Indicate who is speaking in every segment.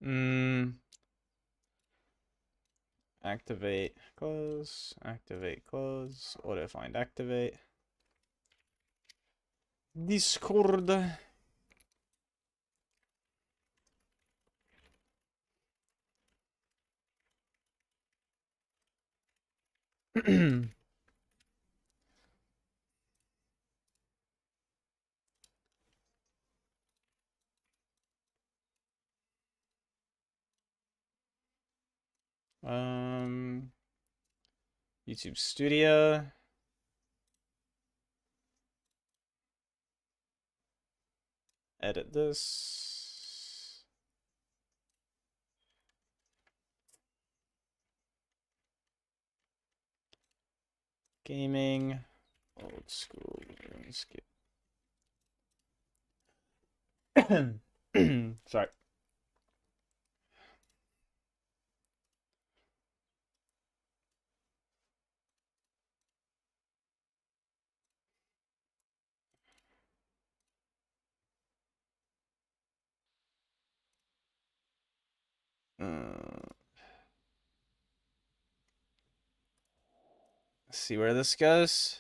Speaker 1: Mm, activate, close, activate, close, auto find, activate. Discord. Um, YouTube Studio. Edit this. Gaming. Old school. Sorry. See where this goes.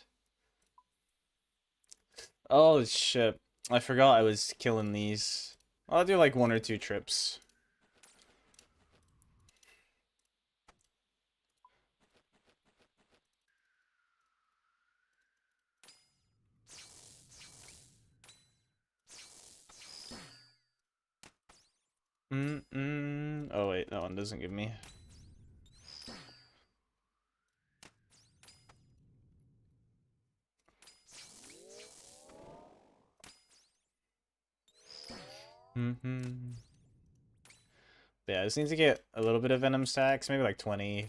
Speaker 1: Oh shit. I forgot I was killing these. I'll do like 1 or 2 trips. Oh wait, that one doesn't give me. Yeah, I just need to get a little bit of venom stacks, maybe like 20.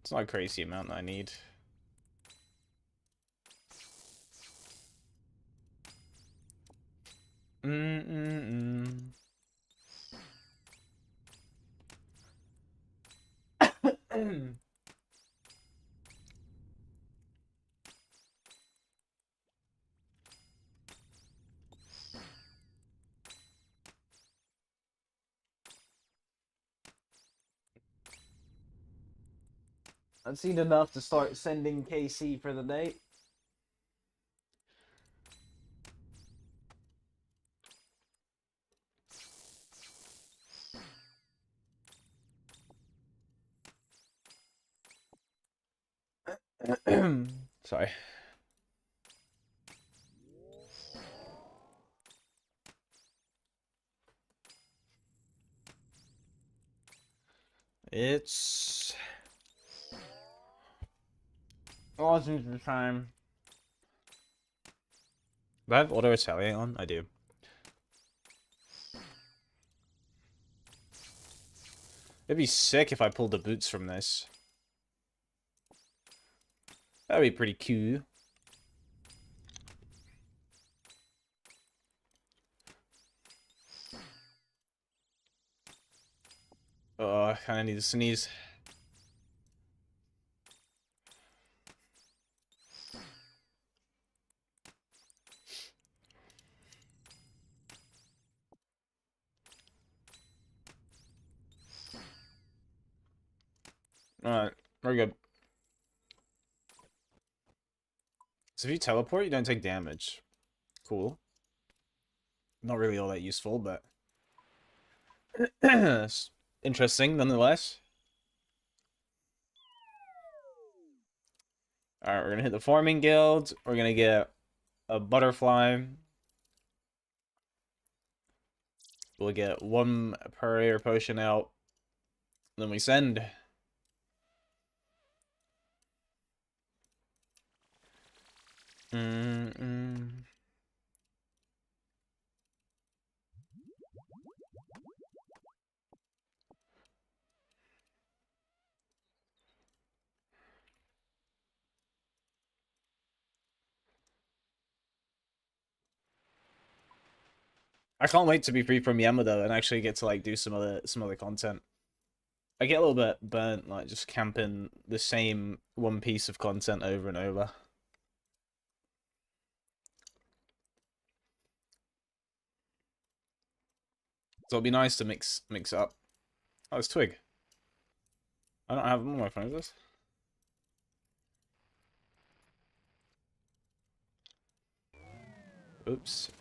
Speaker 1: It's not a crazy amount that I need. I've seen enough to start sending KC for the night. Sorry. It's awesome time. Do I have auto retaliate on? I do. It'd be sick if I pulled the boots from this. That'd be pretty cool. Oh, I kind of need to sneeze. Alright, we're good. So if you teleport, you don't take damage. Cool. Not really all that useful, but interesting nonetheless. Alright, we're gonna hit the farming guild. We're gonna get a butterfly. We'll get 1 per air potion out. Then we send. I can't wait to be free from Yamada and actually get to like do some other content. I get a little bit burnt like just camping the same one piece of content over and over. So it'll be nice to mix up. Oh, it's Twig. I don't have them on my phone, is this? Oops.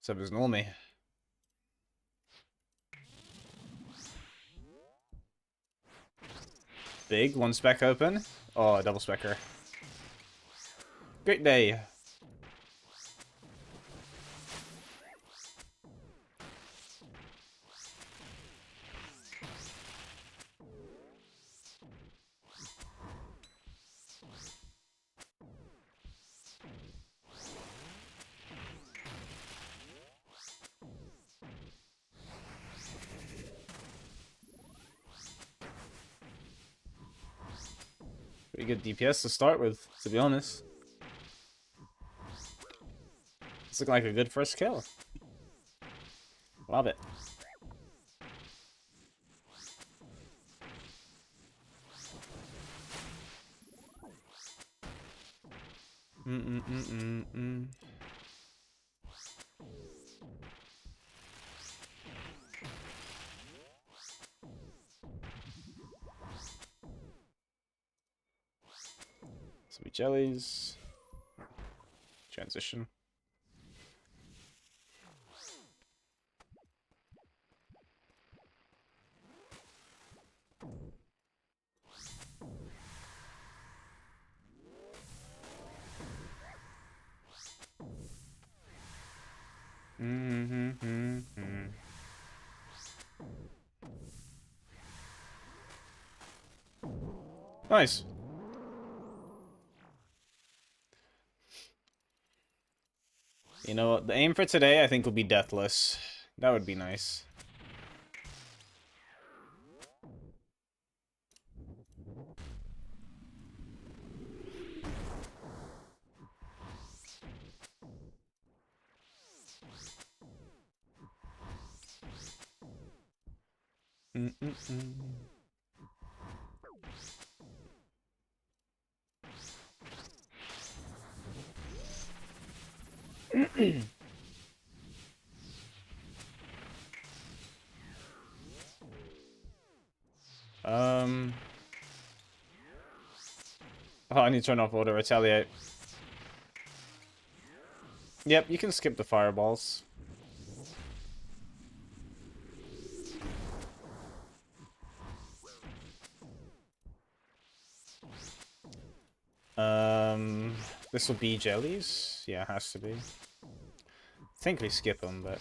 Speaker 1: Sub ignore me. Big, one spec open. Oh, double specker. Great day. Pretty good DPS to start with, to be honest. It's looking like a good first kill. Love it. Sweet jellies. Transition. Nice. You know what? The aim for today, I think, will be Deathless. That would be nice. Oh, I need to turn off auto retaliate. Yep, you can skip the fireballs. This will be jellies? Yeah, it has to be. I think we skip them, but...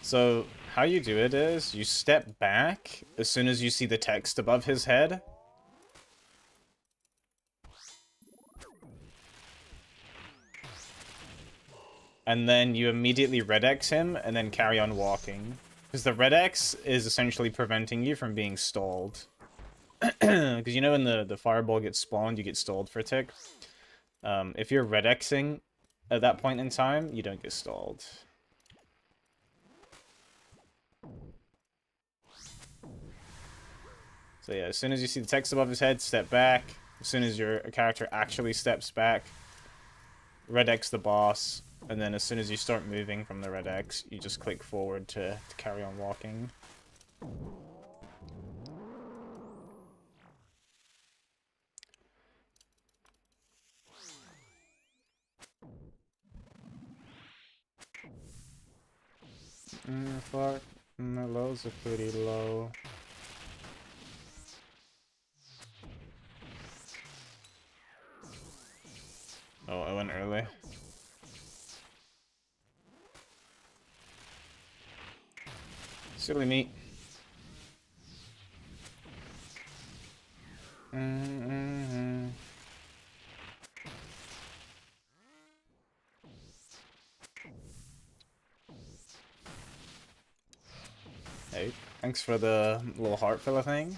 Speaker 1: So, how you do it is, you step back as soon as you see the text above his head. And then you immediately red X him, and then carry on walking. Because the red X is essentially preventing you from being stalled. Because you know when the fireball gets spawned, you get stalled for a tick. If you're red Xing at that point in time, you don't get stalled. So yeah, as soon as you see the text above his head, step back. As soon as your character actually steps back, red X the boss. And then as soon as you start moving from the red X, you just click forward to carry on walking. Fuck. The lows are pretty low. Oh, I went early. Silly me. Hey, thanks for the little heart filler thing.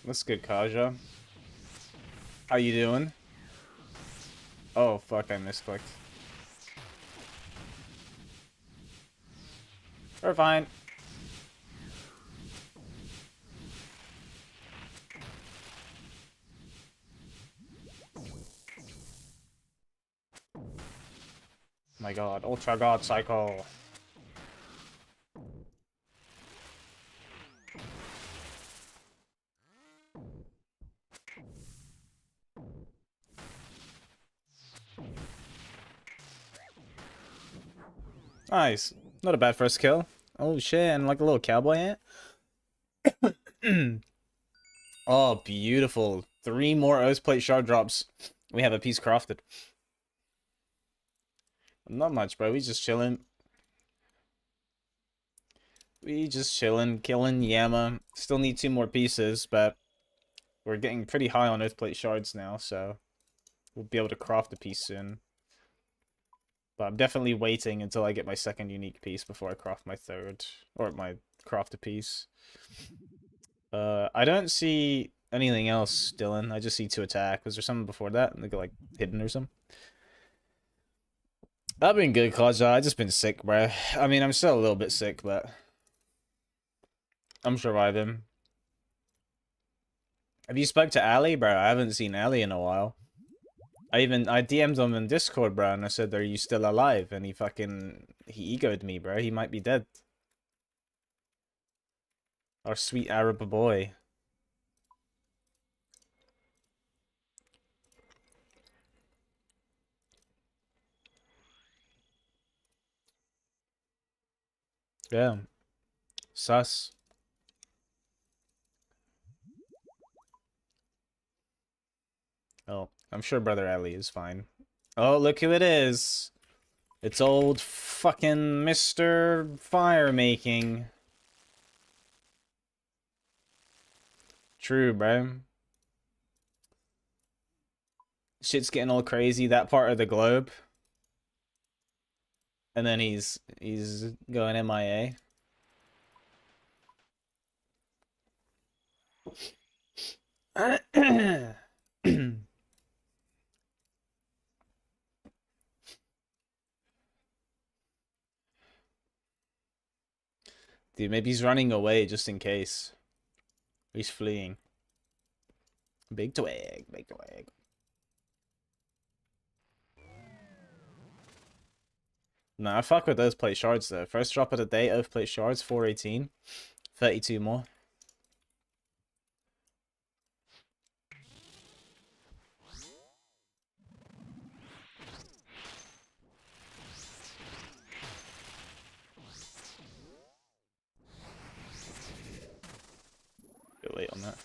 Speaker 1: That's good, Kaja. How you doing? Oh, fuck, I misclicked. We're fine. My god, Ultra God Cycle. Nice. Not a bad first kill. Oh shit, and like a little cowboy ant. Oh, beautiful. 3 more Oath Plate shard drops. We have a piece crafted. Not much, bro. We just chilling. We just chilling, killing Yama. Still need 2 more pieces, but we're getting pretty high on Oath Plate shards now, so we'll be able to craft a piece soon. But I'm definitely waiting until I get my 2nd unique piece before I craft my 3rd, or my craft a piece. I don't see anything else, Dylan. I just see 2 attack. Was there something before that? And they go like hidden or something? I've been good, Kaja. I just been sick, bro. I mean, I'm still a little bit sick, but I'm surviving. Have you spoke to Ali, bro? I haven't seen Ali in a while. I DM'd him in Discord, bro, and I said, "Are you still alive?" And he egoed me, bro. He might be dead. Our sweet Arab boy. Yeah. Sus. Oh, I'm sure Brother Ali is fine. Oh, look who it is. It's old fucking Mr. Fire Making. True, bro. Shit's getting all crazy, that part of the globe. And then he's going MIA. Dude, maybe he's running away just in case. He's fleeing. Big twig, big twig. Nah, I fuck with those plate shards though. First drop of the day, Oath Plate shards, 418. 32 more. Bit late on that.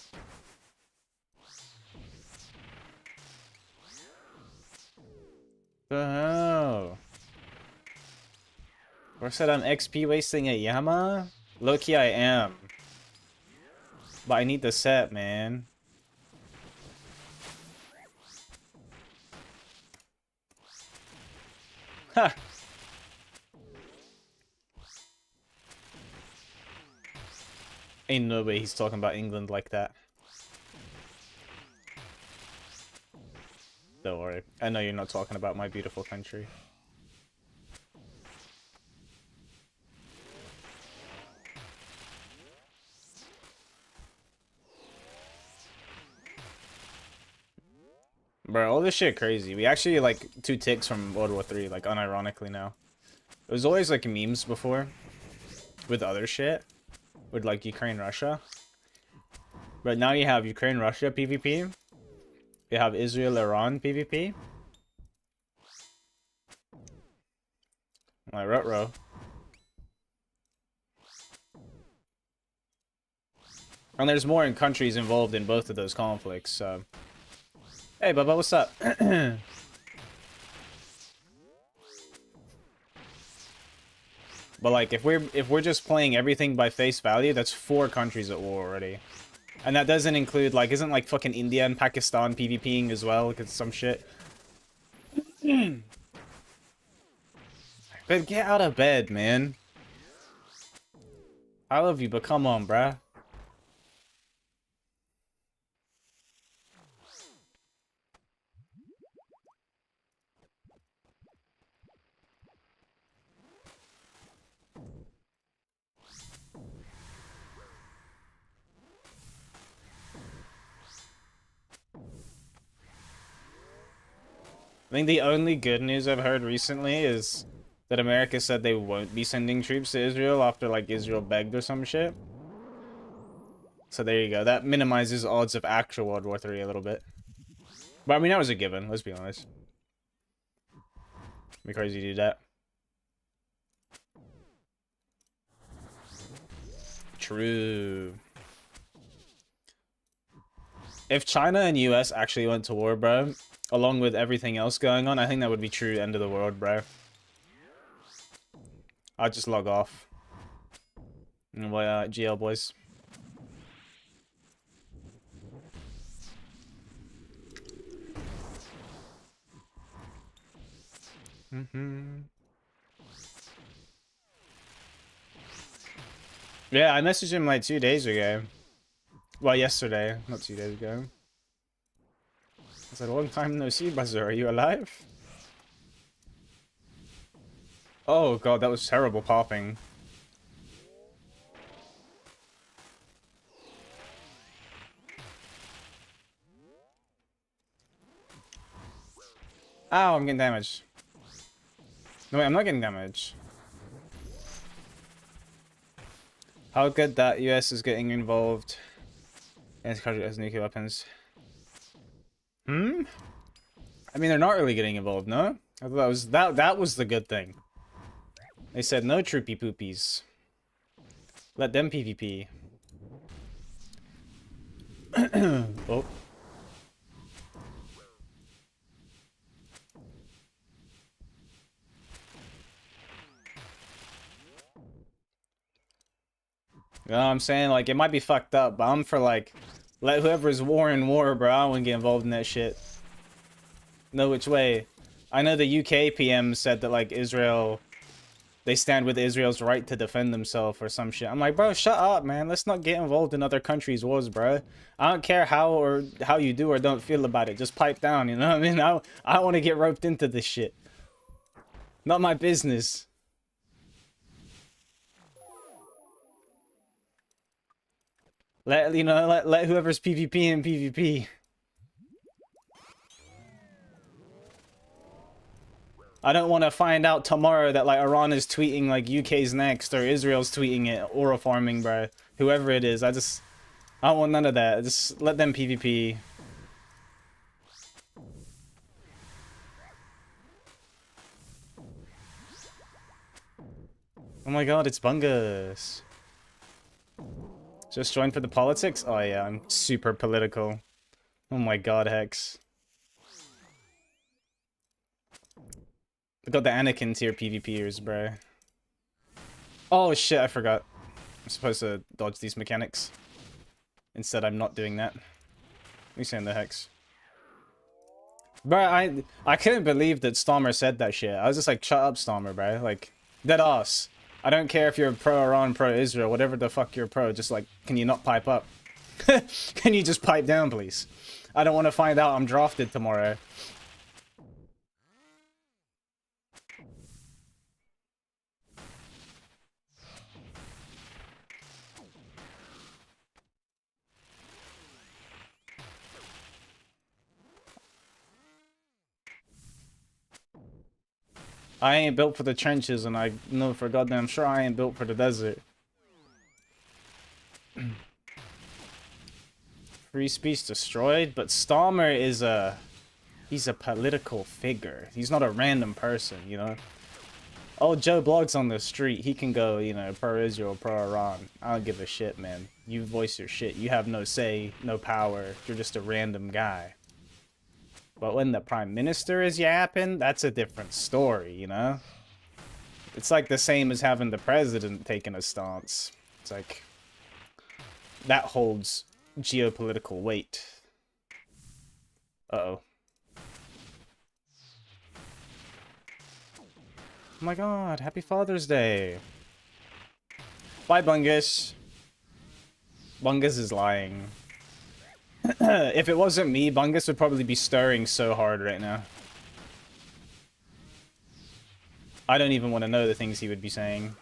Speaker 1: The hell? Or said I'm XP wasting at Yama? Low-key I am. But I need the set, man. Ha! Ain't no way he's talking about England like that. Don't worry. I know you're not talking about my beautiful country. Bro, all this shit crazy. We actually, like, 2 ticks from World War III, like, unironically now. It was always, like, memes before. With other shit. With, like, Ukraine-Russia. But now you have Ukraine-Russia PvP. You have Israel-Iran PvP. My rut-row. And there's more in countries involved in both of those conflicts, so... Hey, Bubba, what's up? But like, if we're just playing everything by face value, that's 4 countries at war already. And that doesn't include, like, isn't like fucking India and Pakistan PvPing as well, because some shit. But get out of bed, man. I love you, but come on, bruh. I think the only good news I've heard recently is that America said they won't be sending troops to Israel after, like, Israel begged or some shit. So there you go. That minimizes odds of actual World War III a little bit. But I mean, that was a given, let's be honest. It'd be crazy to do that. True. If China and US actually went to war, bro, along with everything else going on, I think that would be true end of the world, bro. I'll just log off. Anyway, GL boys. Yeah, I messaged him like 2 days ago. Well, yesterday, not 2 days ago. I said, long time no see, Buzzer. Are you alive? Oh god, that was terrible popping. Ow, I'm getting damaged. No, wait, I'm not getting damaged. How good that US is getting involved in this country has nuclear weapons. I mean, they're not really getting involved, no? I thought that was the good thing. They said no troopy poopies. Let them PvP. Oh. You know what I'm saying? Like, it might be fucked up, but I'm for, like, let whoever's warring war, bro. I don't want to get involved in that shit. No which way. I know the UK PM said that, like, Israel... They stand with Israel's right to defend themselves or some shit. I'm like, bro, shut up, man. Let's not get involved in other countries' wars, bro. I don't care how you do or don't feel about it. Just pipe down, you know what I mean? I don't want to get roped into this shit. Not my business. Let whoever's PvP in PvP. I don't want to find out tomorrow that, like, Iran is tweeting, like, UK's next, or Israel's tweeting it, aura farming, bro. Whoever it is, I don't want none of that. Just let them PvP. Oh my god, it's Bungus. Just joined for the politics? Oh yeah, I'm super political. Oh my god, Hex. I got the Anakin tier PvPers, bro. Oh shit, I forgot. I'm supposed to dodge these mechanics. Instead, I'm not doing that. Let me send the Hex. Bro, I couldn't believe that Stormer said that shit. I was just like, shut up, Stormer, bro. Like, dead ass. I don't care if you're pro-Iran, pro-Israel, whatever the fuck you're pro, just like, can you not pipe up? Can you just pipe down, please? I don't want to find out I'm drafted tomorrow. I ain't built for the trenches, and I know for goddamn sure I ain't built for the desert. Free speech destroyed, but Stormer is he's a political figure. He's not a random person, you know? Oh, Joe Blogs on the street, he can go, you know, pro-Israel, pro-Iran. I don't give a shit, man. You voice your shit. You have no say, no power. You're just a random guy. But when the Prime Minister is yapping, that's a different story, you know? It's like the same as having the President taking a stance. It's like... that holds geopolitical weight. Uh-oh. Oh my god, happy Father's Day. Bye, Bungus. Bungus is lying. If it wasn't me, Bungus would probably be stirring so hard right now. I don't even want to know the things he would be saying.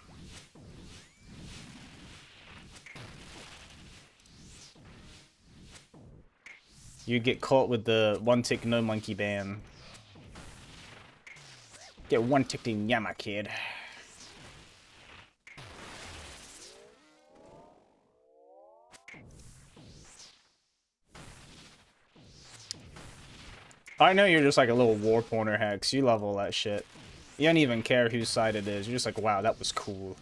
Speaker 1: You'd get caught with the one tick no monkey ban. Get one ticked in Yama, kid. I know you're just like a little war porner hex. You love all that shit. You don't even care whose side it is. You're just like, wow, that was cool.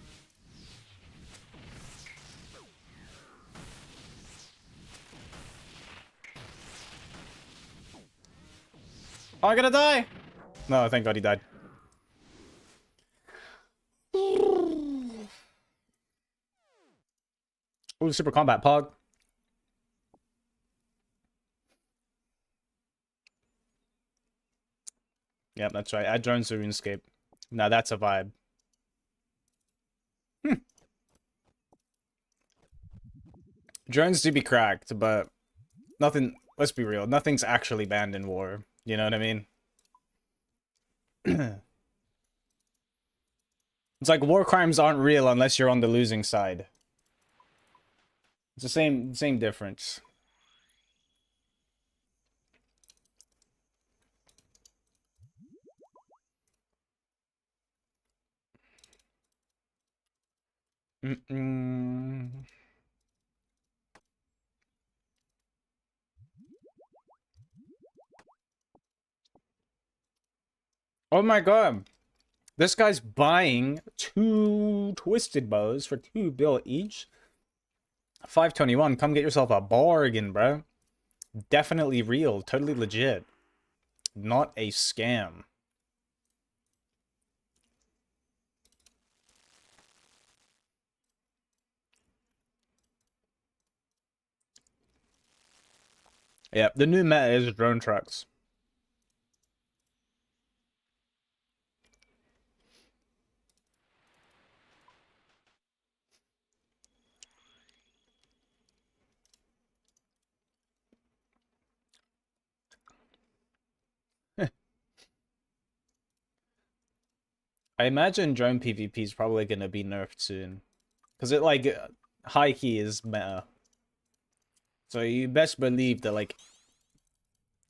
Speaker 1: Oh, I'm gonna die! No, thank God he died. Ooh, super combat pog. Yep, that's right. Add drones to RuneScape. Now that's a vibe. Drones do be cracked, but nothing, let's be real, nothing's actually banned in war. You know what I mean? It's like war crimes aren't real unless you're on the losing side. It's the same difference. Oh my god. This guy's buying 2 twisted bows for 2 bill each. 521, come get yourself a bargain, bro. Definitely real, totally legit. Not a scam. Yeah, the new meta is drone trucks. I imagine drone PvP is probably going to be nerfed soon. Because it, like, high key is meta. So you best believe that, like,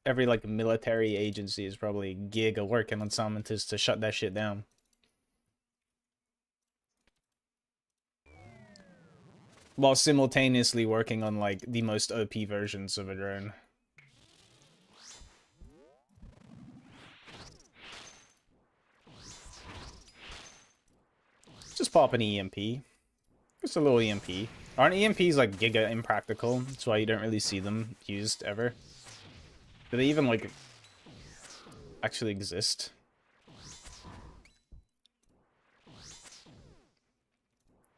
Speaker 1: every, like, military agency is probably giga working on something to shut that shit down. While simultaneously working on, like, the most OP versions of a drone. Just pop an EMP. Just a little EMP. Aren't EMPs, like, giga impractical? That's why you don't really see them used ever. Do they even, like, actually exist?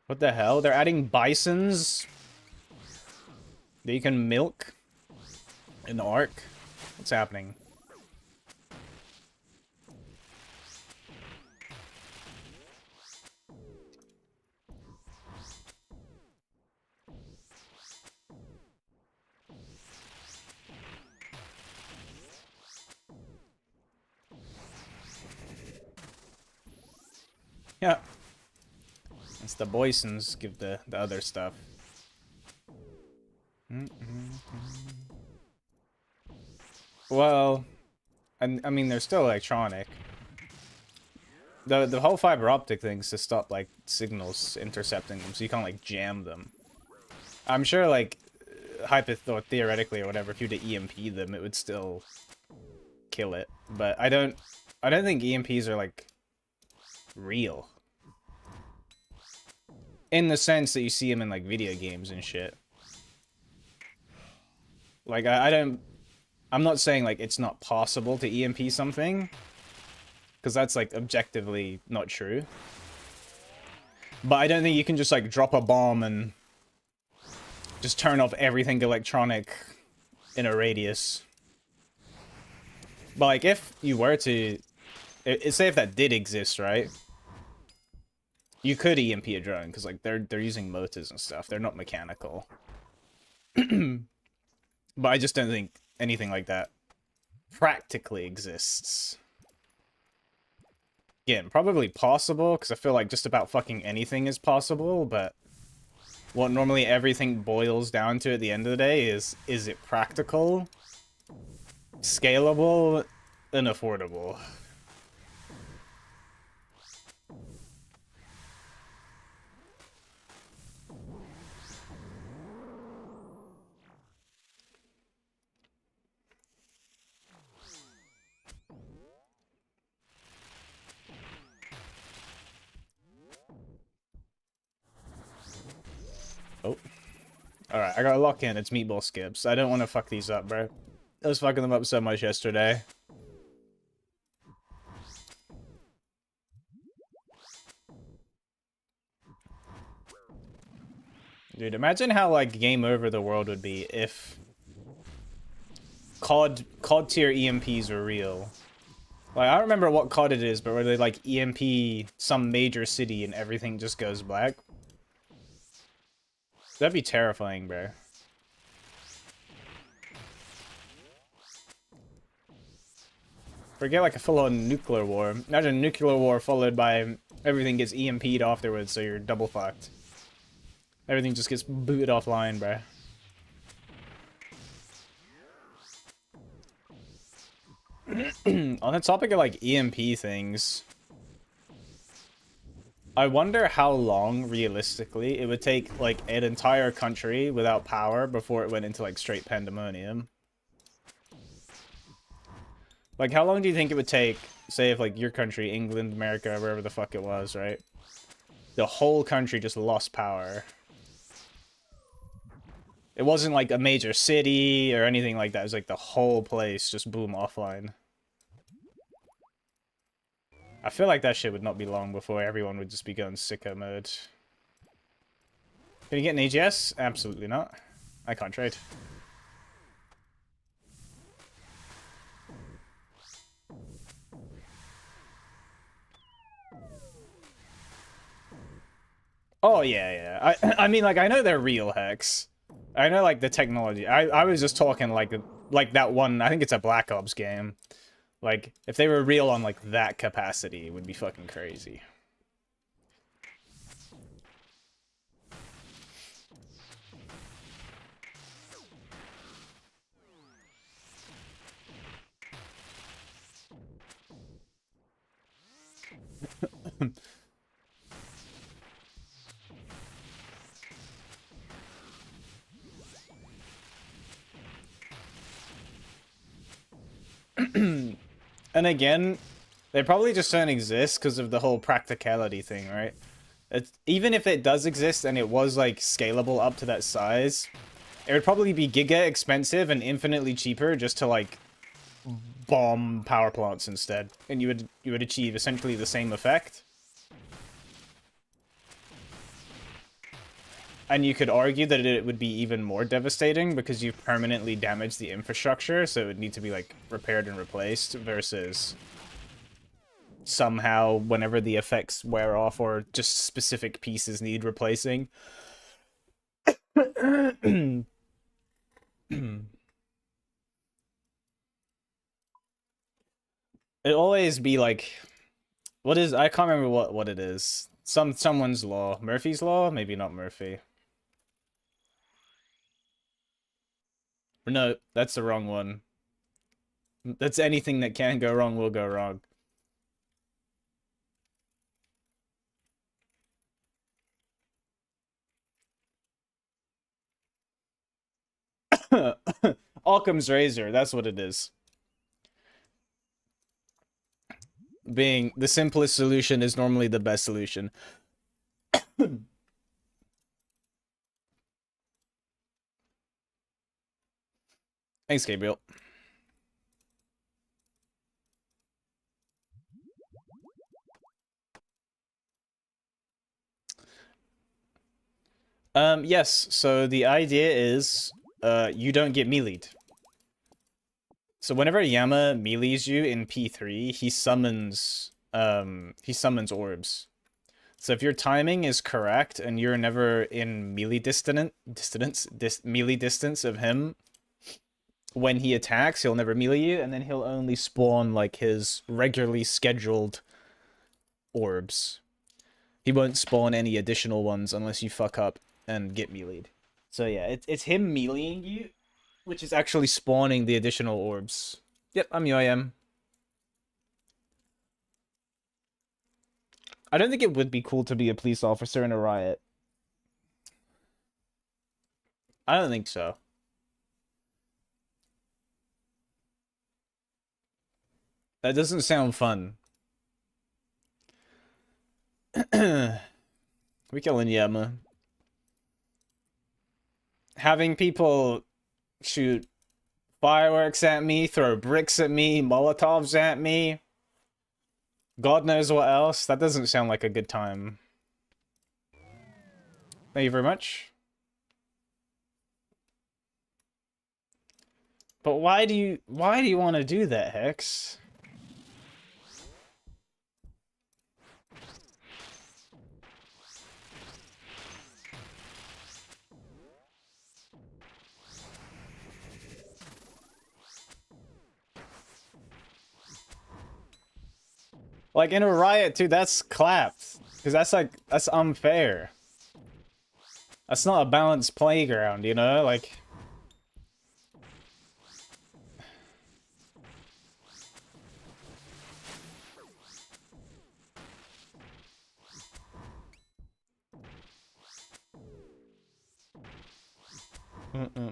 Speaker 1: What the hell? They're adding bisons that you can milk in the Ark? What's happening? Yeah. It's the Boysons give the other stuff. Well, I mean, they're still electronic. The whole fiber optic thing's to stop, like, signals intercepting them, so you can't, like, jam them. I'm sure, like, theoretically or whatever, if you were to EMP them, it would still kill it. But I don't think EMPs are, like, real. In the sense that you see them in, like, video games and shit. Like, I'm not saying, like, it's not possible to EMP something, because that's, like, objectively not true. But I don't think you can just, like, drop a bomb and just turn off everything electronic in a radius. But, like, if you were to... say if that did exist, right? You could EMP a drone, because, like, they're using motors and stuff. They're not mechanical. But I just don't think anything like that practically exists. Again, probably possible, because I feel like just about fucking anything is possible, but what normally everything boils down to at the end of the day is it practical, scalable, and affordable? Oh. Alright, I gotta lock in. It's meatball skips. I don't want to fuck these up, bro. I was fucking them up so much yesterday. Dude, imagine how, like, game over the world would be if COD tier EMPs were real. Like, I don't remember what COD it is, but where they, like, EMP some major city and everything just goes black. That'd be terrifying, bro. Forget, like, a full-on nuclear war. Imagine a nuclear war followed by everything gets EMP'd afterwards, so you're double fucked. Everything just gets booted offline, bro. On the topic of, like, EMP things, I wonder how long, realistically, it would take, like, an entire country without power before it went into, like, straight pandemonium. Like, how long do you think it would take, say, if, like, your country, England, America, wherever the fuck it was, right? The whole country just lost power. It wasn't, like, a major city or anything like that. It was, like, the whole place just boom offline. I feel like that shit would not be long before everyone would just be going sicko mode. Can you get an AGS? Absolutely not. I can't trade. Oh, yeah. I mean, like, I know they're real Hex. I know, like, the technology. I was just talking, like that one, I think it's a Black Ops game. Like, if they were real on, like, that capacity, it would be fucking crazy. And again, they probably just don't exist because of the whole practicality thing, right? Even if it does exist and it was, like, scalable up to that size, it would probably be giga expensive and infinitely cheaper just to, like, bomb power plants instead. And you would achieve essentially the same effect. And you could argue that it would be even more devastating because you've permanently damaged the infrastructure, so it would need to be, like, repaired and replaced, versus somehow, whenever the effects wear off or just specific pieces need replacing. It always be like, what is, I can't remember what it is. Someone's law. Murphy's law? Maybe not Murphy. No, that's the wrong one. That's anything that can go wrong will go wrong. Occam's razor, that's what it is. Being the simplest solution is normally the best solution. Thanks, Gabriel. Yes, so the idea is, you don't get meleeed. So whenever Yama melees you in P3, he summons orbs. So if your timing is correct and you're never in melee distance of him, when he attacks, he'll never melee you, and then he'll only spawn, like, his regularly scheduled orbs. He won't spawn any additional ones unless you fuck up and get meleeed. So yeah, it's him meleeing you, which is actually spawning the additional orbs. Yep, I'm UIM. I don't think it would be cool to be a police officer in a riot. I don't think so. That doesn't sound fun. We killing Yama. having people shoot fireworks at me, throw bricks at me, Molotovs at me, God knows what else. That doesn't sound like a good time. Thank you very much. But why do you want to do that, Hex? Like in a riot too, that's clapped. Because that's unfair. That's not a balanced playground, you know? Like...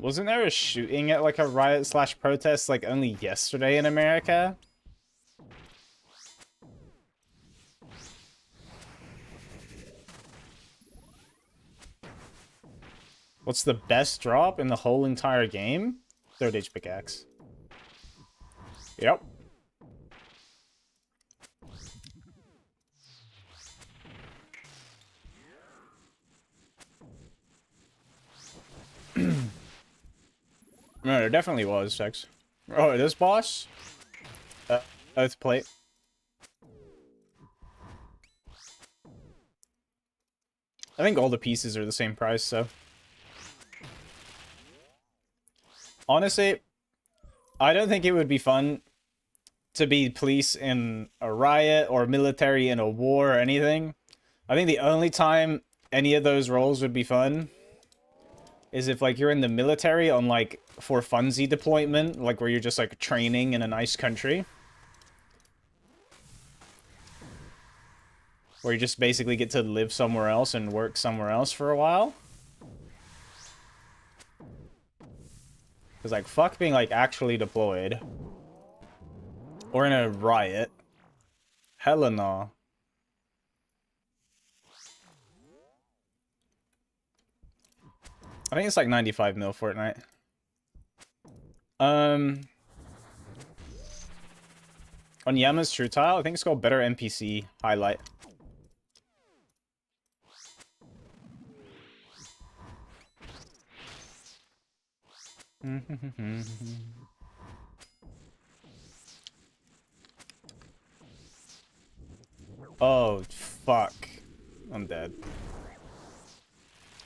Speaker 1: Wasn't there a shooting at like a riot slash protest like only yesterday in America? What's the best drop in the whole entire game? Third Age pickaxe. Yep. No, there definitely was, Sex. Oh, this boss? Earth plate. I think all the pieces are the same price, so... Honestly, I don't think it would be fun to be police in a riot or military in a war or anything. I think the only time any of those roles would be fun is if, like, you're in the military on, like, for funsy deployment, like, where you're just, like, training in a nice country. Where you just basically get to live somewhere else and work somewhere else for a while. Because, like, fuck being, like, actually deployed. Or in a riot. Hella no. I think it's like 95 mil Fortnite. On Yama's True Tile, I think it's called Better NPC Highlight. Oh, fuck. I'm dead.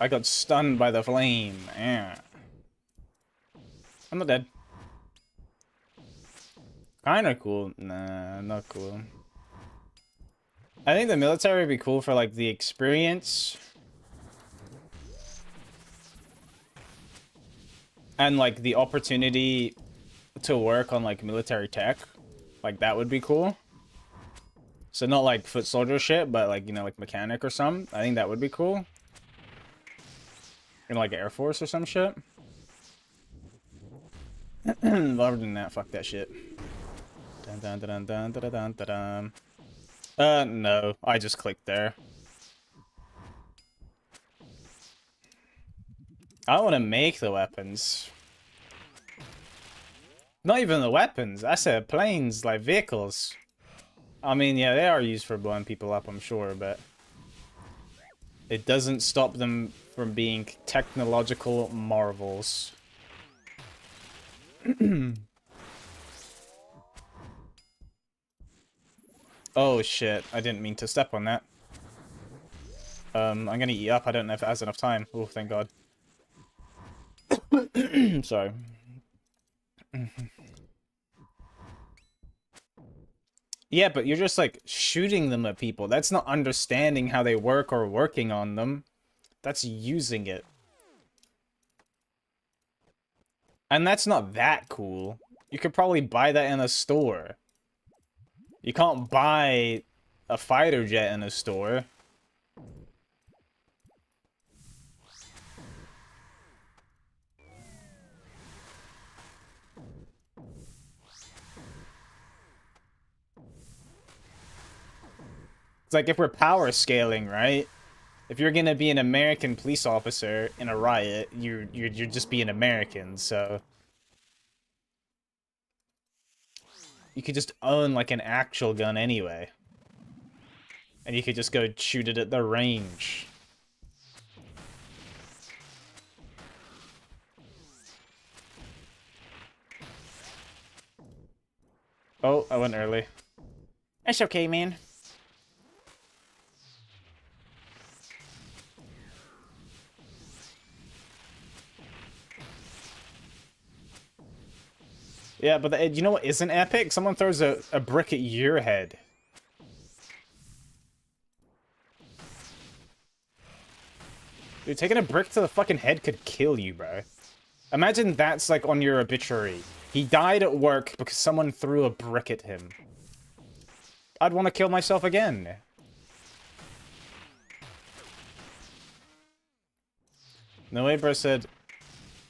Speaker 1: I got stunned by the flame. Yeah. I'm not dead. Kinda cool. Nah, not cool. I think the military would be cool for, like, the experience. And, like, the opportunity to work on, like, military tech. Like, that would be cool. So not, like, foot soldier shit, but, like, you know, like, mechanic or something. I think that would be cool. In, like, Air Force or some shit. Other than that, fuck that shit. Dun, dun, dun, dun, dun, dun, dun, dun. No. I just clicked there. I want to make the weapons. Not even the weapons. I said planes, like vehicles. I mean, yeah, they are used for blowing people up, I'm sure, but... it doesn't stop them from being technological marvels. Oh shit, I didn't mean to step on that. I'm gonna eat up, I don't know if it has enough time. Oh, thank god. Sorry. Yeah, but you're just, like, shooting them at people. That's not understanding how they work or working on them. That's using it. And that's not that cool. You could probably buy that in a store. You can't buy a fighter jet in a store. It's like if we're power scaling, right? If you're gonna be an American police officer in a riot, you're just being American, so you could just own like an actual gun anyway. And you could just go shoot it at the range. Oh, I went early. It's okay, man. Yeah, but you know what isn't epic? Someone throws a brick at your head. Dude, taking a brick to the fucking head could kill you, bro. Imagine that's like on your obituary. He died at work because someone threw a brick at him. I'd want to kill myself again. No way, bro said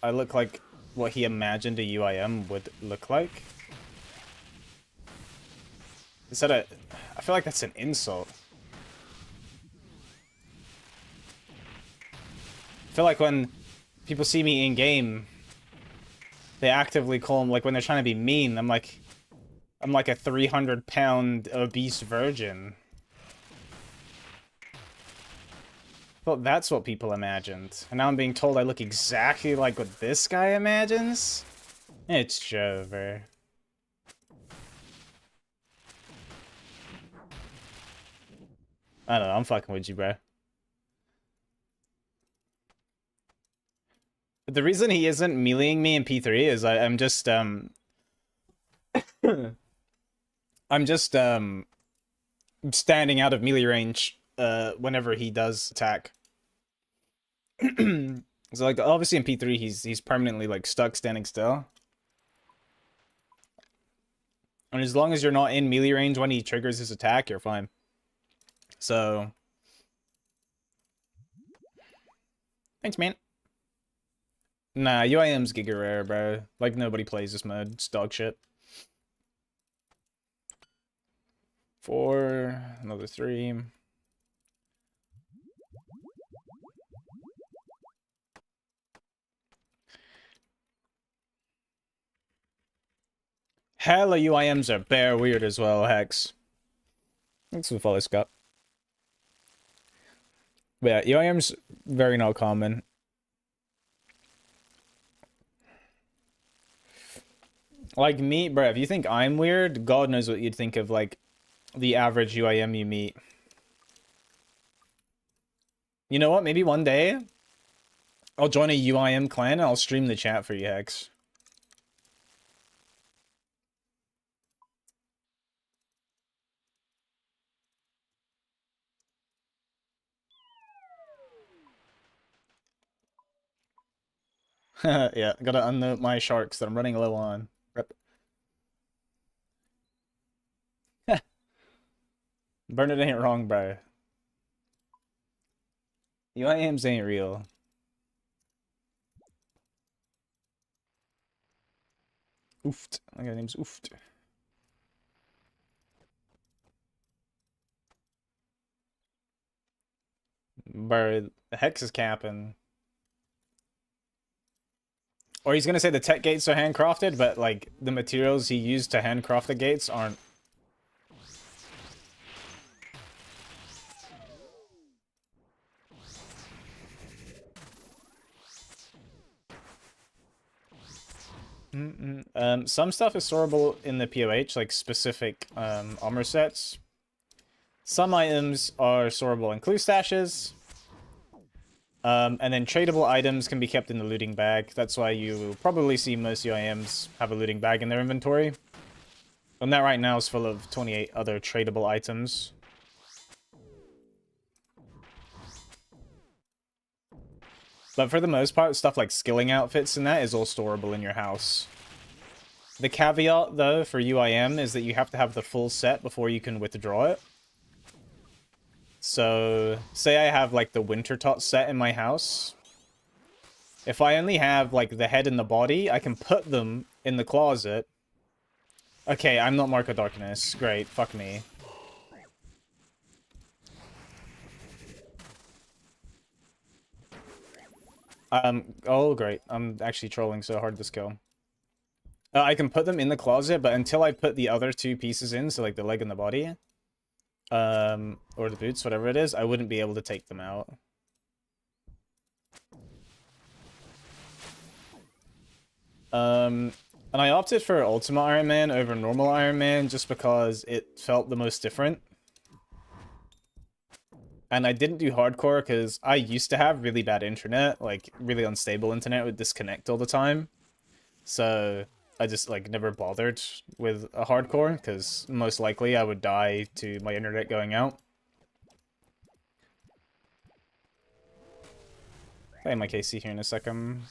Speaker 1: I look like what he imagined a UIM would look like. Is that I feel like that's an insult. I feel like when people see me in-game, they actively call him, like, when they're trying to be mean, I'm like a 300-pound obese virgin. Well, that's what people imagined. And now I'm being told I look exactly like what this guy imagines? It's Jover. I don't know, I'm fucking with you, bro. But the reason he isn't meleeing me in P3 is I'm just, I'm just, standing out of melee range, whenever he does attack. So, like, obviously in P3, he's permanently, like, stuck standing still. And as long as you're not in melee range when he triggers his attack, you're fine. So... Thanks, man. Nah, UIM's Giga Rare, bro. Like, nobody plays this mode. It's dog shit. 4, another 3. Hella UIMs are bare weird as well, Hex. Thanks for the follow, Scott. But yeah, UIM's very not common. Like me, bro, if you think I'm weird, God knows what you'd think of, like, the average UIM you meet. You know what? Maybe one day, I'll join a UIM clan and I'll stream the chat for you, Hex. Yeah, gotta unnote my sharks that I'm running low on. Rep. Bernard ain't wrong, bro. UIMs ain't real. Ooft. My guy's name's Ooft. Bro, Hex is capping. Or he's gonna say the tech gates are handcrafted, but, like, the materials he used to handcraft the gates aren't. Some stuff is storeable in the POH, like specific armor sets. Some items are storeable in clue stashes. And then tradable items can be kept in the looting bag. That's why you will probably see most UIMs have a looting bag in their inventory. And that right now is full of 28 other tradable items. But for the most part, stuff like skilling outfits and that is all storeable in your house. The caveat, though, for UIM is that you have to have the full set before you can withdraw it. So, say I have, like, the Winter Tot set in my house. If I only have, like, the head and the body, I can put them in the closet. Okay, I'm not Mark of Darkness. Great, fuck me. Oh great. I'm actually trolling so hard this kill. I can put them in the closet, but until I put the other two pieces in, so like the leg and the body, or the boots, whatever it is, I wouldn't be able to take them out. And I opted for Ultimate Iron Man over normal Iron Man just because it felt the most different. And I didn't do hardcore because I used to have really bad internet, like really unstable internet would disconnect all the time. So I just like never bothered with a hardcore because most likely I would die to my internet going out. Play my KC here in a second.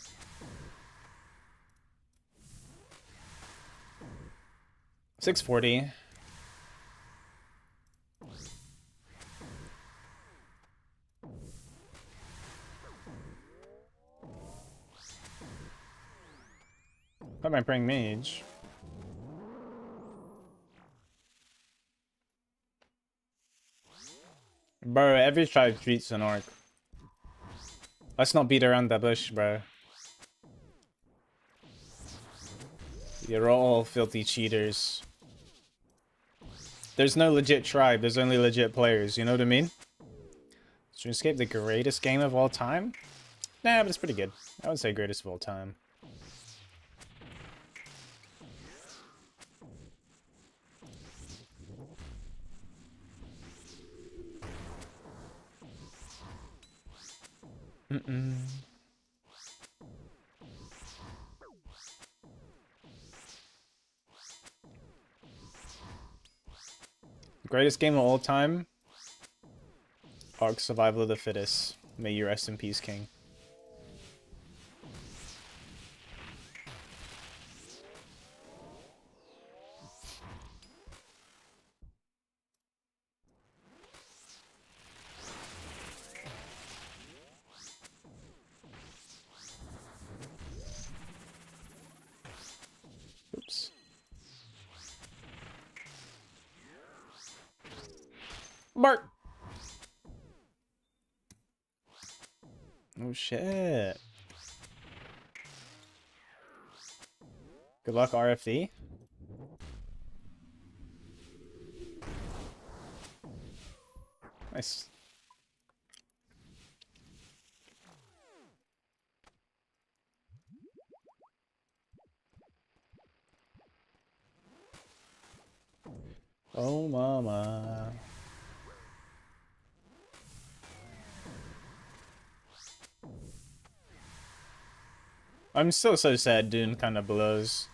Speaker 1: $640. How am I praying mage? Bro, every tribe treats an orc. Let's not beat around the bush, bro. You're all filthy cheaters. There's no legit tribe, there's only legit players, you know what I mean? Streamscape, the greatest game of all time? Nah, but it's pretty good. I would say greatest of all time. Greatest game of all time? Ark Survival of the Fittest. May you rest in peace, King. Oops. Bart! Oh shit. Good luck, RFD. Nice. Oh mama. I'm still so sad Dune kind of blows.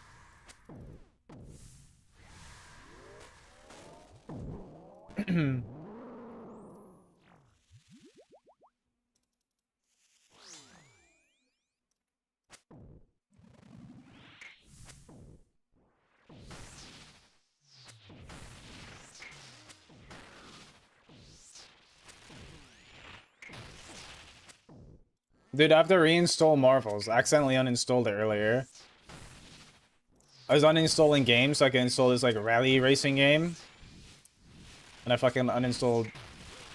Speaker 1: Dude, I have to reinstall Marvels. I accidentally uninstalled it earlier. I was uninstalling games so I could install this like rally racing game. And I fucking uninstalled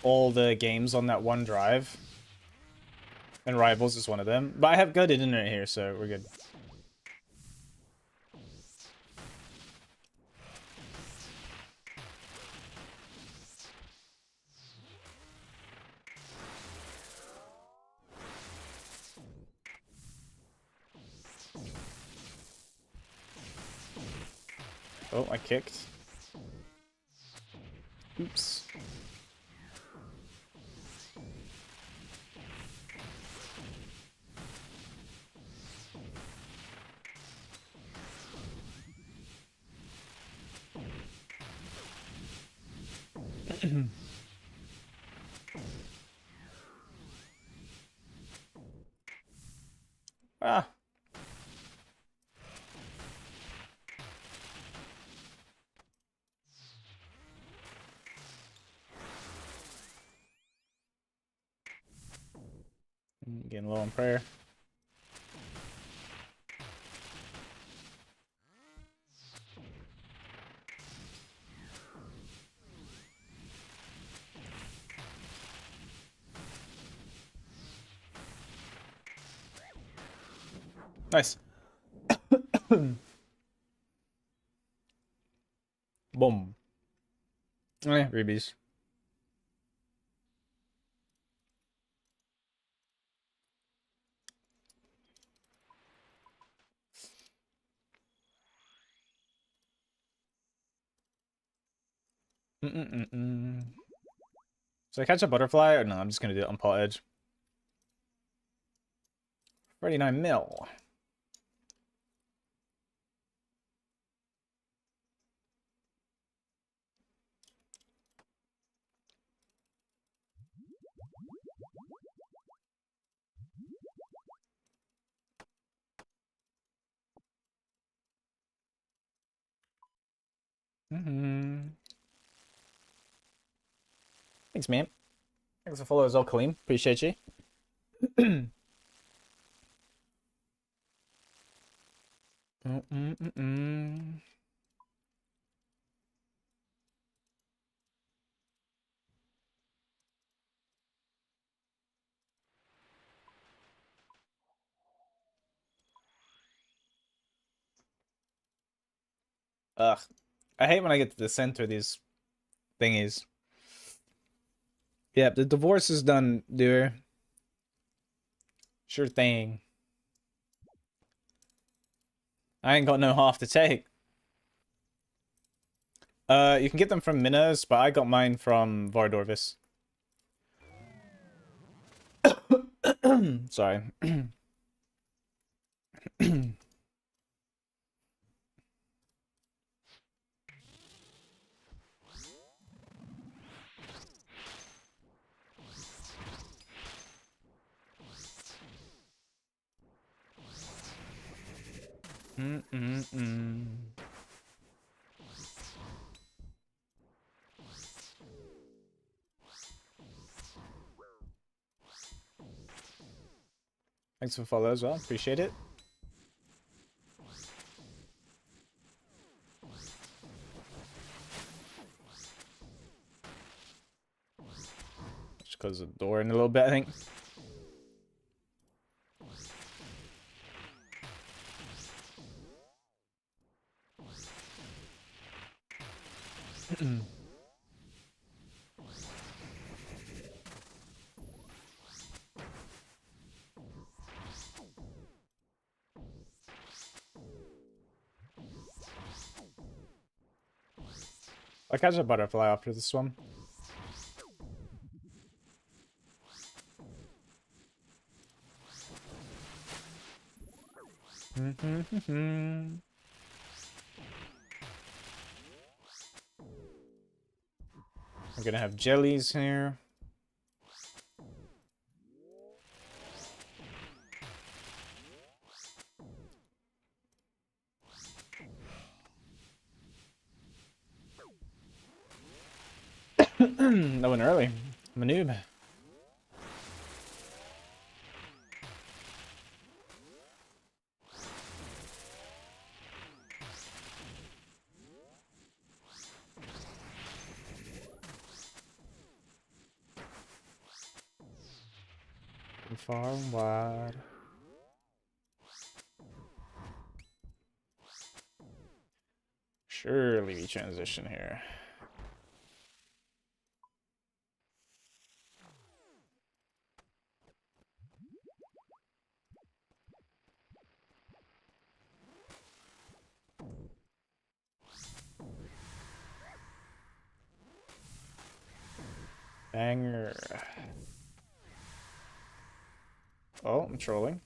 Speaker 1: all the games on that one drive. And Rivals is one of them. But I have good internet here, so we're good. Oh, I kicked. Oops. Ah. Getting low on prayer. Nice. Boom. Oh, yeah, rubies. So I catch a butterfly or no? I'm just gonna do it on pot edge. 39 mil. Thanks, man. Thanks for following as well, Kaleem. Appreciate you. Ugh. I hate when I get to the center of these thingies. Yeah, the divorce is done, dude. Sure thing. I ain't got no half to take. You can get them from Minas, but I got mine from Vardorvis. Sorry. Thanks for follow as well. Appreciate it. Just close the door in a little bit, I think. I'll catch a butterfly after this one. I'm gonna have jellies here. That went early. I'm a noob. Far and wide. Surely we transition here. Banger. Oh, I'm trolling.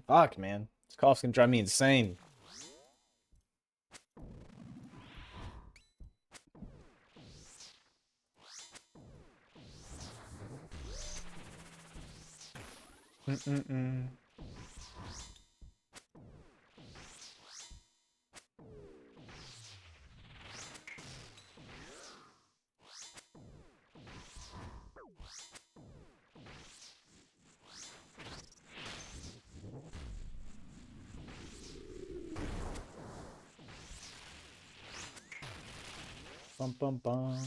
Speaker 1: Fuck, man. This cough's gonna drive me insane. Bum bum bum.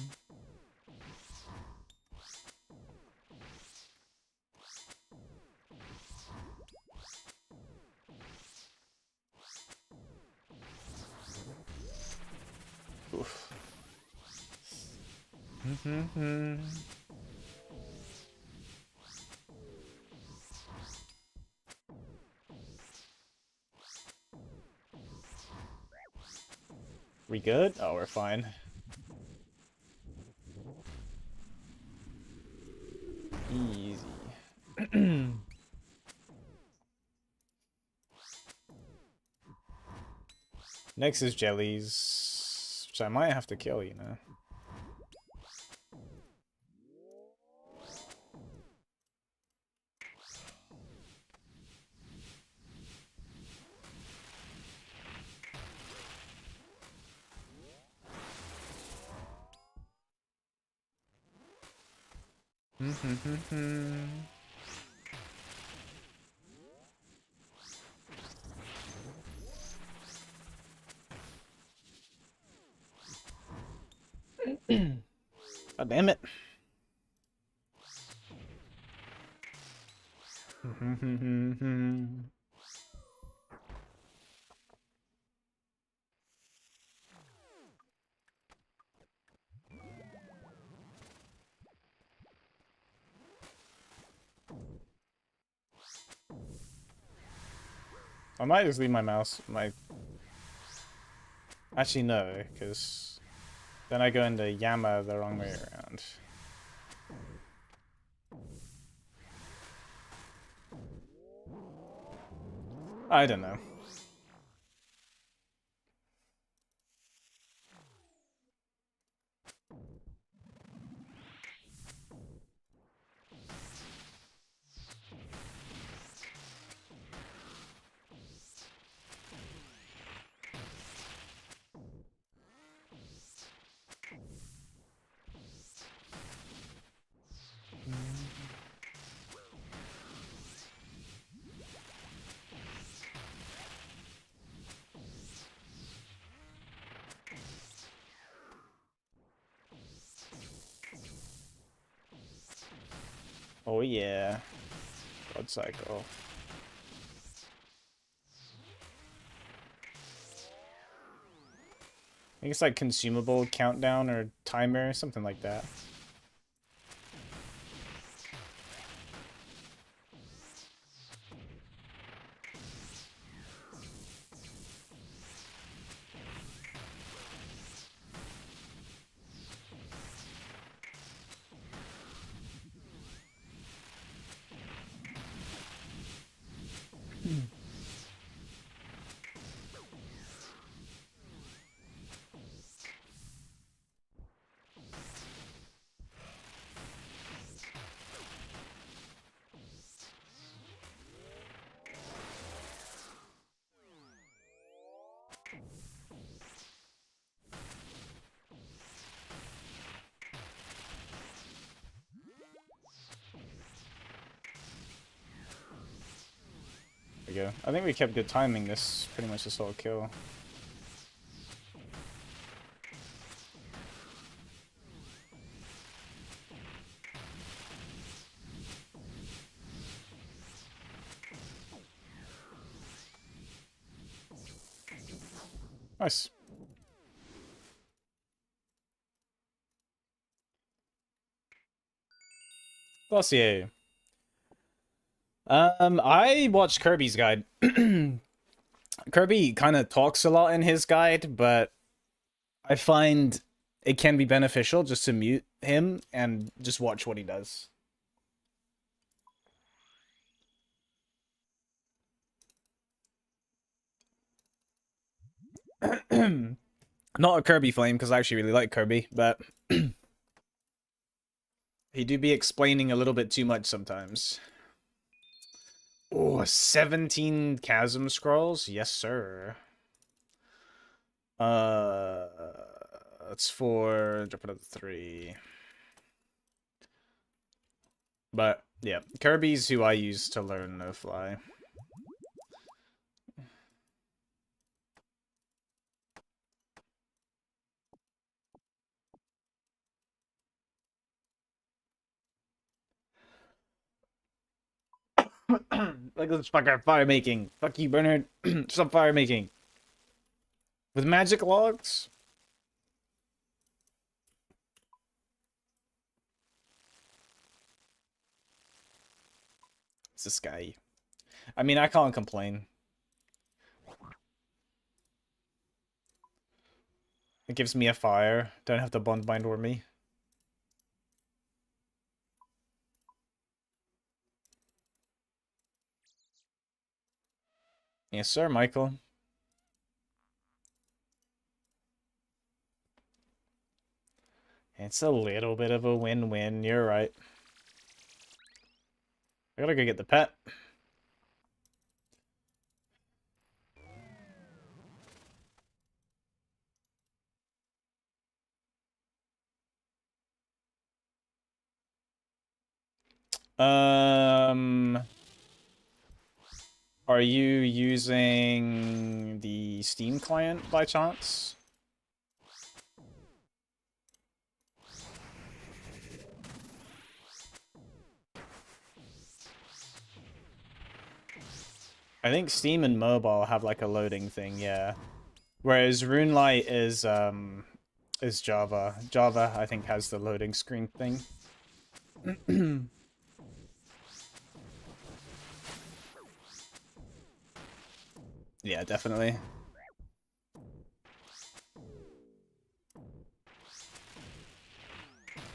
Speaker 1: Oof. We good? Oh, we're fine. Easy. Next is jellies, which I might have to kill, you know. God damn it. I might just leave my mouse. Actually, no, because then I go into Yama the wrong way around. I don't know. Oh yeah. God cycle. I think it's like consumable countdown or timer, something like that. There we go. I think we kept good timing this pretty much this whole kill. Nice. Glossier. I watched Kirby's guide. Kirby kind of talks a lot in his guide, but I find it can be beneficial just to mute him and just watch what he does. Not a Kirby flame, because I actually really like Kirby, but he do be explaining a little bit too much sometimes. Oh, 17 chasm scrolls? Yes, sir. That's for drop another 3. But yeah, Kirby's who I use to learn No Fly. Like this fucker fire making. Fuck you, Bernard. Stop fire making. With magic logs? It's this guy. I mean, I can't complain. It gives me a fire. Don't have to bond bind or me. Yes, sir, Michael. It's a little bit of a win-win. You're right. I gotta go get the pet. Are you using the Steam client by chance? I think Steam and mobile have like a loading thing, yeah. Whereas RuneLite is Java. Java, I think, has the loading screen thing. Yeah, definitely.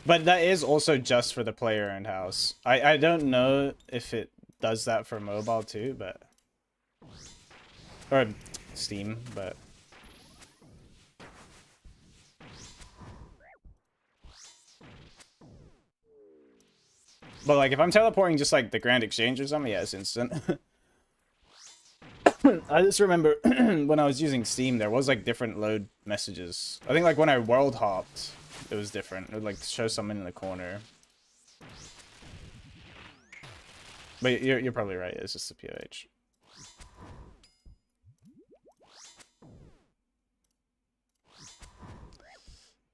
Speaker 1: But that is also just for the player-owned house. I don't know if it does that for mobile too, but... Or Steam, but... But like, if I'm teleporting just like the Grand Exchange or something, yeah, it's instant. I just remember when I was using Steam, there was like different load messages. I think like when I world hopped, it was different. It would like show someone in the corner. But you're probably right. It's just the POH.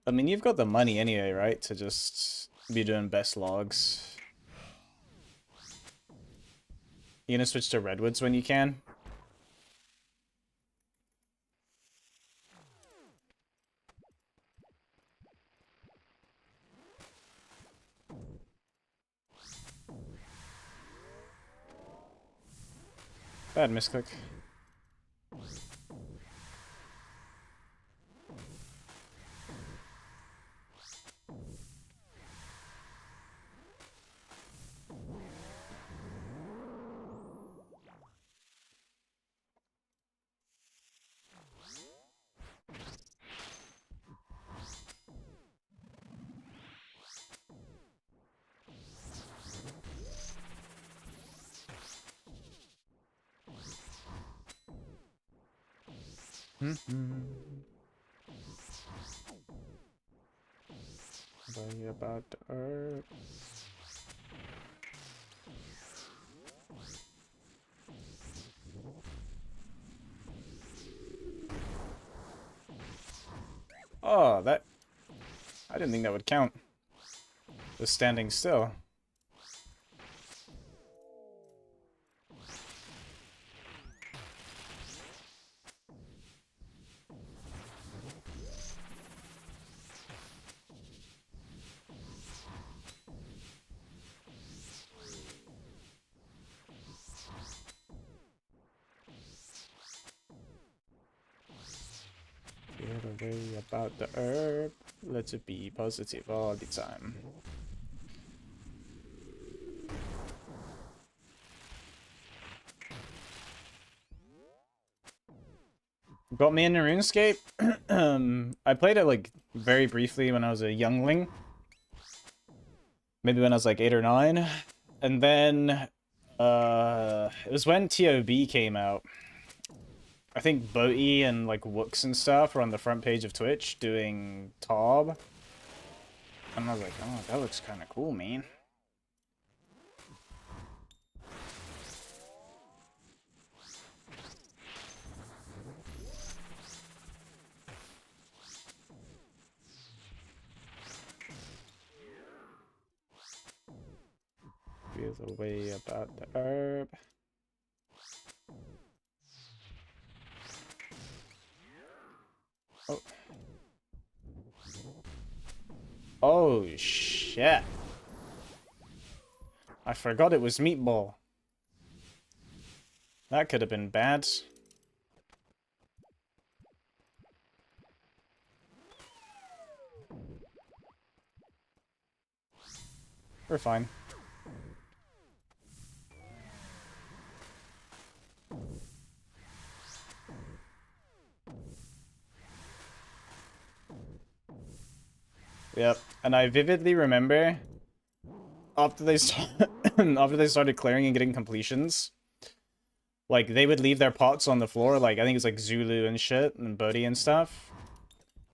Speaker 1: I mean, you've got the money anyway, right? To just be doing best logs. You gonna switch to Redwoods when you can? Bad misclick. Worry about the herb. Oh, that... I didn't think that would count. Just standing still. Get away about the herb. Let it be positive all the time. Got me into RuneScape. I played it like very briefly when I was a youngling. Maybe when I was like 8 or 9. And then it was when TOB came out. I think Boaty and like Wooks and stuff were on the front page of Twitch doing Tob. And I was like, oh, that looks kind of cool, man. the way about the herb. Oh. Oh, shit. I forgot it was meatball. That could have been bad. We're fine. Yep, and I vividly remember after they after they started clearing and getting completions, like they would leave their pots on the floor, like I think it's like Zulu and shit and Bodhi and stuff,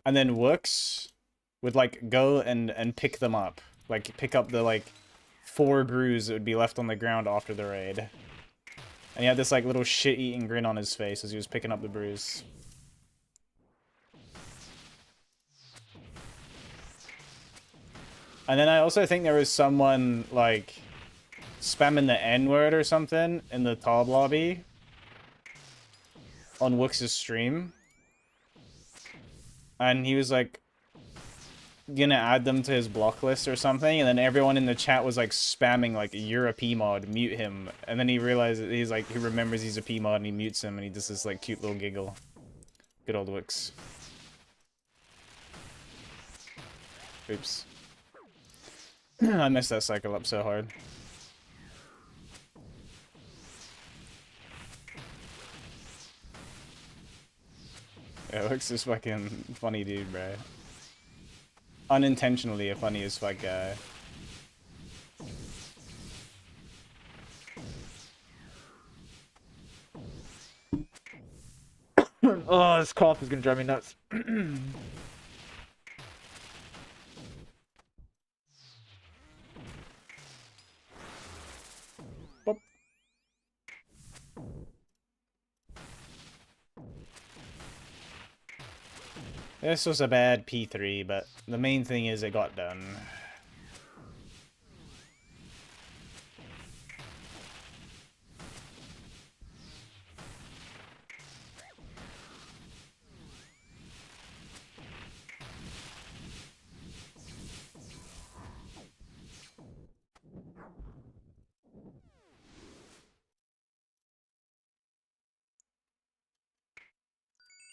Speaker 1: and then Wooks would like go and pick them up, like pick up the like 4 brews that would be left on the ground after the raid, and he had this like little shit-eating grin on his face as he was picking up the brews. And then I also think there was someone, like, spamming the N-word or something in the Tob lobby on Wooks' stream. And he was, like, gonna add them to his block list or something, and then everyone in the chat was, like, spamming, like, you're a P-mod, mute him. And then he realizes, he's like, he remembers he's a P-mod and he mutes him, and he does this, like, cute little giggle. Good old Wooks. Oops. I messed that cycle up so hard. Yeah, Hooks is fucking funny dude, bro. Unintentionally a funny as fuck guy.
Speaker 2: Oh, this cough is gonna drive me nuts.
Speaker 1: Boop. This was a bad P3, but the main thing is it got done.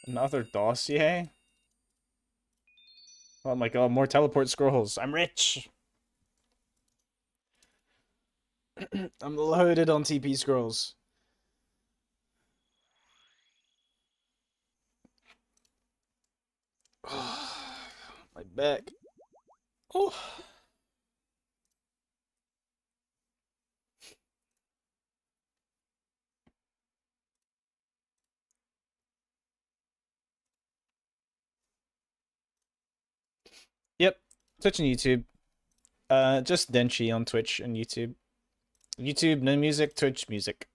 Speaker 1: Another dossier? Oh my god, more teleport scrolls. I'm rich! I'm loaded on TP scrolls. My back. Oh. Yep, Twitch and YouTube. Just Denchi on Twitch and YouTube. YouTube, no music, Twitch, music.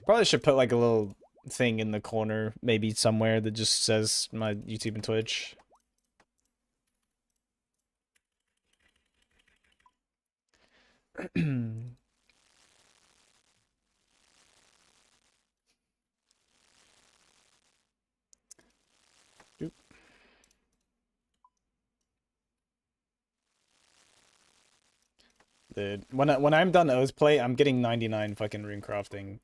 Speaker 1: Probably should put like a little thing in the corner, maybe somewhere that just says my YouTube and Twitch. Dude, when I'm done O's play, I'm getting 99 fucking rune crafting.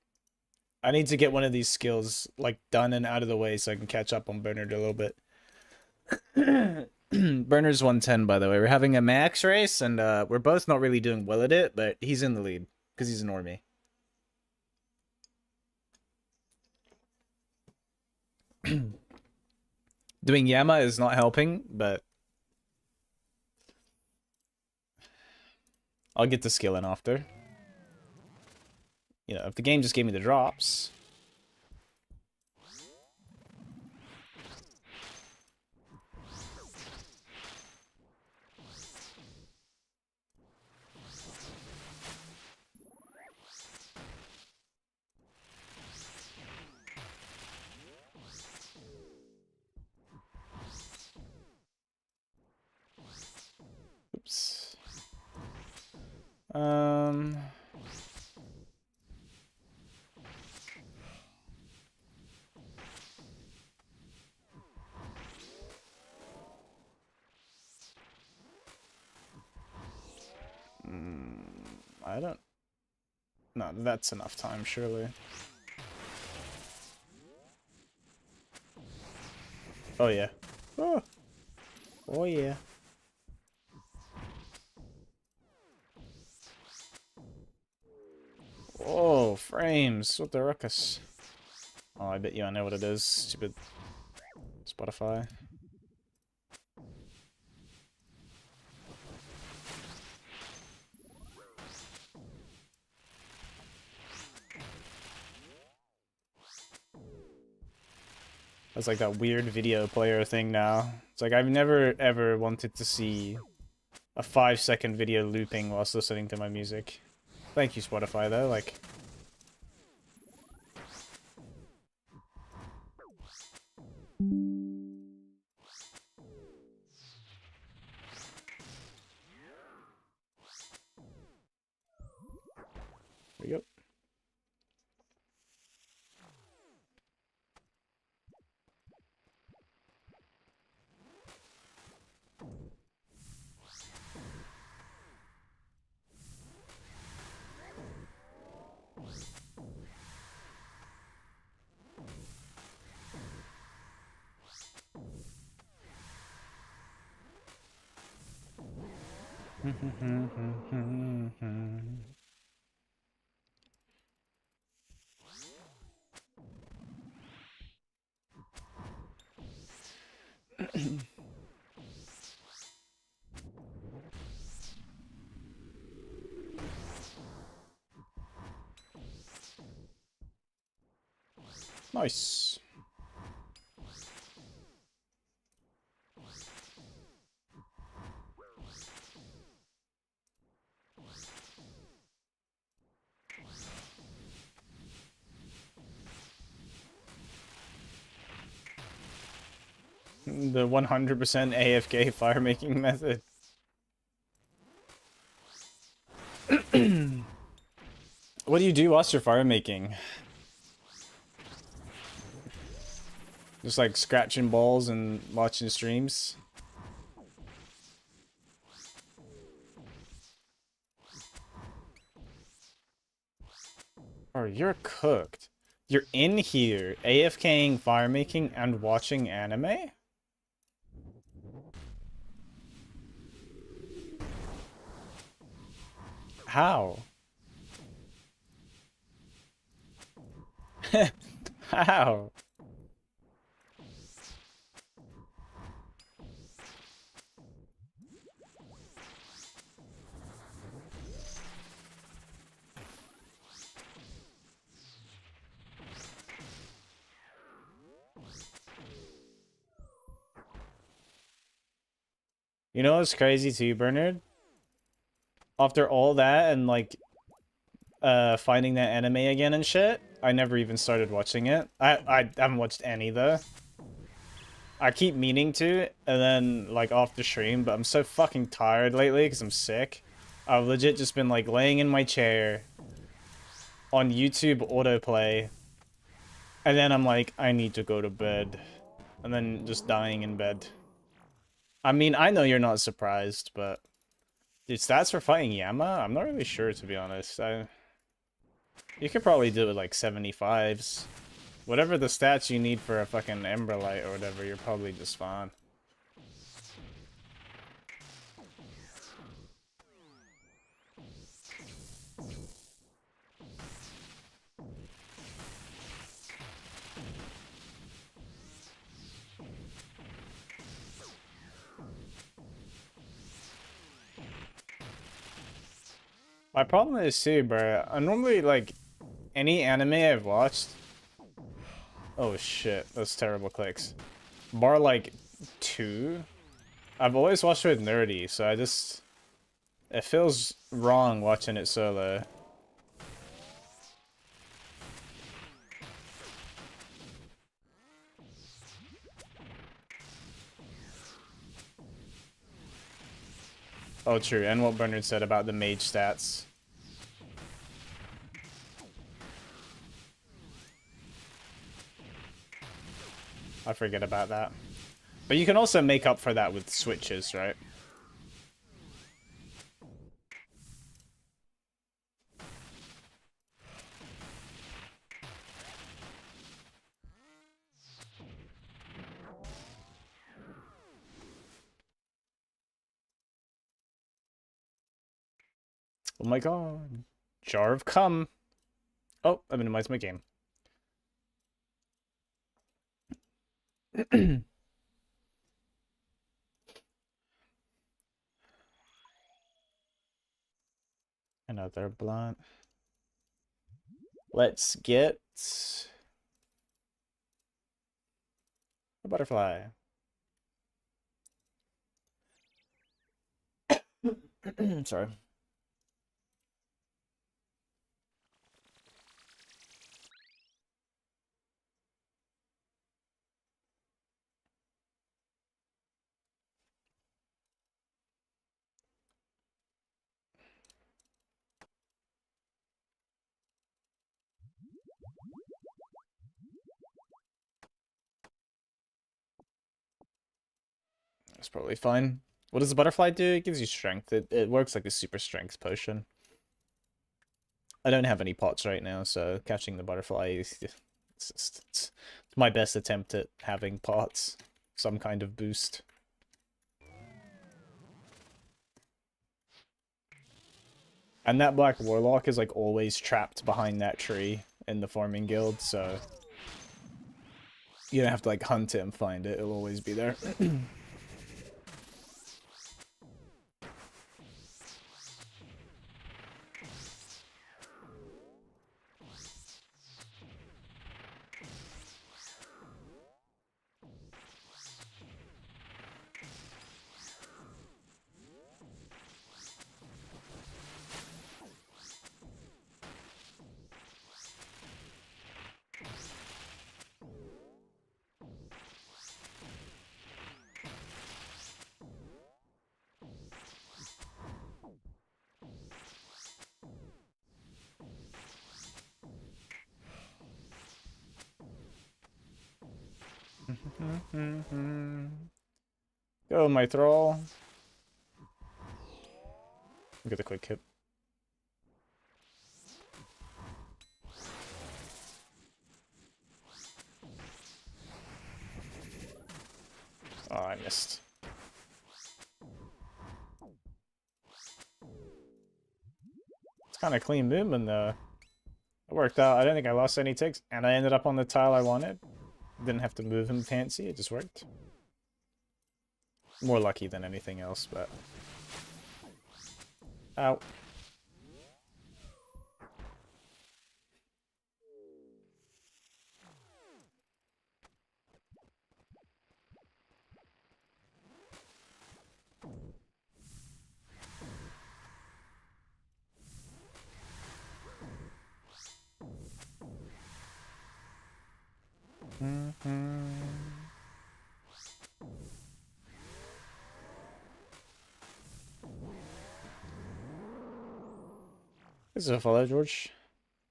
Speaker 1: I need to get one of these skills like done and out of the way so I can catch up on Bernard a little bit. Bernard's 110, by the way. We're having a max race, and we're both not really doing well at it, but he's in the lead because he's a normie. Doing Yama is not helping, but I'll get the skill in after. You know, if the game just gave me the drops. Oops. Um. I don't. No, that's enough time, surely. Oh yeah. Oh. Oh yeah. Oh, frames. What the ruckus? Oh, I bet you I know what it is. Stupid Spotify. That's like that weird video player thing now. It's like I've never ever wanted to see a 5-second video looping whilst listening to my music. Thank you, Spotify, though. Like, there we go. Nice. The 100% AFK fire making method. What do you do whilst you're fire making? Just like scratching balls and watching streams? Oh, you're cooked. You're in here, AFKing, fire making, and watching anime? How? How? You know what's crazy too, Bernard? After all that and like finding that anime again and shit, I never even started watching it. I haven't watched any though. I keep meaning to, and then like off the stream, but I'm so fucking tired lately because I'm sick. I've legit just been like laying in my chair on YouTube autoplay, and then I'm like, I need to go to bed, and then just dying in bed. I mean, I know you're not surprised, but dude, stats for fighting Yama? I'm not really sure, to be honest. You could probably do it like 75s. Whatever the stats you need for a fucking Ember Light or whatever, you're probably just fine. My problem is too, bro. I normally like any anime I've watched. Oh shit, that's terrible clicks. Bar like 2. I've always watched it with Nerdy, so it feels wrong watching it solo. Oh, true. And what Bernard said about the mage stats. I forget about that. But you can also make up for that with switches, right? Oh my god. Jar of Cum. Oh, I minimized my game. Another blunt. Let's get a butterfly. Sorry. That's probably fine. What does the butterfly do? It gives you strength. It works like a super strength potion. I don't have any pots right now, so catching the butterfly is it's my best attempt at having pots. Some kind of boost. And that black warlock is like always trapped behind that tree in the farming guild, so you don't have to like hunt it and find it. It'll always be there. Go, my thrall. Get the quick hit. Oh, I missed. It's kind of clean movement, though. It worked out. I don't think I lost any ticks, and I ended up on the tile I wanted. Didn't have to move him fancy, it just worked. More lucky than anything else, but... Ow. This is a follow, George.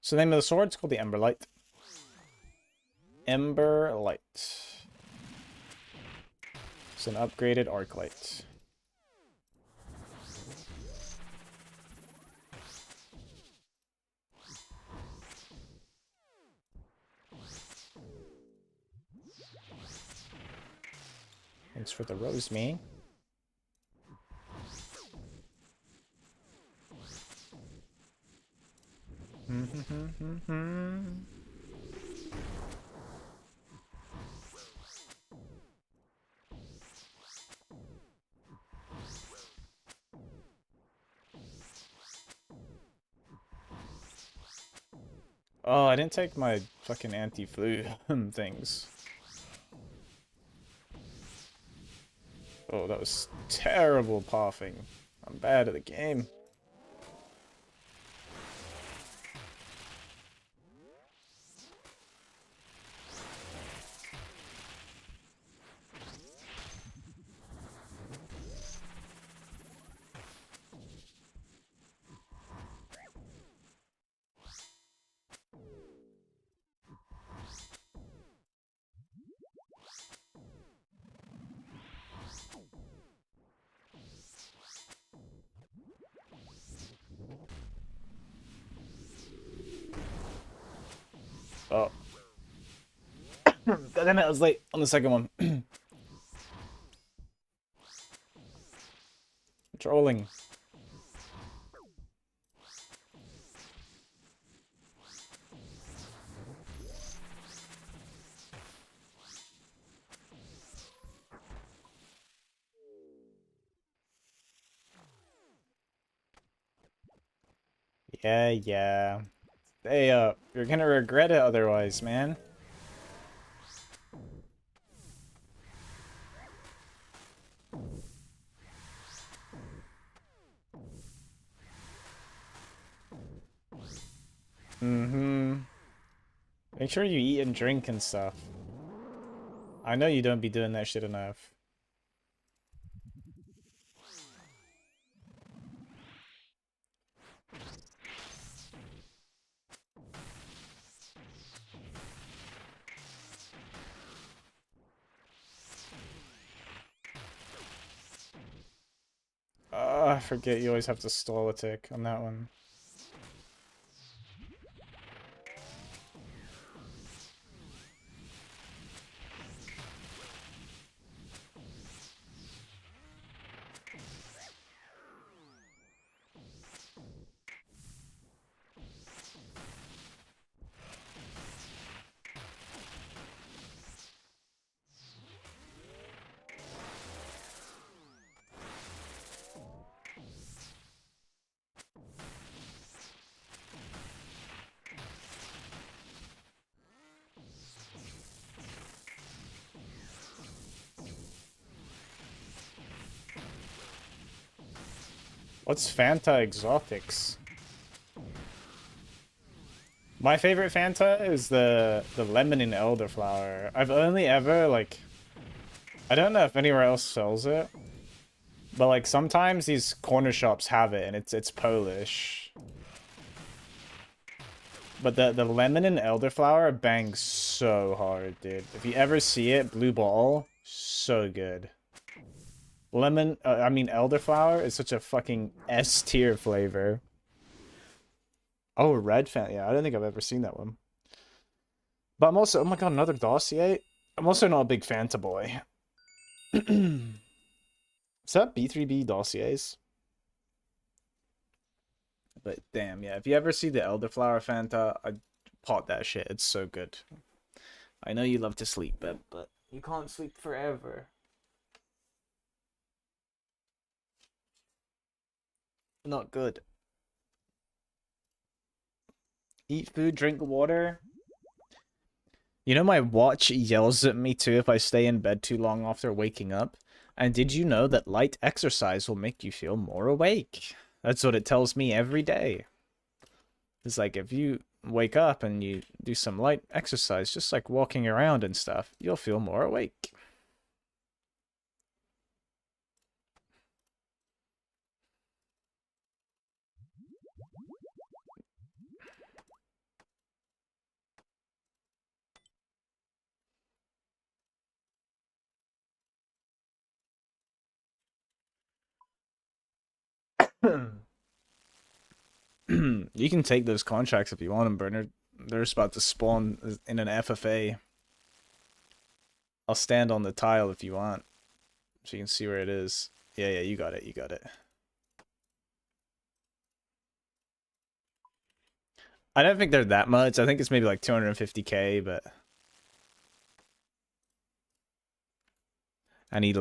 Speaker 1: So the name of the sword is called the Emberlight. Emberlight. It's an upgraded Arclight. Thanks for the rose, me. Oh, I didn't take my fucking anti-flu things. Oh, that was terrible pathing. I'm bad at the game. Oh. God damn it, I was late on the second one. Trolling. Yeah, yeah. Hey, you're gonna regret it otherwise, man. Mm-hmm. Make sure you eat and drink and stuff. I know you don't be doing that shit enough. I forget you always have to stall a tick on that one. What's Fanta Exotics? My favorite Fanta is the lemon and elderflower. I've only ever like I don't know if anywhere else sells it, but like sometimes these corner shops have it and it's Polish. But the lemon and elderflower bangs so hard, dude. If you ever see it, blue ball, so good. Lemon, I mean elderflower is such a fucking S tier flavor. Oh, red fan. Yeah, I don't think I've ever seen that one. But I'm also, oh my god, another dossier. I'm also not a big Fanta boy. Is that B3B dossiers? But damn, yeah. If you ever see the elderflower Fanta, I pot that shit. It's so good. I know you love to sleep, but you can't sleep forever. Not good. Eat food, drink water. You know, my watch yells at me too if I stay in bed too long after waking up. And did you know that light exercise will make you feel more awake? That's what it tells me every day. It's like if you wake up and you do some light exercise, just like walking around and stuff, you'll feel more awake. You can take those contracts if you want them, Bernard. They're just about to spawn in an FFA. I'll stand on the tile if you want, so you can see where it is. Yeah, yeah, you got it, you got it. I don't think they're that much. I think it's maybe like 250k, but... And he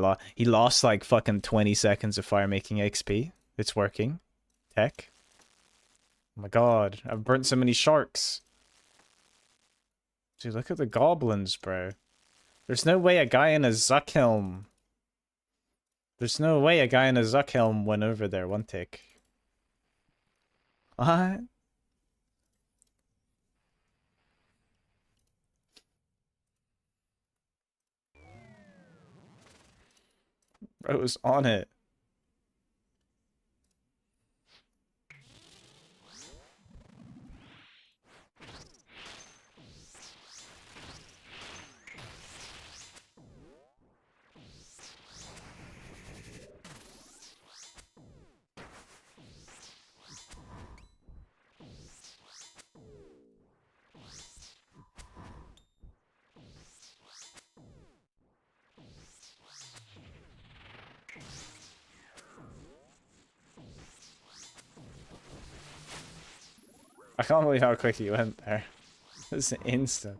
Speaker 1: lost like fucking 20 seconds of fire making XP. It's working. Tech. Oh my god, I've burnt so many sharks. Dude, look at the goblins, bro. There's no way a guy in a Zuckhelm... There's no way a guy in a Zuckhelm went over there one tick. What? Bro was on it. I can't believe how quick he went there. It's instant.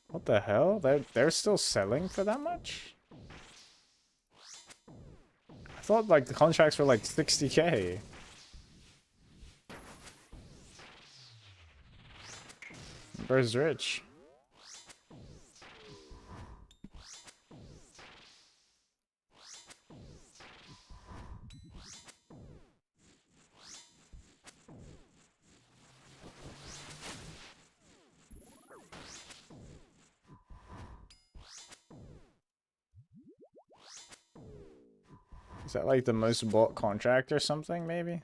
Speaker 1: What the hell? They're still selling for that much? I thought like the contracts were like 60k. Where's Rich? Is that like the most bought contract or something, maybe?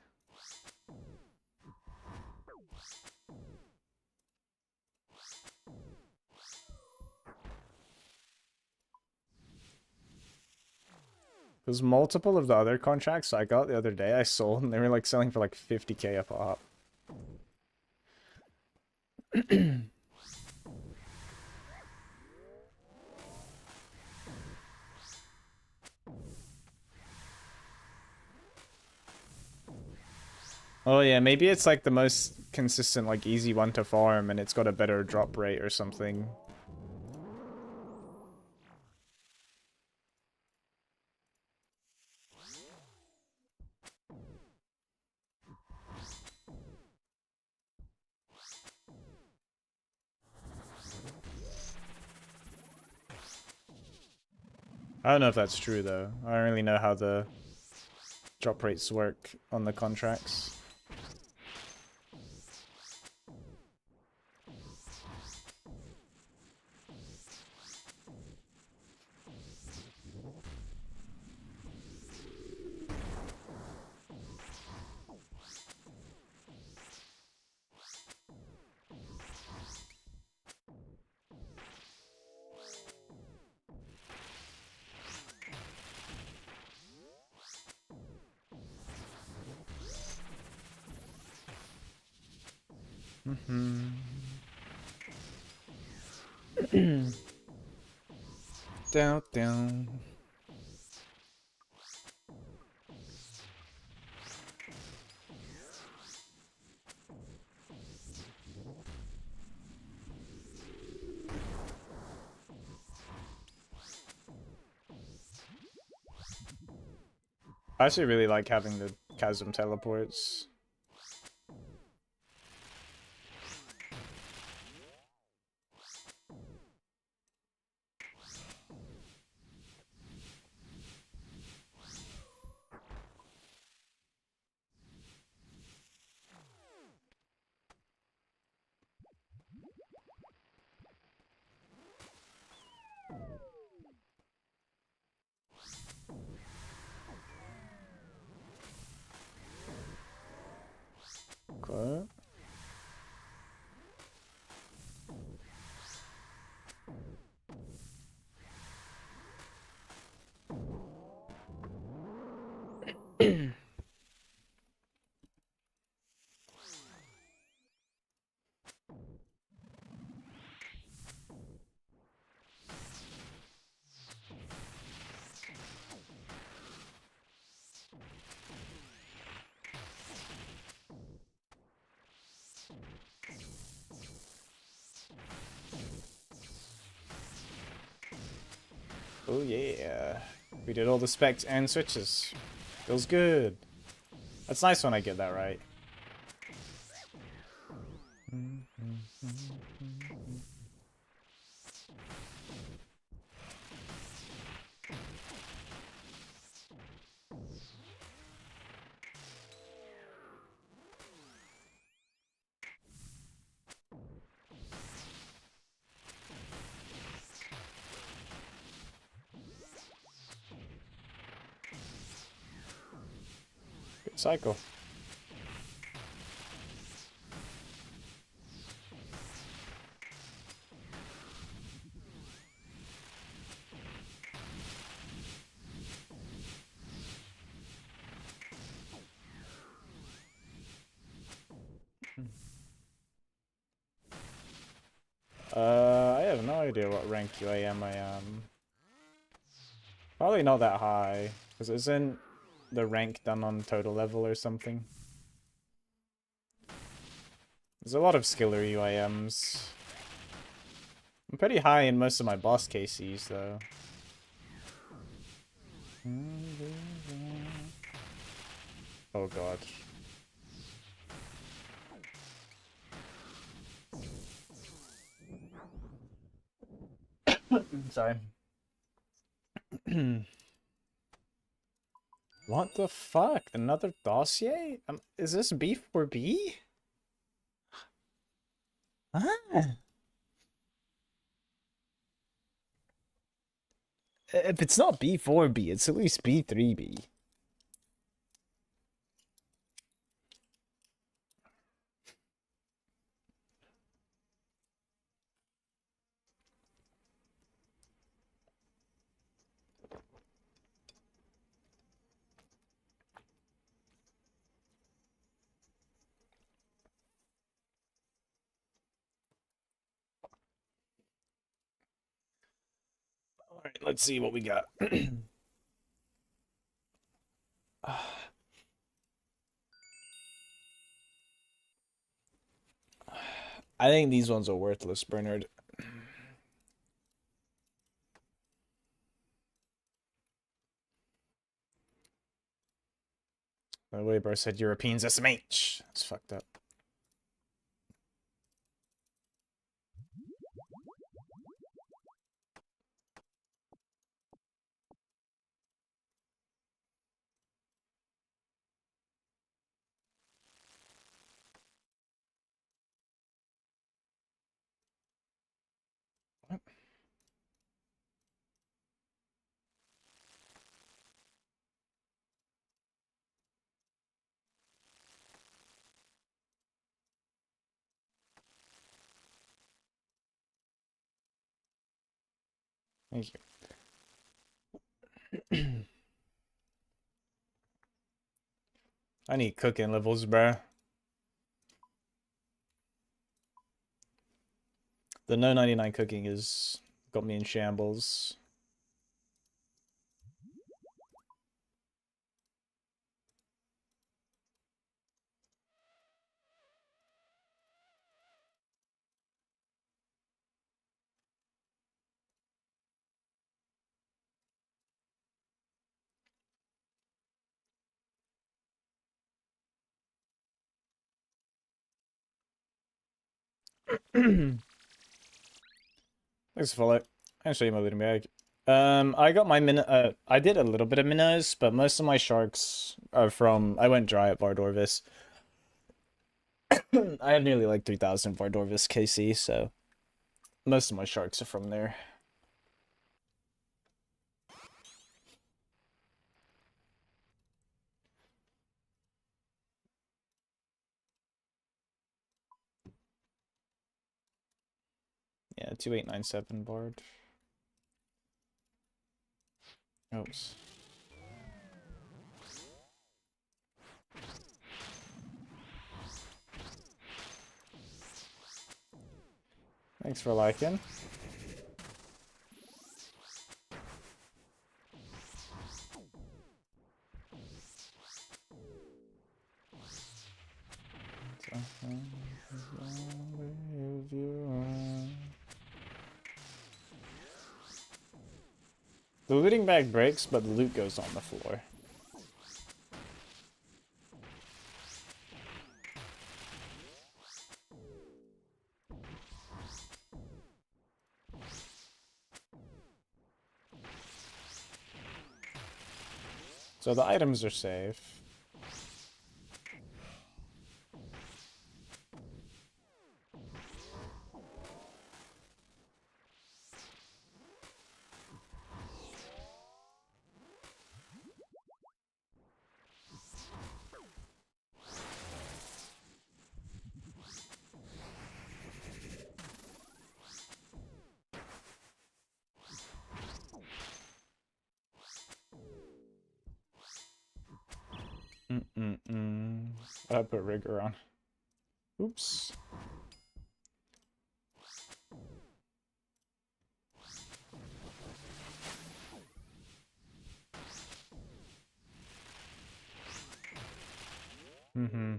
Speaker 1: Because multiple of the other contracts I got the other day I sold and they were like selling for like 50k a pop. Oh yeah, maybe it's like the most consistent, like easy one to farm and it's got a better drop rate or something. I don't know if that's true though. I don't really know how the drop rates work on the contracts. Down, down. I actually really like having the chasm teleports. Okay. Oh yeah. We did all the specs and switches. Feels good. That's nice when I get that right. Good cycle. I have no idea what rank UAM I am. Probably not that high. Because isn't the rank done on total level or something? There's a lot of skiller UIMs. I'm pretty high in most of my boss KCs though. Oh god. Sorry. What the fuck? Another dossier? Is this B4B? Huh? If it's not B4B, it's at least B3B. Alright, let's see what we got. I think these ones are worthless, Bernard. The way bro said Europeans SMH. That's fucked up. What? Thank you. I need cooking levels, bro. The no 99 cooking is got me in shambles. Thanks for follow. I'll show you my looting bag. I got my I did a little bit of minnows, but most of my sharks are from. I went dry at Vardorvis. I have nearly like 3,000 Vardorvis KC, so most of my sharks are from there. Yeah, 2897 Bard. Oops. Thanks for liking. The looting bag breaks, but the loot goes on the floor. So the items are safe. I put rigor on. Oops. Mm-hmm.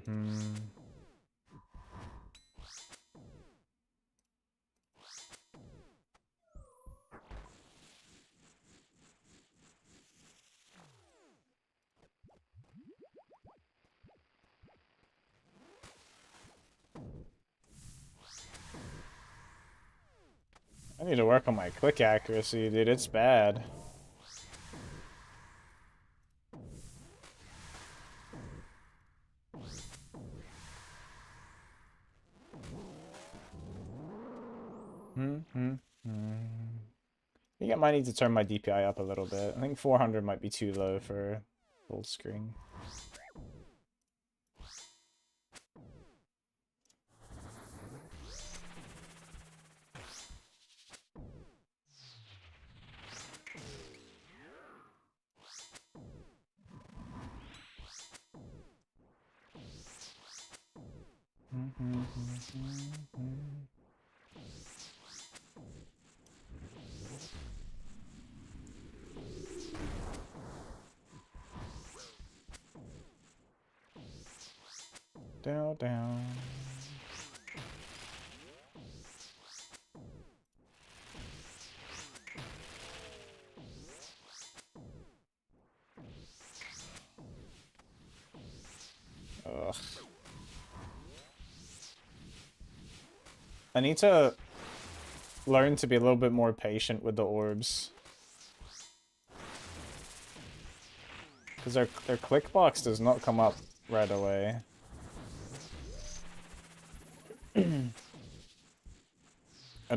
Speaker 1: I need to work on my click accuracy, dude. It's bad. Mm-hmm. I think I might need to turn my DPI up a little bit. I think 400 might be too low for full screen. Down, down. Ugh. I need to learn to be a little bit more patient with the orbs. Because their click box does not come up right away. And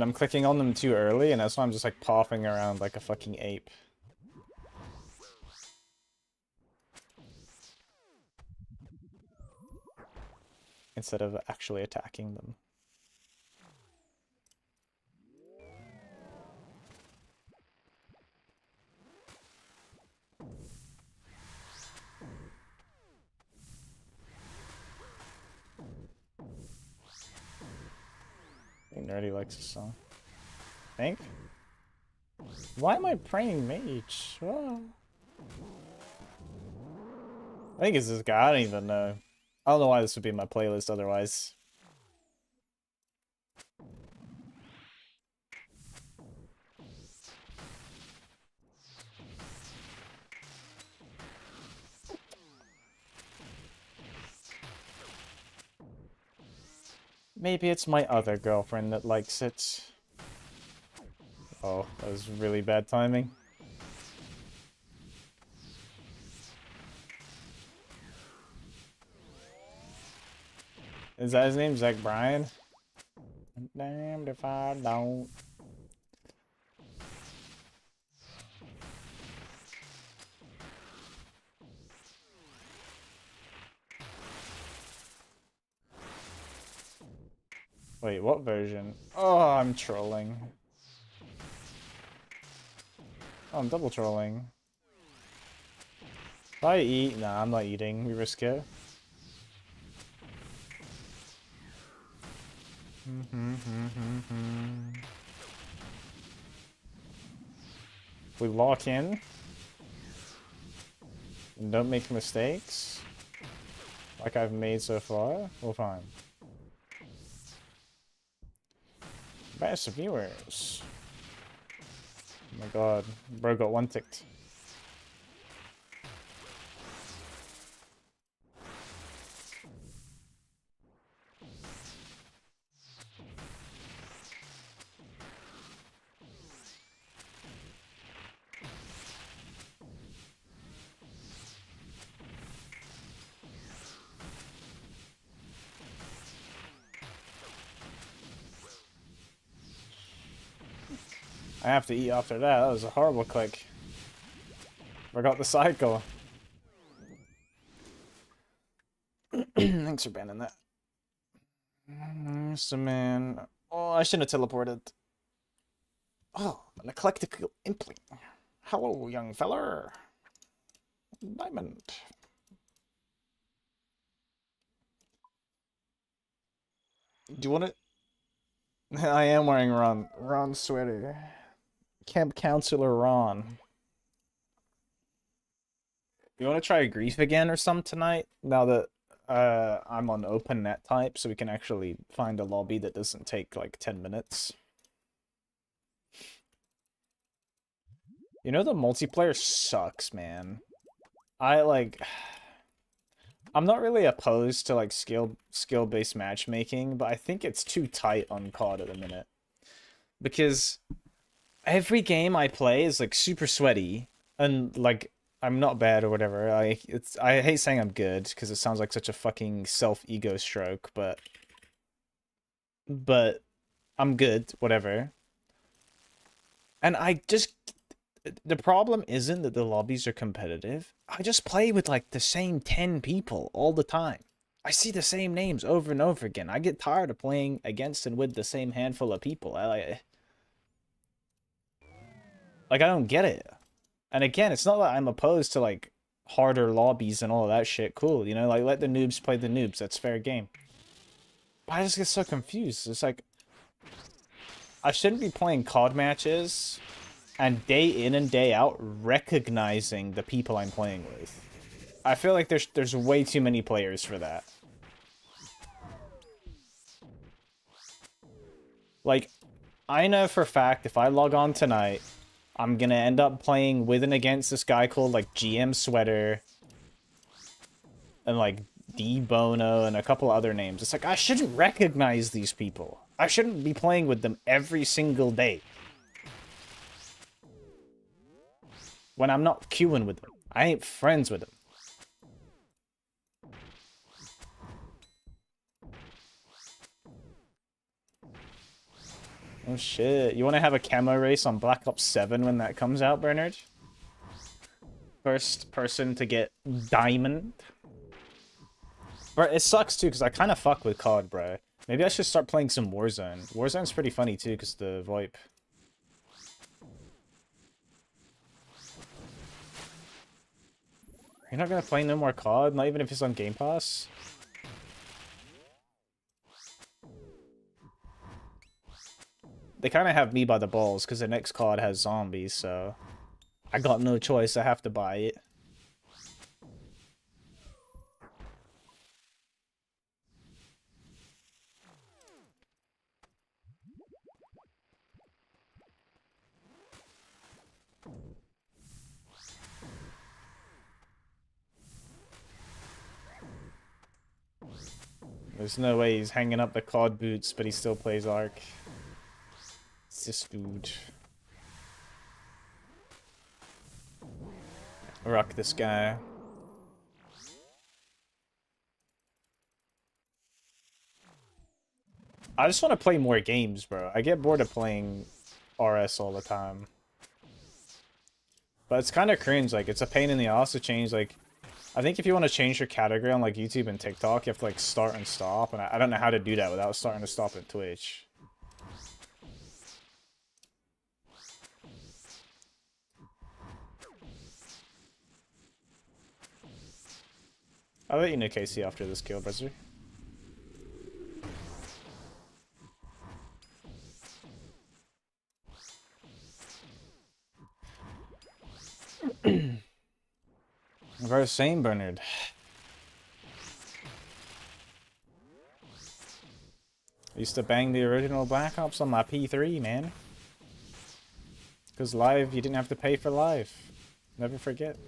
Speaker 1: I'm clicking on them too early, and that's why I'm just like popping around like a fucking ape. Instead of actually attacking them. I think Nerdy likes this song. Think? Why am I praying mage? Oh. I think it's this guy. I don't even know. I don't know why this would be in my playlist otherwise. Maybe it's my other girlfriend that likes it. Oh, that was really bad timing. Is that his name? Zach Bryan? Damned if I don't. Wait, what version? Oh, I'm trolling. Oh, I'm double trolling. If I eat? Nah, I'm not eating. We risk it. We lock in. And don't make mistakes. Like I've made so far. We're fine. Best viewers. Oh my god. Bro got one ticked. I have to eat after that. That was a horrible click. Forgot the cycle. Thanks for banning that. So man. Oh, I shouldn't have teleported. Oh, an eclectic impling. Hello, young feller. Diamond. Do you want it? I am wearing Ron's sweater. Camp Counselor Ron. You want to try Grief again or some tonight? Now that I'm on open net type, so we can actually find a lobby that doesn't take like 10 minutes. You know, the multiplayer sucks, man. I'm not really opposed to like skill-based matchmaking, but I think it's too tight on COD at the minute. Because every game I play is like super sweaty, and like I'm not bad or whatever. I hate saying I'm good because it sounds like such a fucking self-ego stroke, but I'm good, whatever. And the problem isn't that the lobbies are competitive. I just play with like the same 10 people all the time. I see the same names over and over again. I get tired of playing against and with the same handful of people. I don't get it. And again, it's not that I'm opposed to like harder lobbies and all of that shit. Cool, you know, like let the noobs play the noobs. That's fair game. But I just get so confused. It's like I shouldn't be playing COD matches and day in and day out recognizing the people I'm playing with. I feel like there's way too many players for that. Like, I know for a fact if I log on tonight, I'm gonna end up playing with and against this guy called like GM Sweater and like D Bono and a couple other names. It's like I shouldn't recognize these people. I shouldn't be playing with them every single day. When I'm not queuing with them. I ain't friends with them. Oh shit. You want to have a camo race on Black Ops 7 when that comes out, Bernard? First person to get diamond. Bro, it sucks too, because I kind of fuck with COD, bro. Maybe I should start playing some Warzone. Warzone's pretty funny too, because the VoIP. You're not gonna play no more COD? Not even if it's on Game Pass? They kind of have me by the balls, because the next COD has zombies, so... I got no choice, I have to buy it. There's no way he's hanging up the COD boots, but he still plays Ark. It's this dude. Rock this guy. I just want to play more games, bro. I get bored of playing RS all the time. But it's kind of cringe. Like, it's a pain in the ass to change, like... I think if you want to change your category on, like, YouTube and TikTok, you have to, like, start and stop. And I don't know how to do that without starting to stop at Twitch. I'll let you know, Casey, after this kill, brother. Very same, Bernard. I used to bang the original Black Ops on my P3, man. Because live, you didn't have to pay for live. Never forget.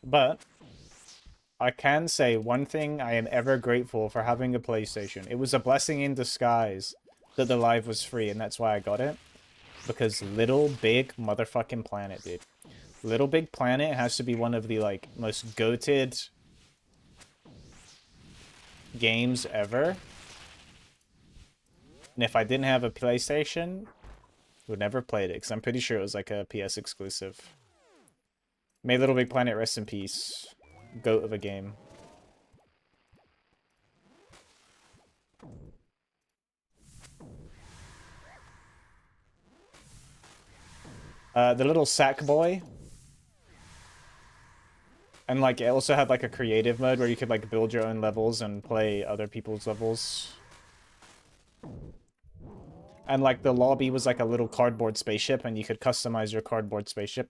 Speaker 1: But I can say one thing I am ever grateful for having a PlayStation. It was a blessing in disguise that the live was free, and that's why I got it. Because Little Big motherfucking Planet, dude. Little Big Planet has to be one of the, like, most goated games ever. And if I didn't have a PlayStation, I would never played it, because I'm pretty sure it was, like, a PS exclusive. May Little Big Planet rest in peace. Goat of a game. The little sack boy. And like it also had like a creative mode where you could like build your own levels and play other people's levels. And like the lobby was like a little cardboard spaceship and you could customize your cardboard spaceship.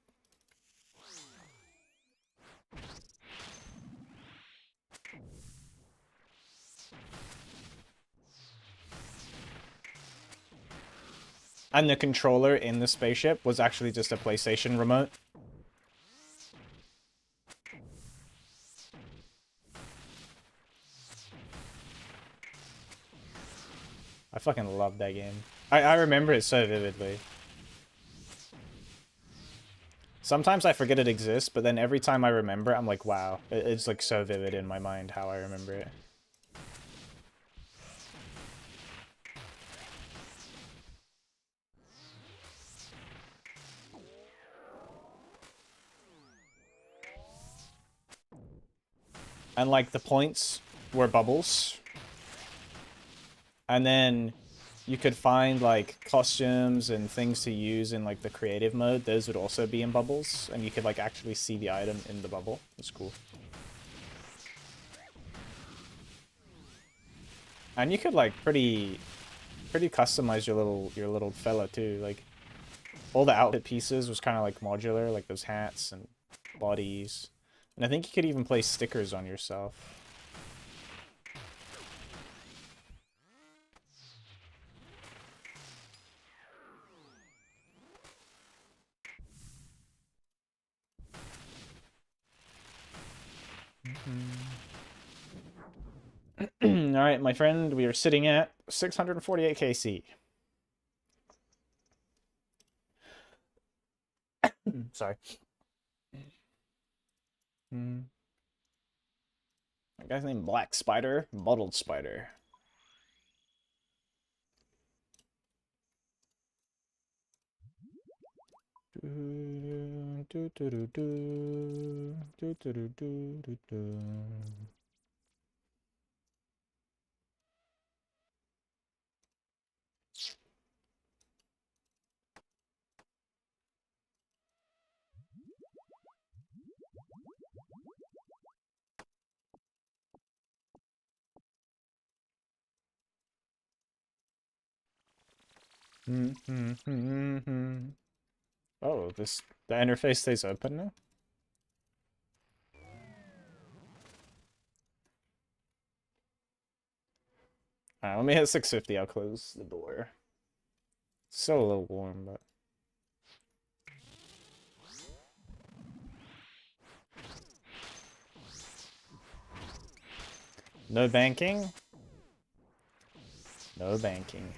Speaker 1: And the controller in the spaceship was actually just a PlayStation remote. I fucking love that game. I remember it so vividly. Sometimes I forget it exists, but then every time I remember, I'm like, wow. It's like so vivid in my mind how I remember it. And like the points were bubbles. And then you could find like costumes and things to use in like the creative mode. Those would also be in bubbles. And you could like actually see the item in the bubble. It's cool. And you could like pretty customize your little fella too. Like all the outfit pieces was kind of like modular, like those hats and bodies. And I think you could even place stickers on yourself. Alright, my friend, we are sitting at 648 KC. Sorry. That guy's named Black Spider, Muddled Spider. Oh, the interface stays open now? Alright, let me hit 650, I'll close the door. It's still a little warm, but... No banking? No banking.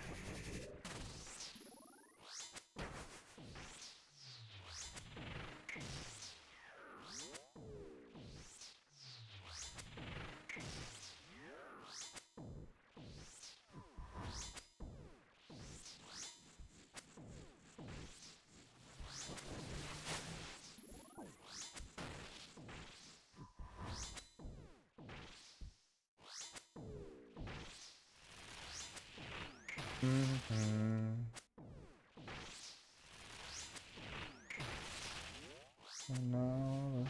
Speaker 1: No,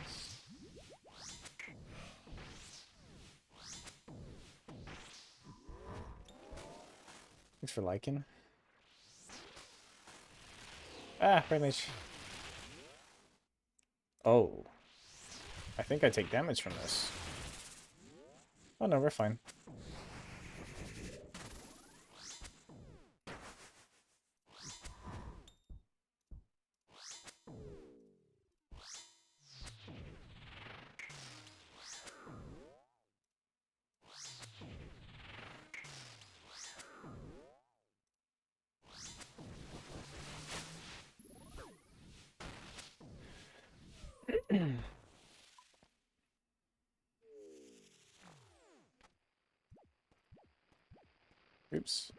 Speaker 1: thanks for liking. Ah, damage. Oh. I think I take damage from this. Oh no, we're fine. Oops.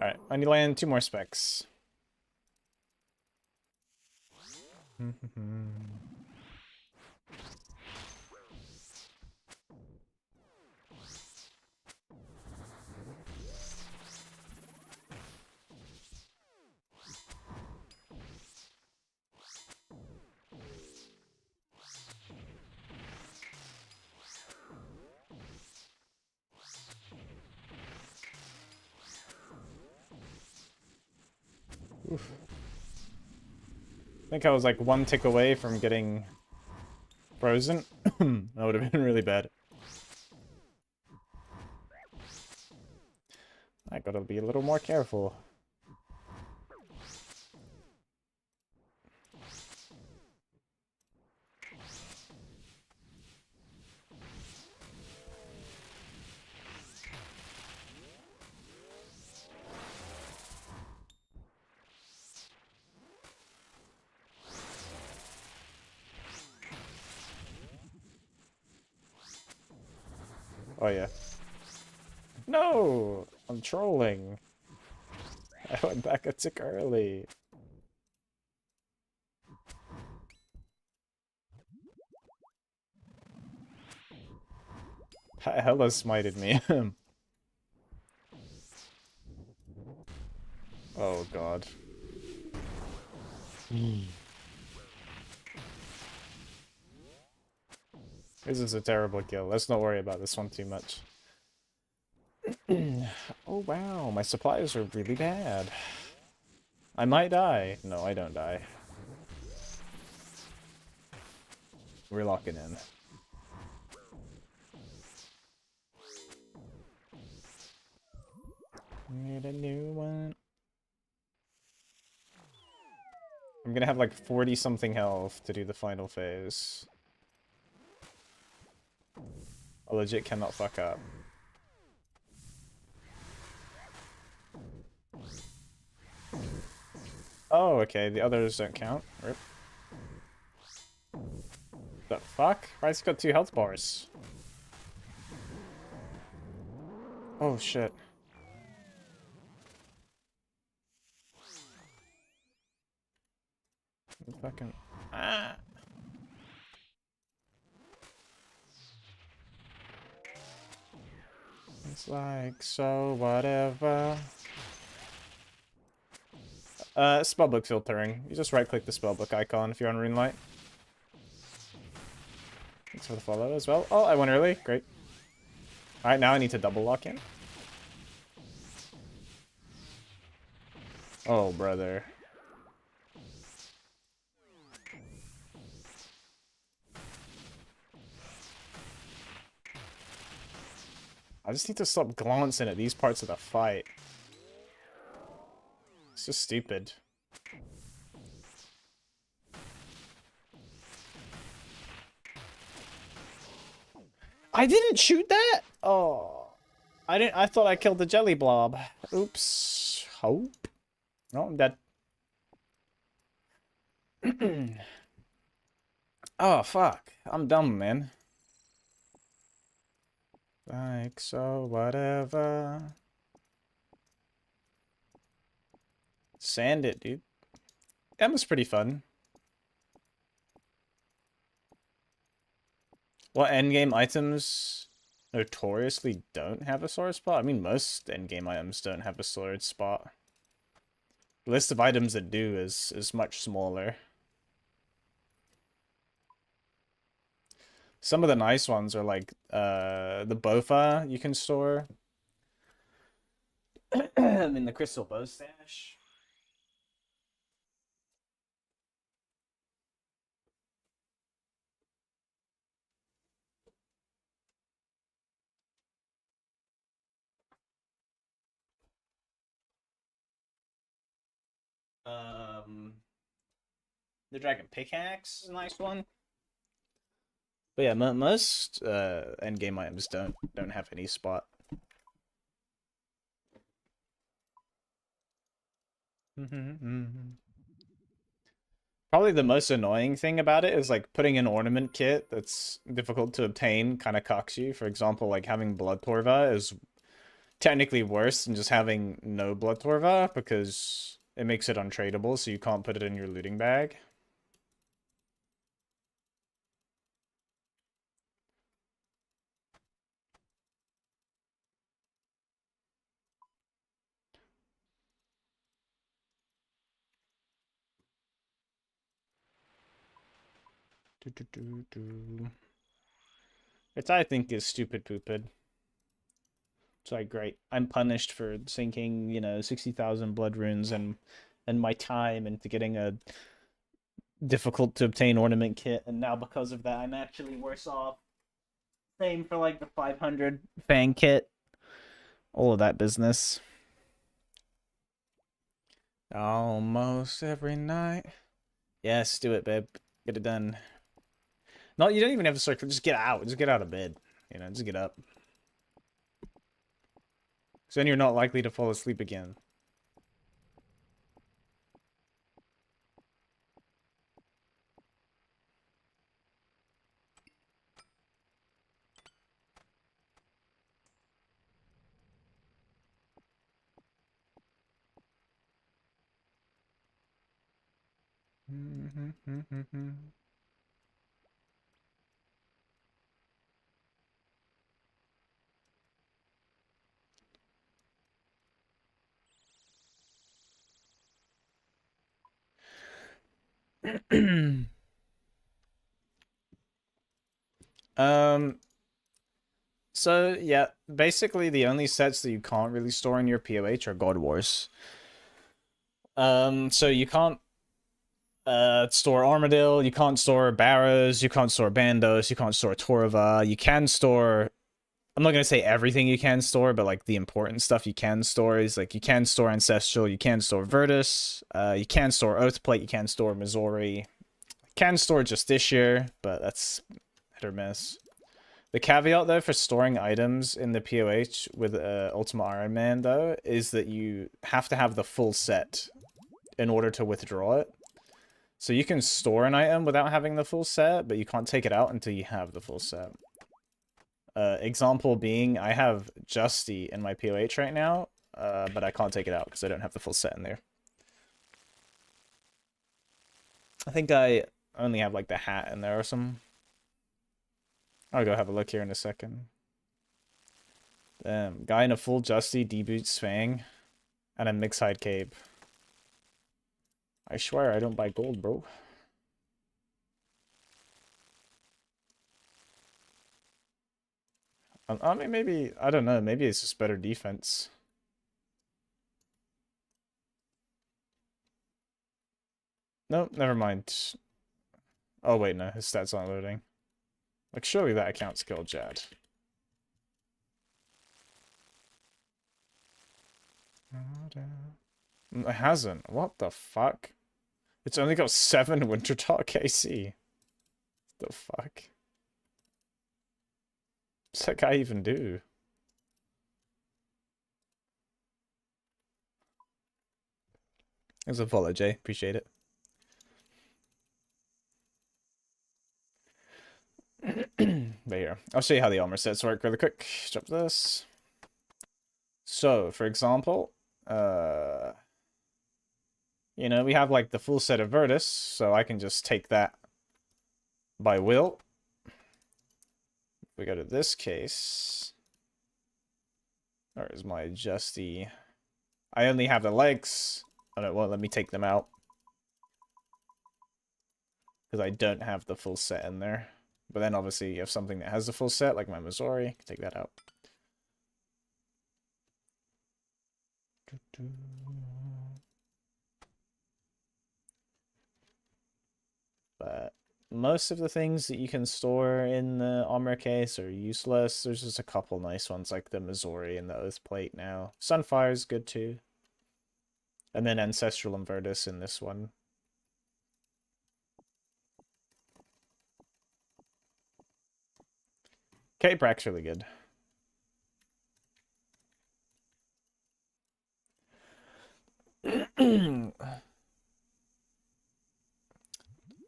Speaker 1: Alright, I need to land 2 more specs. Oof. I think I was like one tick away from getting frozen. That would have been really bad. I gotta be a little more careful. Oh yeah. No! I'm trolling. I went back a tick early. Hella smited me. Oh god. This is a terrible kill. Let's not worry about this one too much. Oh wow, my supplies are really bad. I might die. No, I don't die. We're locking in. Need a new one. I'm gonna have like 40 something health to do the final phase. I legit cannot fuck up. Oh, okay, the others don't count. Rip. The fuck? Rice got 2 health bars. Oh shit. Fucking. Ah! It's like, so whatever. Spellbook filtering. You just right click the spellbook icon if you're on Runelight. Thanks for the follow as well. Oh, I went early. Great. Alright, now I need to double lock in. Oh, brother. I just need to stop glancing at these parts of the fight. It's just stupid. I didn't shoot that? Oh. I thought I killed the jelly blob. Oops. Hope. No, I'm dead. Oh, fuck. I'm dumb, man. Like, so, whatever. Sand it, dude. That was pretty fun. What endgame items notoriously don't have a sword spot? I mean, most endgame items don't have a sword spot. The list of items that do is much smaller. Some of the nice ones are like the Bofa you can store. I mean, the Crystal Bow Stash. The Dragon Pickaxe is a nice one. But yeah, most endgame items don't have any spot. Probably the most annoying thing about it is like putting an ornament kit that's difficult to obtain kind of cocks you. For example, like having Blood Torva is technically worse than just having no Blood Torva because it makes it untradeable, so you can't put it in your looting bag. Which I think is stupid poopid. It's like, great, I'm punished for sinking, 60,000 blood runes and my time into getting a difficult to obtain ornament kit, and now because of that I'm actually worse off. Same for like the 500 fang kit. All of that business. Almost every night. Yes, do it, babe. Get it done. No, you don't even have to search for, just get out. Just get out of bed. Just get up. So then you're not likely to fall asleep again. So yeah, basically the only sets that you can't really store in your POH are God Wars. So you can't store Armadil, you can't store Barrows, you can't store Bandos, you can't store Torva, you can store, I'm not gonna say everything you can store, but like the important stuff you can store is like you can store Ancestral, you can store Virtus, you can store Oathplate, you can store Missouri, you can store Justiciar, but that's hit or miss. The caveat though for storing items in the POH with Ultima Iron Man though is that you have to have the full set in order to withdraw it. So you can store an item without having the full set, but you can't take it out until you have the full set. Example being, I have Justy in my POH right now, but I can't take it out because I don't have the full set in there. I think I only have like the hat in there or something. I'll go have a look here in a second. Guy in a full Justy, D-Boots Fang, and a Mixhide Cape. I swear I don't buy gold, bro. I mean, maybe, I don't know, maybe it's just better defense. No, never mind. Oh wait, no, his stats aren't loading. Like, surely that account's killed Jad. It hasn't. What the fuck? It's only got 7 Winter Talk AC. What the fuck? What's that guy even do? Thanks for the follow, Jay. Appreciate it. But here, I'll show you how the armor sets work really quick. Drop this. So, for example, we have like the full set of Virtus, so I can just take that by will. If we go to this case, where is my Justy? I only have the legs. Oh no, well, let me take them out. Because I don't have the full set in there. But then obviously you have something that has the full set, like my Missouri. Take that out. But most of the things that you can store in the armor case are useless. There's just a couple nice ones like the Missouri and the Oathplate now. Sunfire's good too. And then Ancestral and Virtus in this one. K-Brack's really good.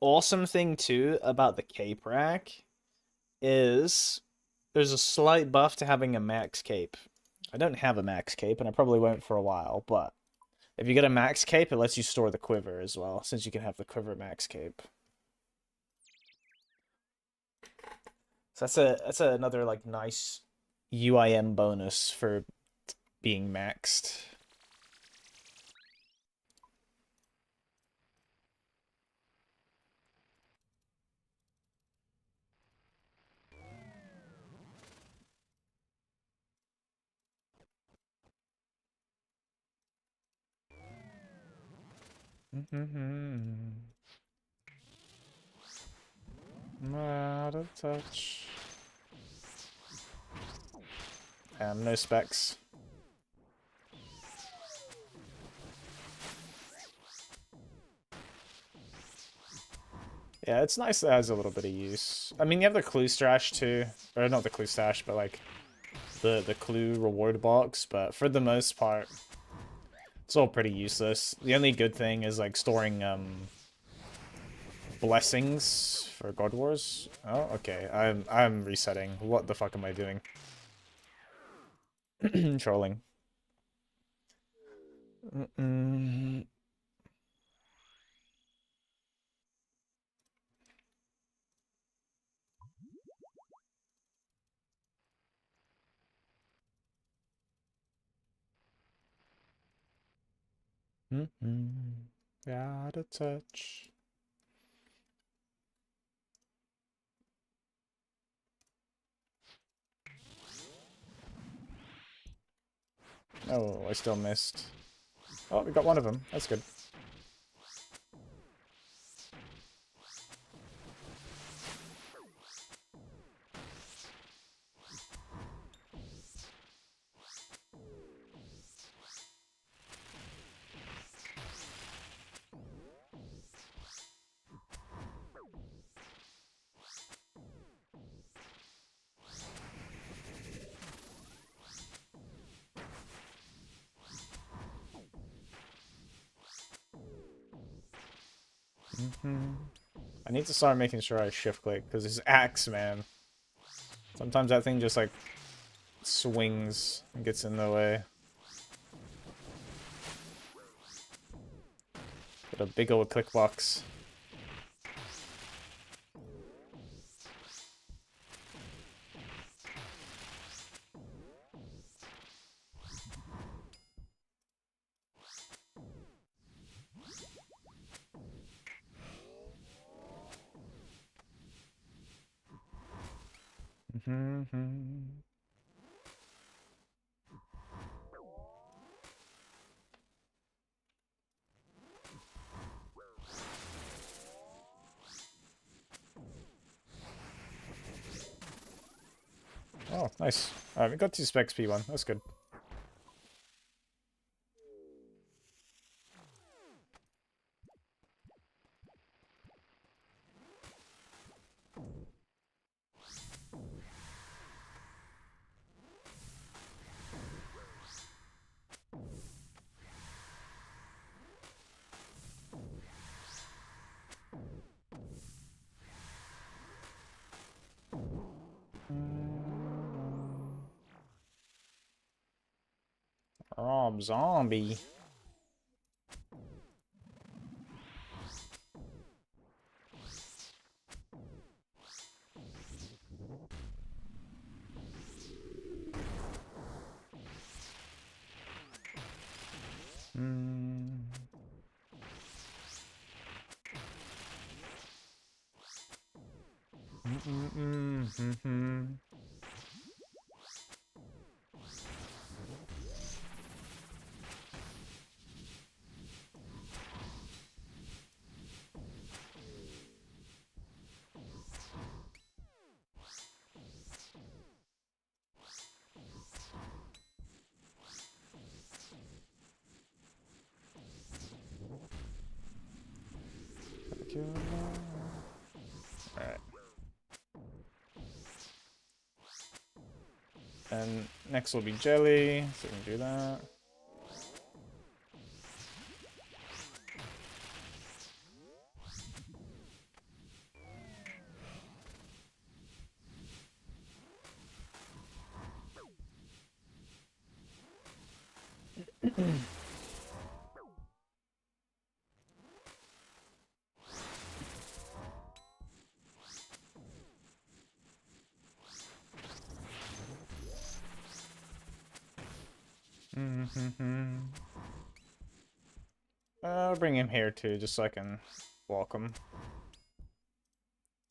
Speaker 1: Awesome thing too about the cape rack is there's a slight buff to having a max cape. I don't have a max cape and I probably won't for a while, but if you get a max cape, it lets you store the quiver as well, since you can have the quiver max cape. So that's another like nice UIM bonus for being maxed. Out of touch. No specs. Yeah, it's nice that it has a little bit of use. I mean, you have the clue stash too. Or not the clue stash, but like the clue reward box. But for the most part, it's all pretty useless. The only good thing is like storing blessings for God Wars. Oh, okay. I'm resetting. What the fuck am I doing? Trolling. Out of touch. Oh, I still missed. Oh, we got one of them. That's good. I need to start making sure I shift click because this axe, man. Sometimes that thing just like swings and gets in the way. Got a big old click box. Oh, nice. Alright, we got 2 specs P1. That's good. Rob Zombie. Alright. And next will be Jelly, so we can do that. I'll bring him here too, just so I can walk him.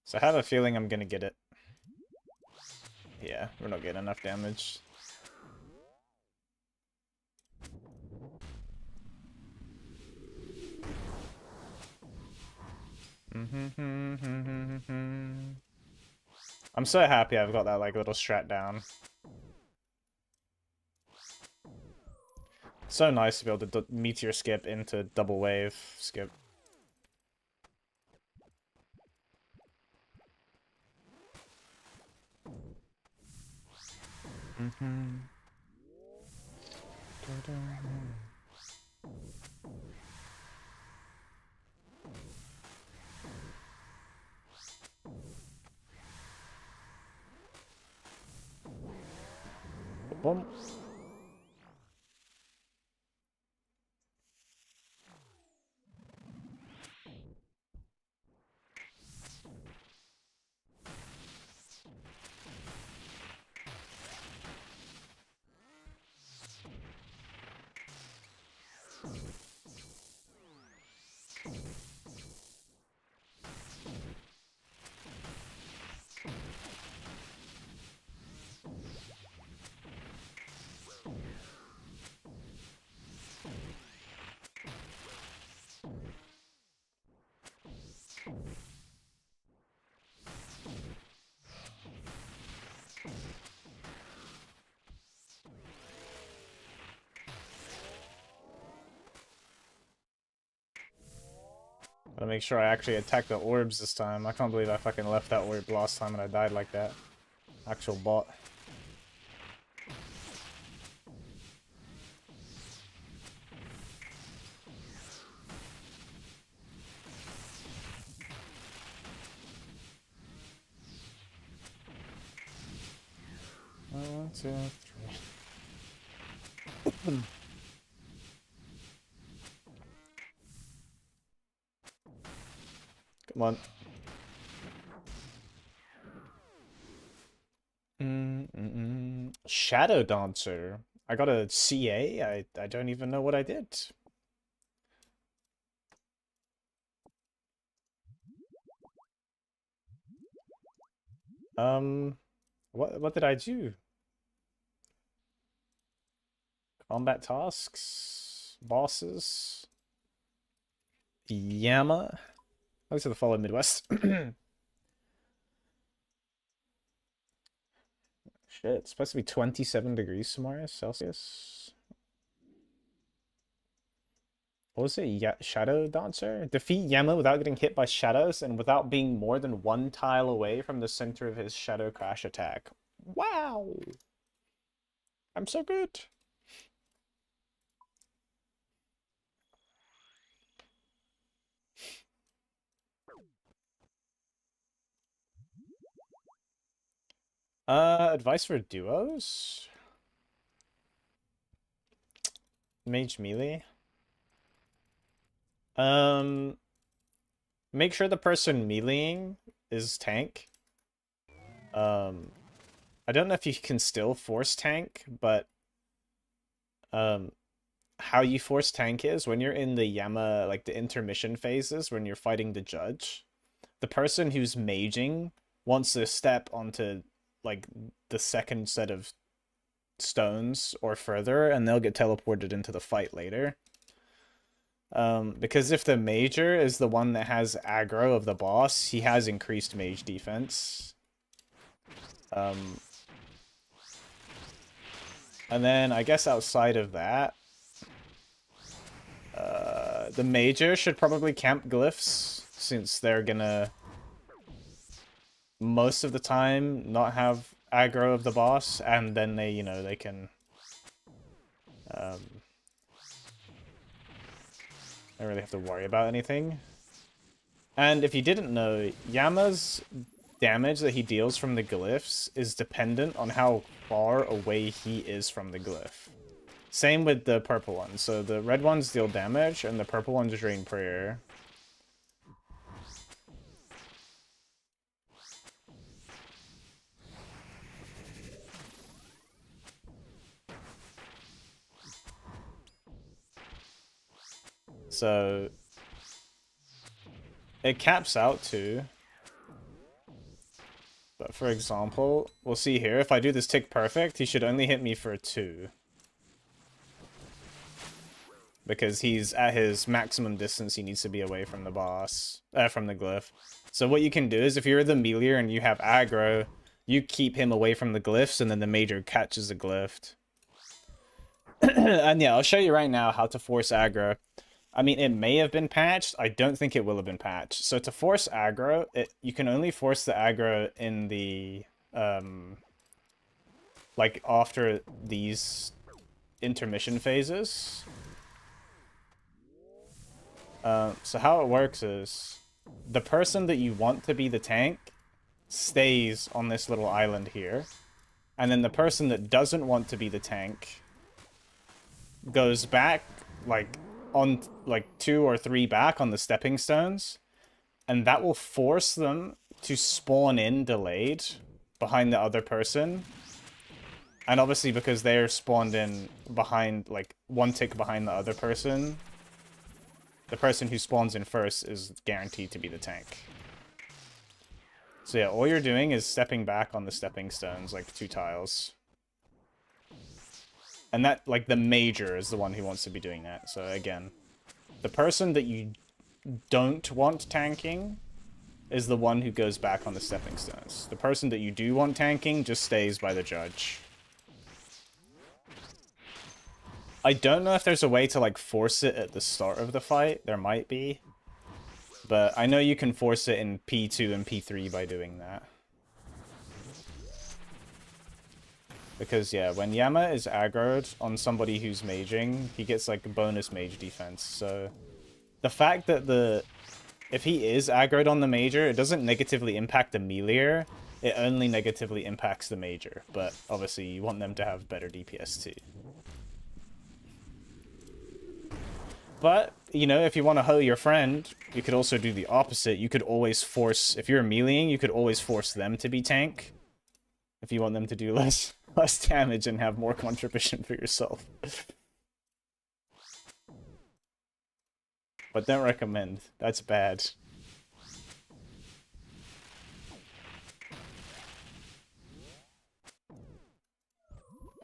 Speaker 1: So I have a feeling I'm gonna get it. Yeah, we're not getting enough damage. I'm so happy I've got that like little strat down. So nice to be able to meteor skip into double wave skip. Boom. Gotta make sure I actually attack the orbs this time. I can't believe I fucking left that orb last time and I died like that. Actual bot. One, two, three. Come on. Shadow Dancer. I got a CA. I don't even know what I did. What did I do? Combat tasks, bosses, Yama. Those are the follow Midwest. Shit, it's supposed to be 27 degrees tomorrow, Celsius. What was it? Shadow Dancer? Defeat Yama without getting hit by shadows and without being more than one tile away from the center of his Shadow Crash attack. Wow! I'm so good! Advice for duos? Mage melee? Make sure the person meleeing is tank. I don't know if you can still force tank, but how you force tank is when you're in the Yama, like the intermission phases, when you're fighting the judge, the person who's maging wants to step onto like the second set of stones or further, and they'll get teleported into the fight later. Because if the major is the one that has aggro of the boss, he has increased mage defense. And then I guess outside of that, the major should probably camp glyphs, since they're gonna most of the time not have aggro of the boss, and then they, you know, they can don't really have to worry about anything. And if you didn't know, Yama's damage that he deals from the glyphs is dependent on how far away he is from the glyph. Same with the purple ones. So the red ones deal damage, and the purple ones drain prayer. So it caps out too. But for example, we'll see here, if I do this tick perfect, he should only hit me for 2. because he's at his maximum distance he needs to be away from the boss, from the glyph. So what you can do is if you're the melee and you have aggro, you keep him away from the glyphs and then the major catches the glyph. And yeah, I'll show you right now how to force aggro. I mean, it may have been patched. I don't think it will have been patched. So to force aggro, you can only force the aggro in the, like, after these intermission phases. So how it works is, the person that you want to be the tank stays on this little island here. And then the person that doesn't want to be the tank goes back, like, on like 2 or 3 back on the stepping stones, and that will force them to spawn in delayed behind the other person. And obviously because they're spawned in behind, like 1 tick behind the other person, the person who spawns in first is guaranteed to be the tank. So yeah, all you're doing is stepping back on the stepping stones, like 2 tiles. And that, like, the major is the one who wants to be doing that. So again, the person that you don't want tanking is the one who goes back on the stepping stones. The person that you do want tanking just stays by the judge. I don't know if there's a way to, like, force it at the start of the fight. There might be. But I know you can force it in P2 and P3 by doing that. Because, yeah, when Yama is aggroed on somebody who's maging, he gets, like, a bonus mage defense. So, the fact that if he is aggroed on the major, it doesn't negatively impact the meleeer. It only negatively impacts the major. But, obviously, you want them to have better DPS too. But, you know, if you want to hoe your friend, you could also do the opposite. You could always force, if you're meleeing, you could always force them to be tank. If you want them to do less damage and have more contribution for yourself. But don't recommend. That's bad.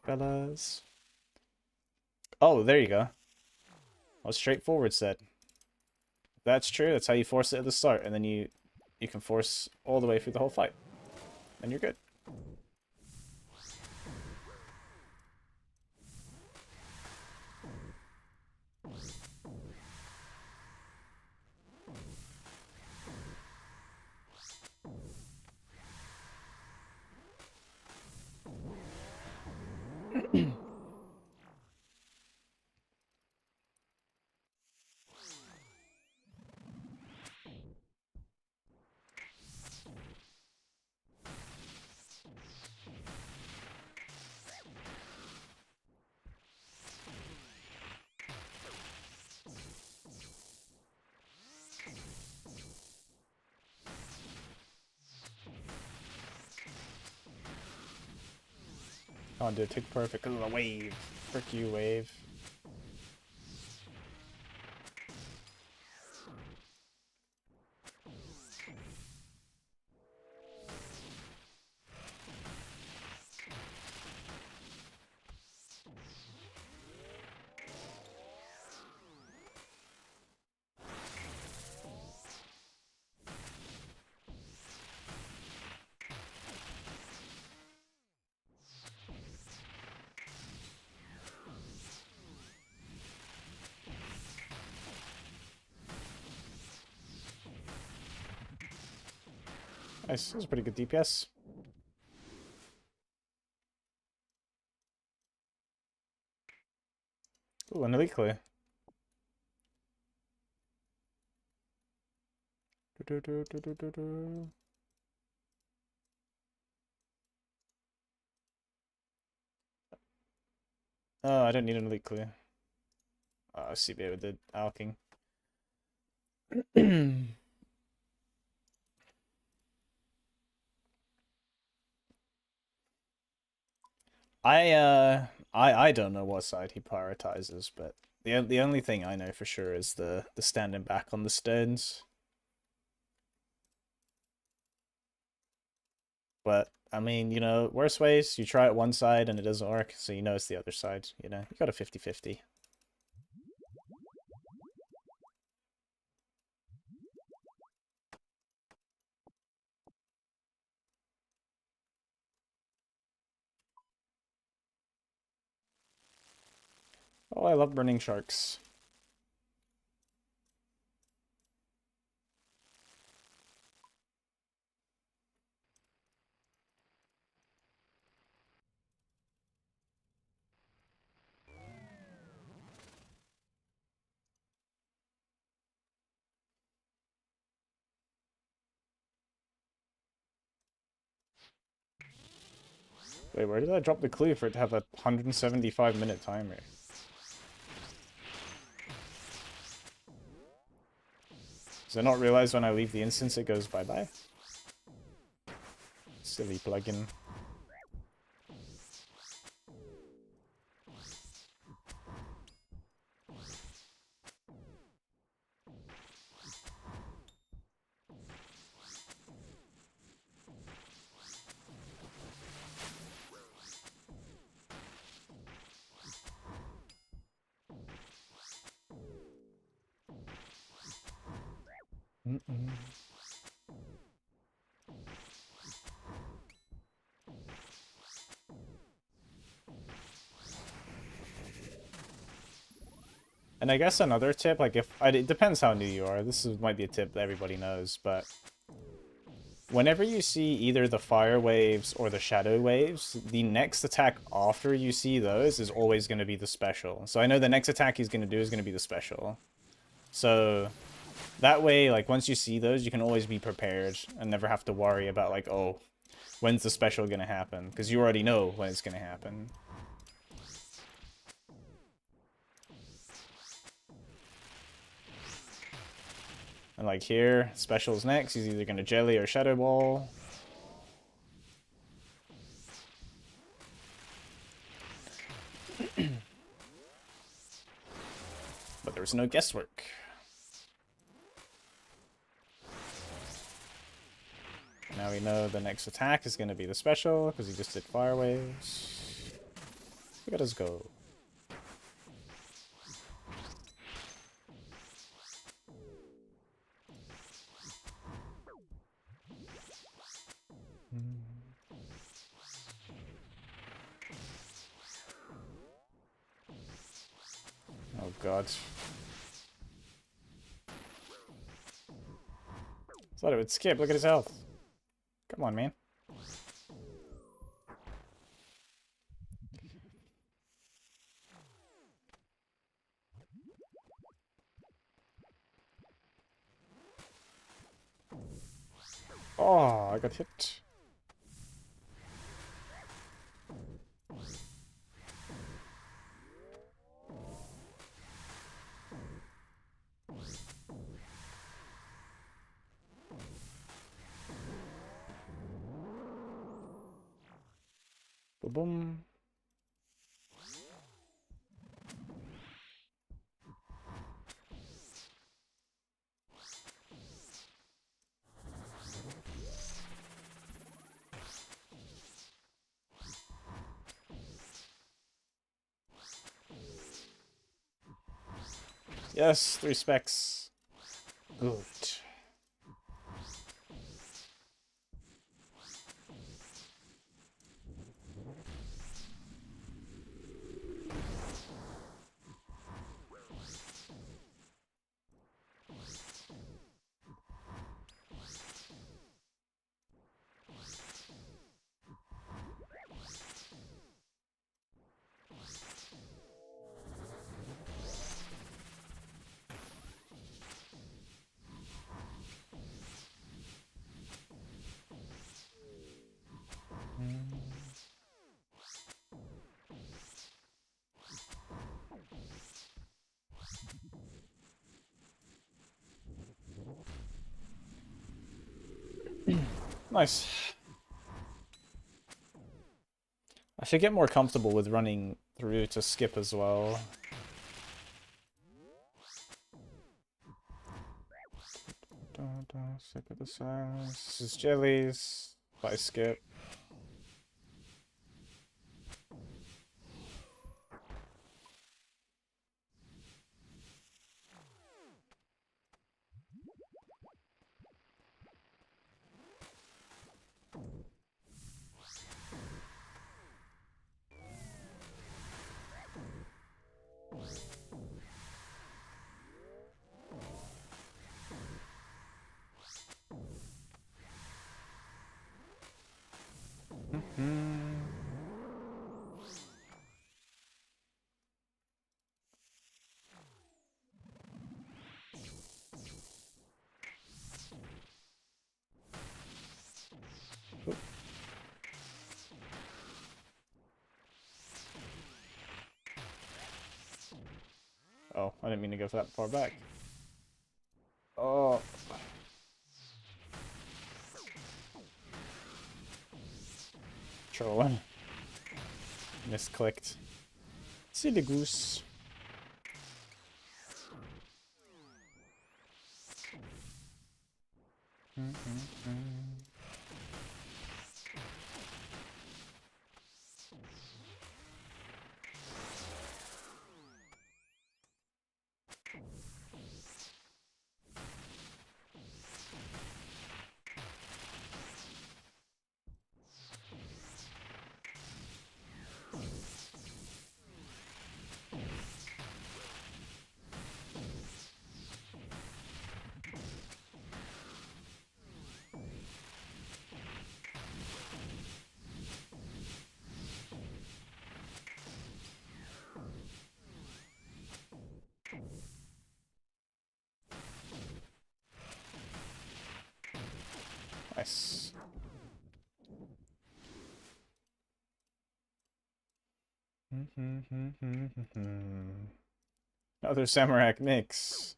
Speaker 1: Fellas. Oh, there you go. Well, straightforward said. If that's true, that's how you force it at the start, and then you can force all the way through the whole fight. And you're good. Oh, dude, tick perfect because of the wave. Frick you, wave. Nice, that was pretty good DPS. Ooh, an elite clear. Oh, I don't need an elite clear. Oh, CBA with the alking. I don't know what side he prioritizes, but the only thing I know for sure is the standing back on the stones. But I mean, you know, worst ways, you try it one side and it doesn't work, so you know it's the other side, you know. You got a 50-50. Oh, I love burning sharks. Wait, where did I drop the clue for it to have a 175-minute timer? Does it not realize when I leave the instance it goes bye-bye? Silly plugin. And I guess another tip, like it depends how new you are. Might be a tip that everybody knows, but whenever you see either the fire waves or the shadow waves, the next attack after you see those is always going to be the special. So I know the next attack he's going to do is going to be the special. So that way, like, once you see those, you can always be prepared and never have to worry about, like, oh, when's the special going to happen? Because you already know when it's going to happen. And like here, special's next. He's either going to jelly or shadow ball. But there's no guesswork. Now we know the next attack is going to be the special because he just did fire waves. Look at us go. Oh god. Thought it would skip. Look at his health. Come on, man. Oh, I got hit. Boom. Yes, 3 specs. Good. Nice. I should get more comfortable with running through to skip as well. Sick of the silence. This is jellies. If I skip. Oh, I didn't mean to go that far back. Oh. Trolling. Misclicked. Silly goose. Nice. Another Samarak mix.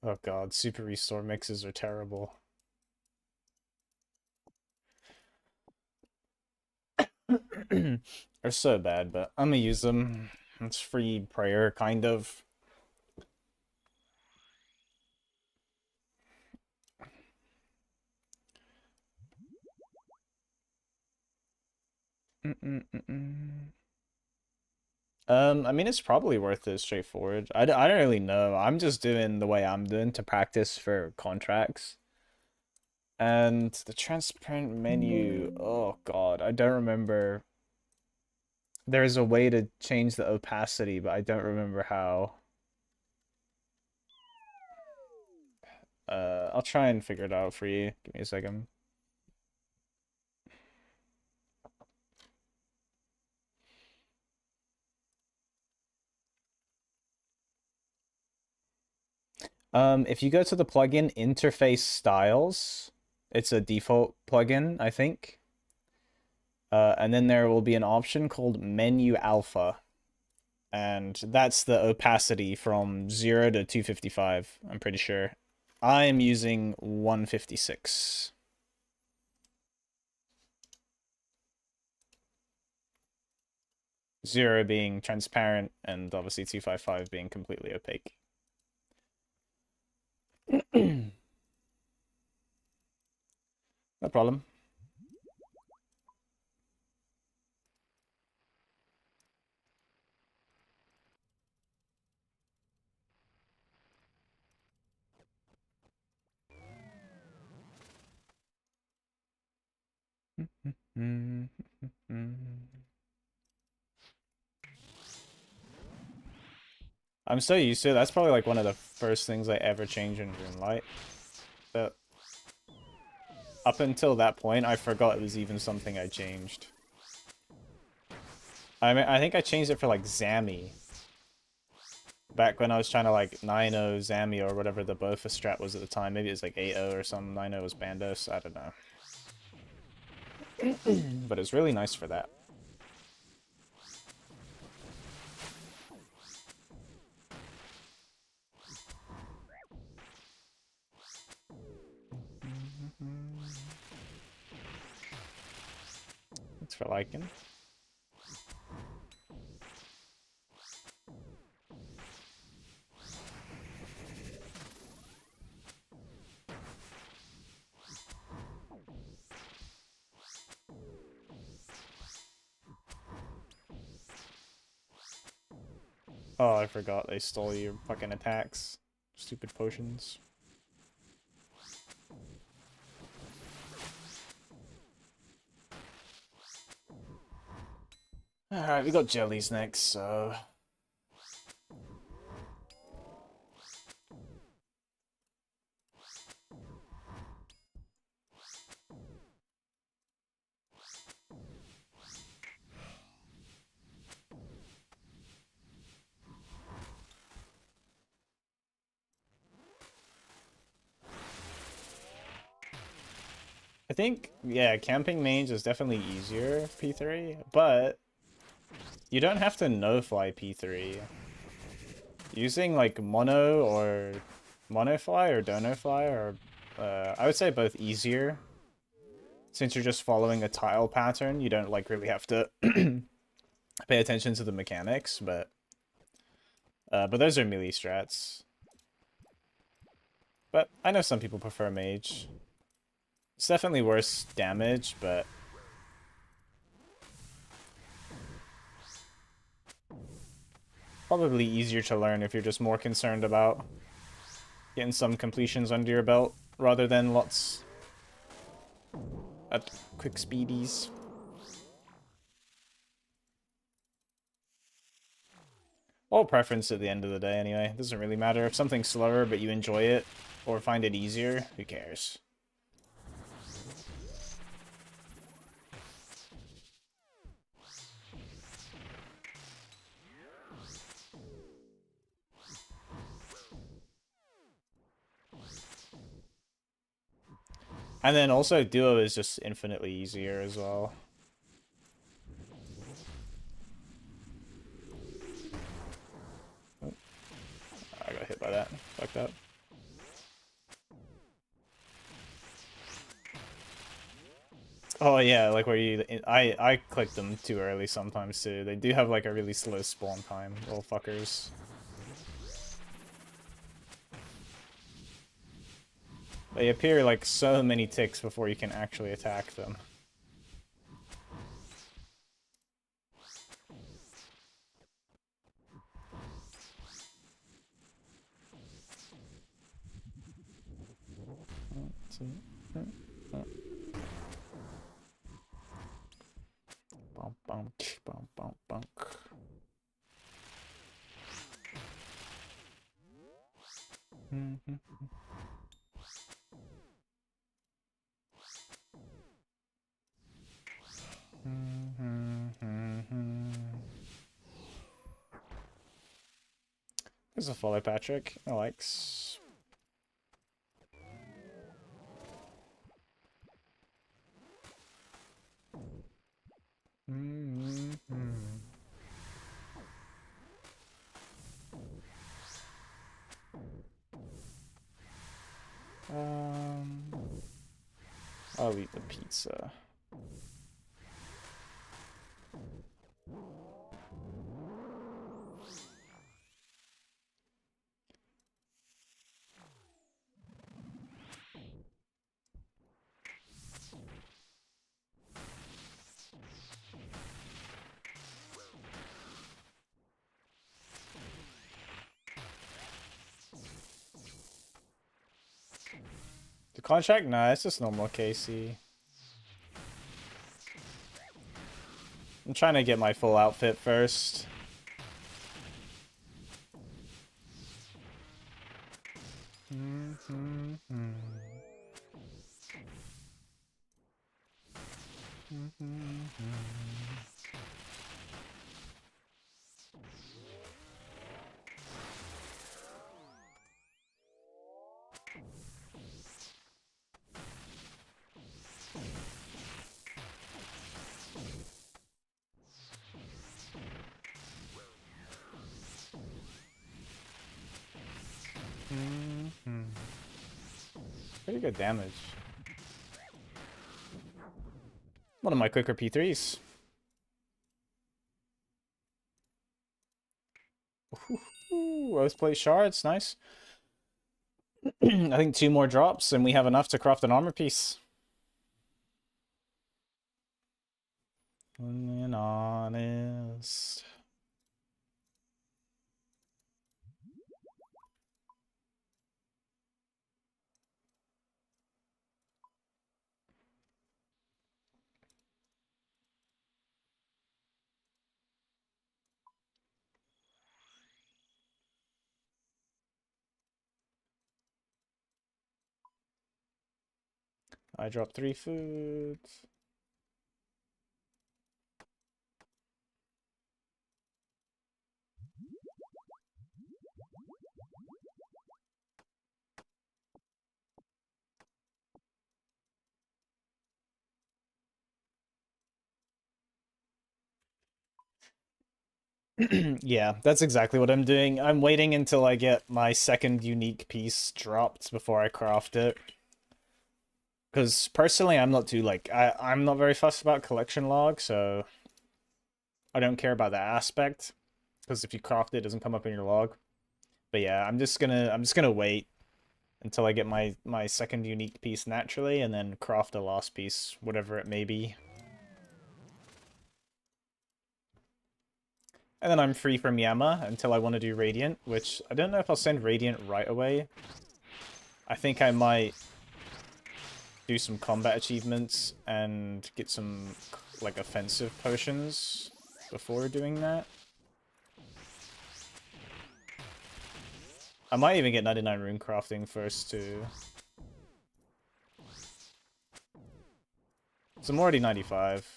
Speaker 1: Oh god, Super Restore mixes are terrible. They're so bad, but I'm gonna use them. It's free prayer, kind of. I mean, it's probably worth it straightforward. I don't really know. I'm just doing the way I'm doing to practice for contracts. And the transparent menu, oh god, I don't remember. There's a way to change the opacity, but I don't remember how. I'll try and figure it out for you. Give me a second. If you go to the plugin interface styles, it's a default plugin, I think. And then there will be an option called menu alpha. And that's the opacity from 0 to 255, I'm pretty sure. I am using 156. Zero being transparent, and obviously 255 being completely opaque. No problem. I'm so used to it. That's probably like one of the first things I ever changed in Dreamlight. But up until that point, I forgot it was even something I changed. I mean, I think I changed it for like Zami. Back when I was trying to like 9-0 Zami or whatever the Bofa strat was at the time. Maybe it was like 8-0 or something. 9-0 was Bandos. I don't know. But it's really nice for that. Thanks for liking. Oh, I forgot they stole your fucking attacks. Stupid potions. Alright, we got jellies next, so... I think, yeah, camping mage is definitely easier, P3, but you don't have to no-fly P3. Using, like, mono or mono-fly or dono-fly are, I would say both easier. Since you're just following a tile pattern, you don't, like, really have to pay attention to the mechanics, but those are melee strats. But I know some people prefer mage. It's definitely worse damage, but probably easier to learn if you're just more concerned about getting some completions under your belt rather than lots at quick speedies. All preference at the end of the day anyway. It doesn't really matter if something's slower but you enjoy it or find it easier, who cares? And then also duo is just infinitely easier as well. Oh, I got hit by that. Fucked up. Oh yeah, like where you I click them too early sometimes too. They do have like a really slow spawn time, little fuckers. They appear like so many ticks before you can actually attack them. Bump, bump, bump, bump, bump. There's a follow Patrick. I likes. I'll eat the pizza. The contract? Nah, it's just normal KC. I'm trying to get my full outfit first. Pretty good damage. One of my quicker P3s. Rose plate shards, nice. I think 2 more drops and we have enough to craft an armor piece. And honest. I dropped 3 foods. Yeah, that's exactly what I'm doing. I'm waiting until I get my second unique piece dropped before I craft it. Because personally, I'm not too, like, I'm not very fussed about collection log, so I don't care about that aspect. Because if you craft it, it doesn't come up in your log. But yeah, I'm just gonna wait until I get my second unique piece naturally, and then craft a last piece, whatever it may be. And then I'm free from Yama until I want to do Radiant, which I don't know if I'll send Radiant right away. I think I might do some combat achievements and get some, like, offensive potions before doing that. I might even get 99 rune crafting first, too. So I'm already 95.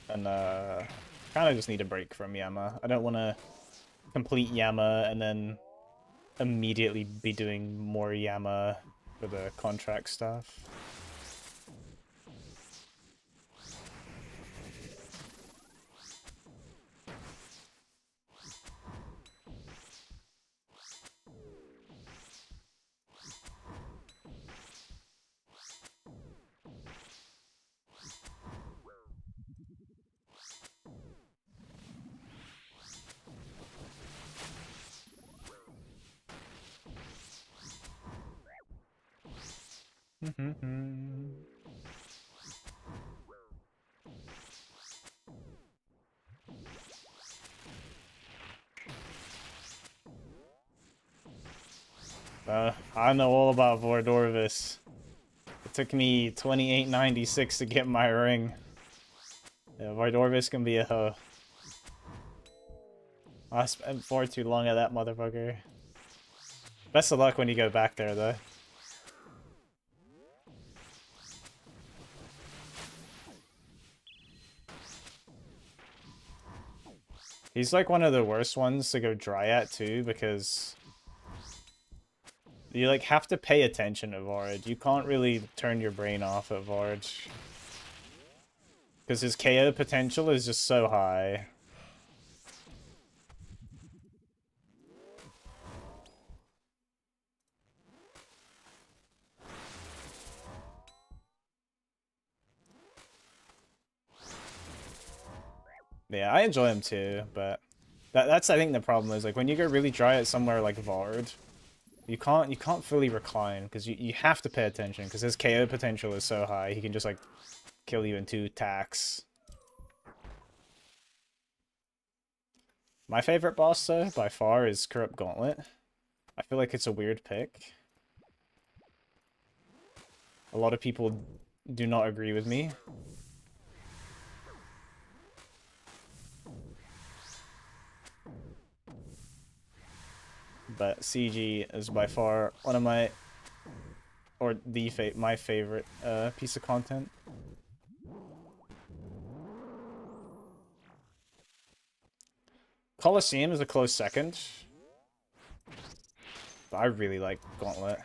Speaker 1: And, kind of just need a break from Yama. I don't want to complete Yama and then immediately be doing more Yama for the contract stuff. I know all about Vordorvis. It took me 2896 to get my ring. Yeah, Vordorvis can be a hoe. I spent far too long at that motherfucker. Best of luck when you go back there, though. He's like one of the worst ones to go dry at, too, because you, like, have to pay attention to Vard. You can't really turn your brain off at Vard. Because his KO potential is just so high. Yeah, I enjoy him too, but that's I think the problem is, like, when you go really dry at somewhere like Vard, you can't fully recline because you have to pay attention because his KO potential is so high. He can just, like, kill you in 2 attacks. My favorite boss, though, by far, is Corrupt Gauntlet. I feel like it's a weird pick. A lot of people do not agree with me. But CG is by far one of my, or my favorite piece of content. Colosseum is a close second. But I really like Gauntlet.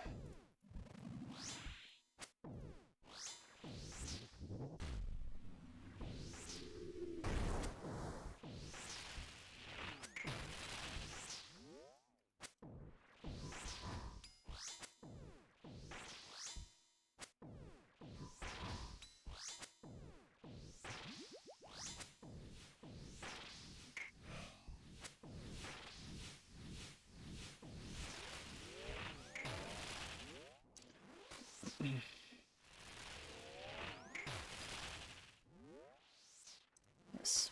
Speaker 1: Nice.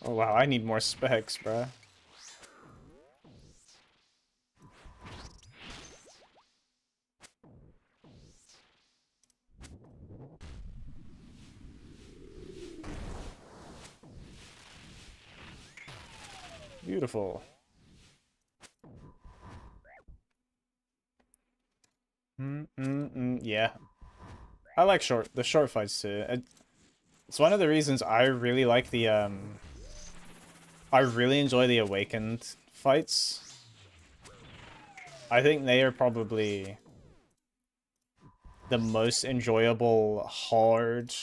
Speaker 1: Oh wow, I need more specs, bruh. Beautiful. Yeah. I like the short fights too. It's one of the reasons I really like the I really enjoy the Awakened fights. I think they are probably the most enjoyable hard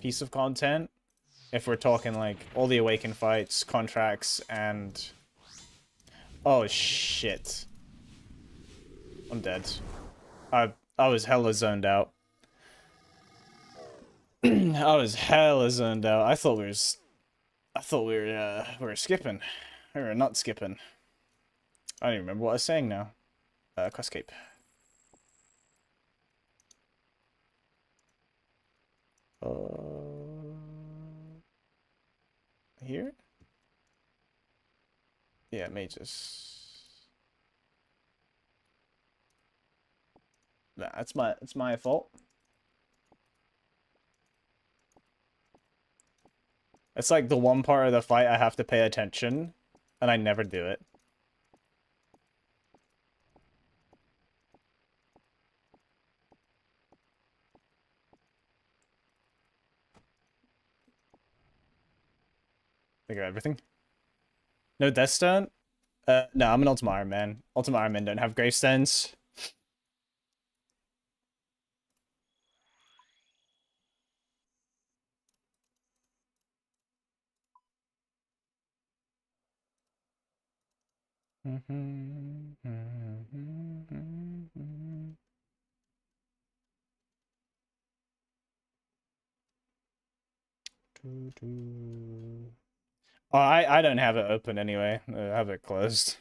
Speaker 1: piece of content. If we're talking like all the Awakened fights, contracts, and oh shit, I'm dead. I was hella zoned out. I was hella zoned out. I thought we were skipping. We were not skipping. I don't even remember what I was saying now. Questcape. Here? Yeah, mages. Nah, it's my fault. It's like the one part of the fight I have to pay attention, and I never do it. Think of everything. No Death Stone? No, I'm an Ultimate Iron Man. Ultimate Iron Men don't have gravestones. Oh, I don't have it open anyway. I have it closed.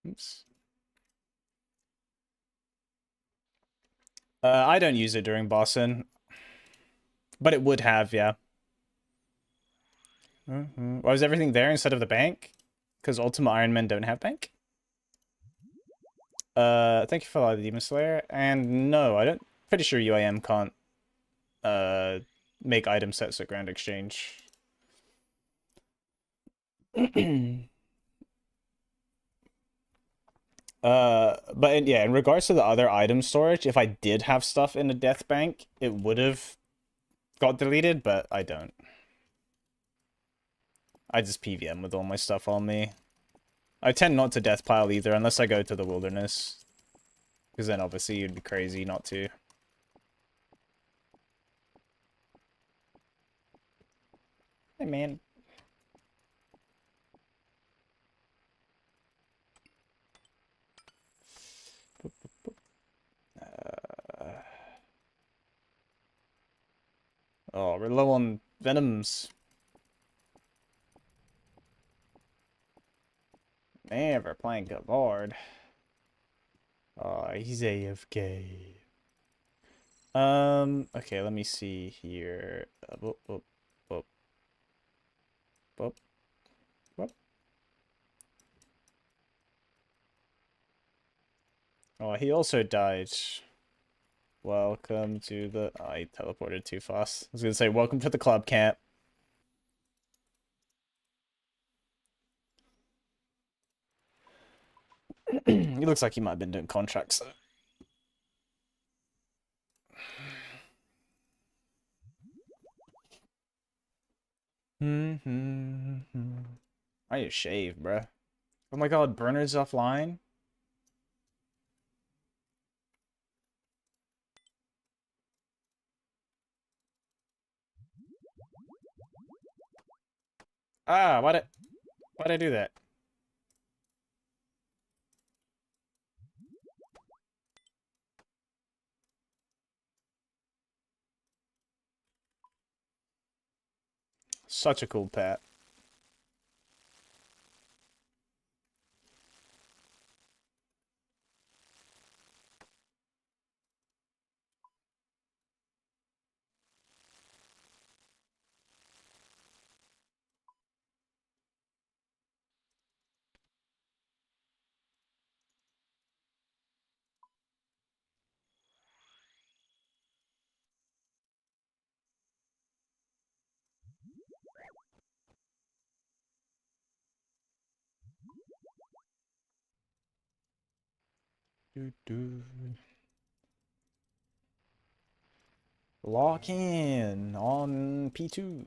Speaker 1: Oops. I don't use it during bossing, but it would have, yeah. Why was everything there instead of the bank? Because Ultimate Iron Men don't have bank? Thank you for the Demon Slayer. And no, I don't. Pretty sure UIM can't make item sets at Grand Exchange. But yeah, in regards to the other item storage, if I did have stuff in the death bank, it would have got deleted, but I don't. I just PVM with all my stuff on me. I tend not to death pile either, unless I go to the wilderness. Because then obviously you'd be crazy not to. Hey man. Oh, we're low on venoms. Never playing Gavard. Oh, he's AFK. Okay, let me see here. Whoop, whoop, whoop. Whoop, whoop. Oh, he also died. Welcome to the... Oh, I teleported too fast. I was gonna say, welcome to the club camp. He looks like he might have been doing contracts, though. I just shave, bruh. Oh my god, burner's offline? Ah, why'd I do that? Such a cool pet. Lock in on P2.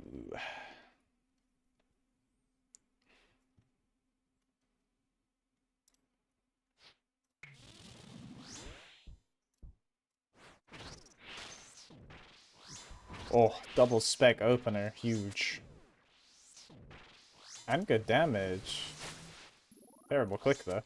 Speaker 1: Oh, double spec opener, huge. And good damage. Terrible click though.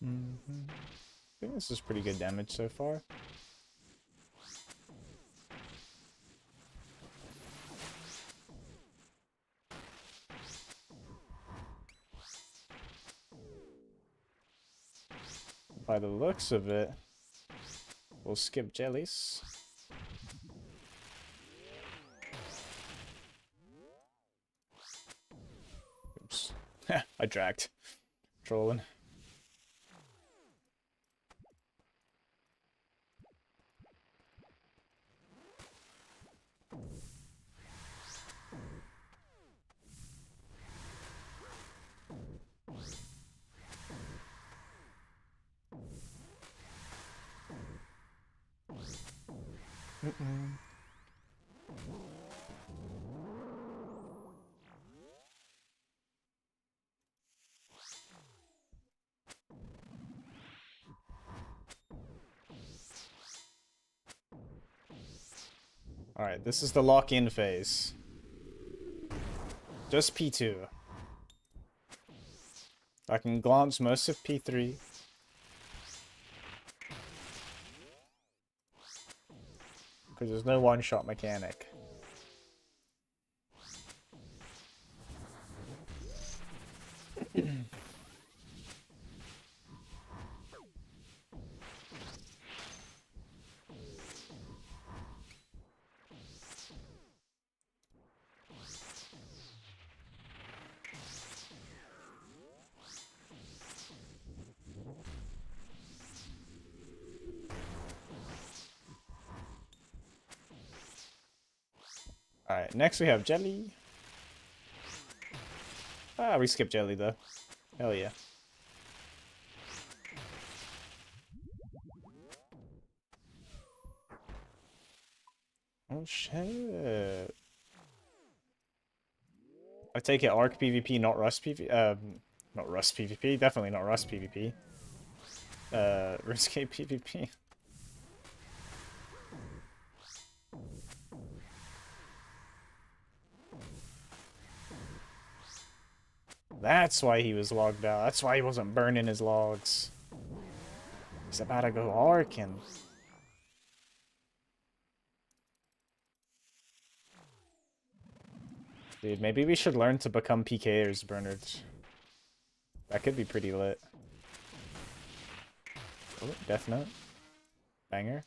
Speaker 1: I think this is pretty good damage so far. By the looks of it, we'll skip jellies. Oops. I dragged. Trolling. Alright, this is the lock-in phase. Just P2. I can glance most of P3. Because there's no one-shot mechanic. Alright, next we have Jelly. Ah, we skipped Jelly though. Hell yeah. Oh shit. I take it Arc PvP, not Rust PvP. Not Rust PvP. Definitely not Rust PvP. RuneScape PvP. That's why he was logged out. That's why he wasn't burning his logs. He's about to go Arcing. Dude, maybe we should learn to become PKers, Bernard. That could be pretty lit. Oh, Death Note. Banger.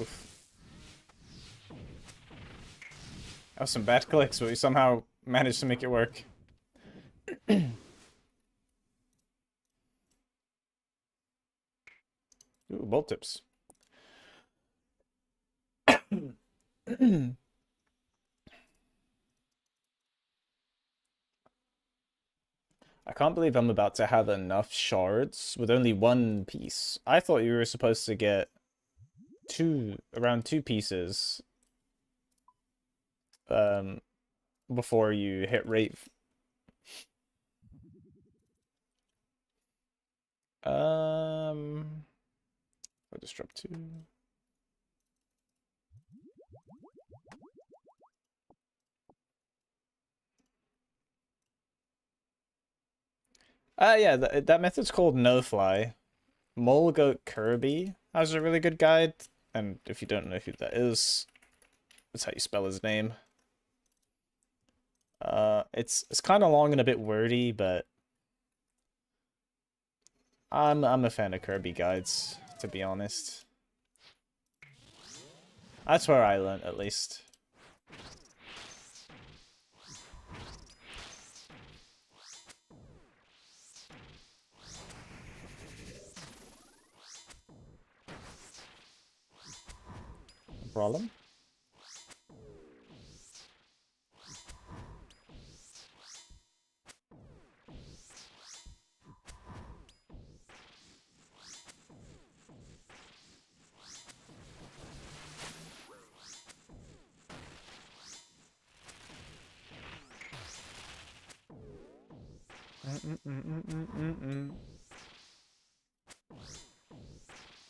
Speaker 1: Oof. That was some bad clicks, but we somehow managed to make it work. Ooh, bolt tips. I can't believe I'm about to have enough shards with only one piece. I thought you were supposed to get around two pieces before you hit rate. I'll just drop 2. Yeah, that method's called no fly. Mole Goat Kirby has a really good guide, and if you don't know who that is, that's how you spell his name. It's kind of long and a bit wordy, but I'm a fan of Kirby guides, to be honest. That's where I learned, at least. No problem.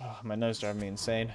Speaker 1: Oh, my nose driving me insane.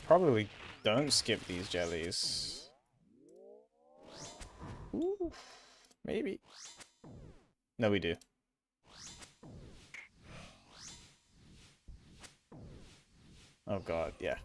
Speaker 1: Probably don't skip these jellies. Ooh, maybe. No, we do. Oh god, yeah.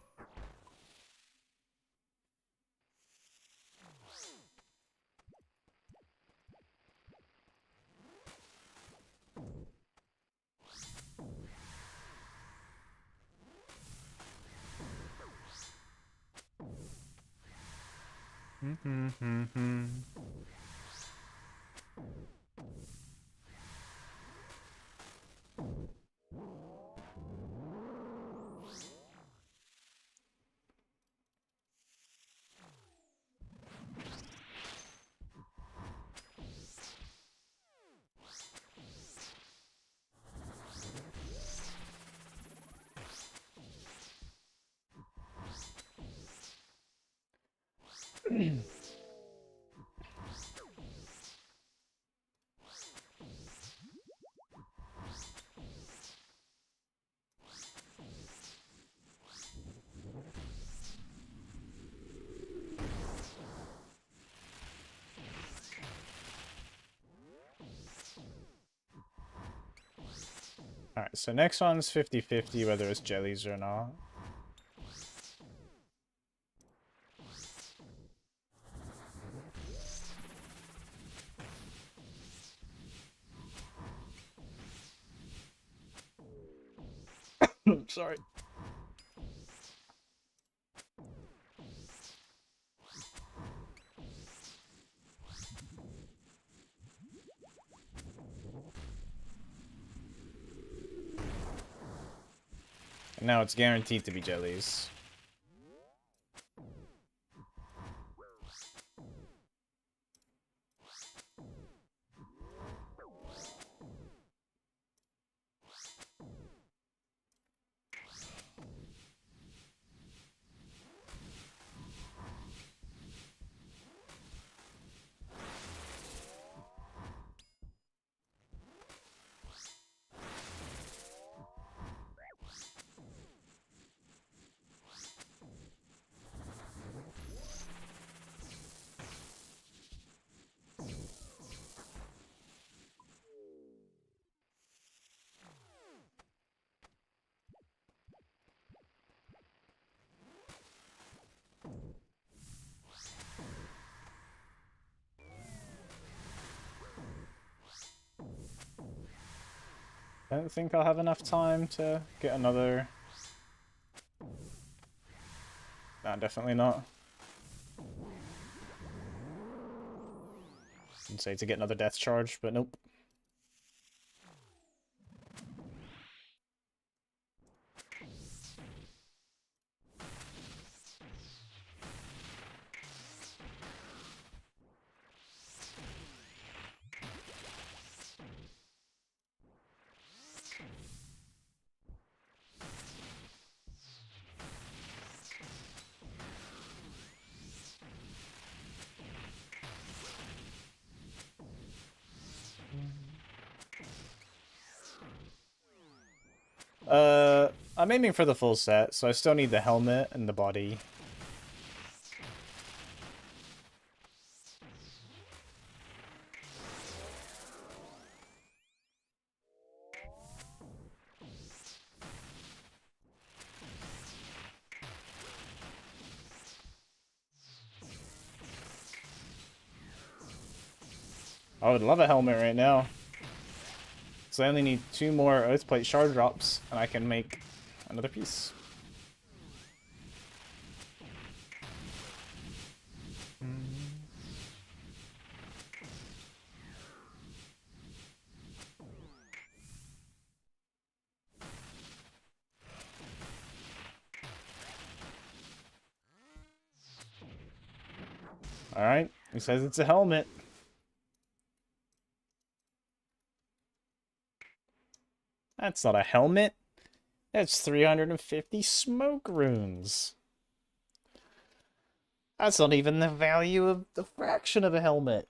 Speaker 1: Alright, so next one's 50-50 whether it's jellies or not. Sorry. And now it's guaranteed to be jellies. I don't think I'll have enough time to get another... Nah, definitely not. I'd say to get another death charge, but nope. I'm aiming for the full set, so I still need the helmet and the body. I would love a helmet right now. So I only need 2 more Oathplate shard drops, and I can make another piece. Alright, he says it's a helmet. That's not a helmet. That's 350 smoke runes. That's not even the value of the fraction of a helmet.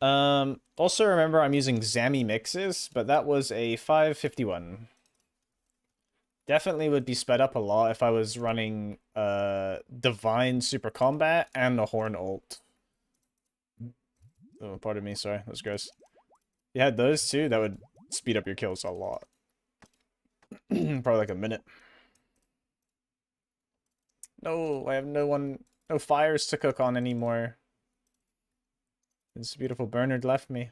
Speaker 1: Also remember I'm using Zami mixes, but that was a 551. Definitely would be sped up a lot if I was running Divine Super Combat and the Horn ult. Oh, pardon me, sorry, that's gross. If you had those two, that would speed up your kills a lot. Probably like a minute. No, I have no fires to cook on anymore. This beautiful Bernard left me.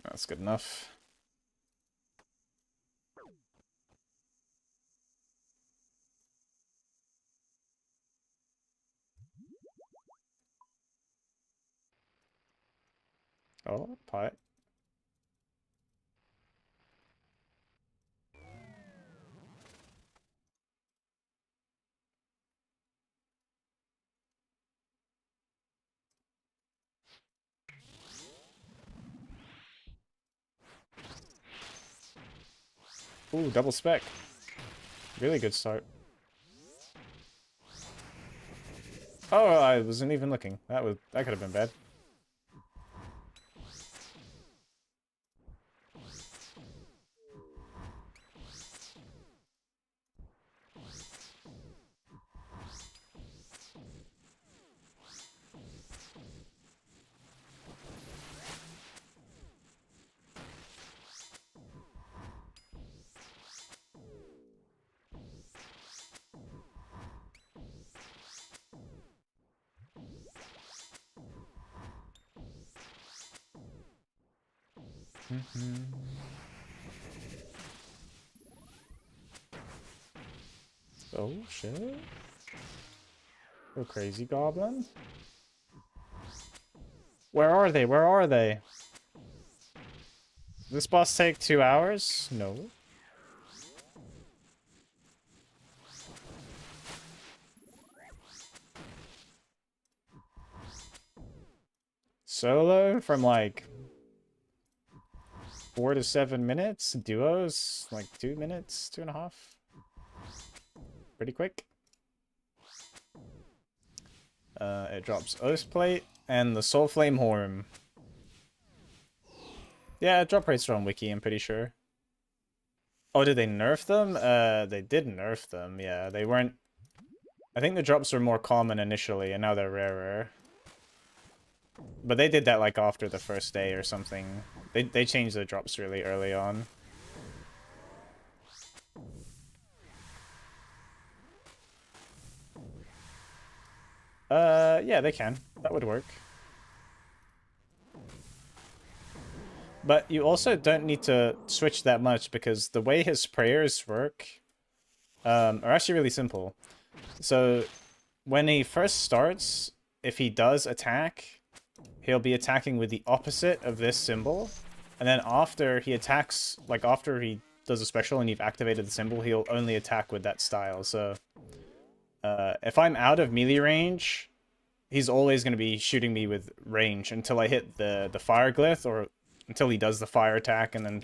Speaker 1: That's good enough. Oh, pie. Ooh, double spec. Really good start. Oh, I wasn't even looking. That could have been bad. Oh shit. Oh crazy goblin. Where are they? Where are they? This boss take 2 hours? No. Solo from like 4 to 7 minutes. Duos like 2 minutes, 2.5. Pretty quick. It drops Oathplate and the Soul Flame Horn. Yeah, drop rates are on Wiki, I'm pretty sure. Oh, did they nerf them? They did nerf them, yeah. They weren't... I think the drops were more common initially, and now they're rarer. But they did that, like, after the first day or something. They changed the drops really early on. Yeah, they can. That would work. But you also don't need to switch that much, because the way his prayers work are actually really simple. So when he first starts, if he does attack, he'll be attacking with the opposite of this symbol. And then after he attacks, like after he does a special and you've activated the symbol, he'll only attack with that style. So if I'm out of melee range, he's always going to be shooting me with range until I hit the fire glyph, or until he does the fire attack, and then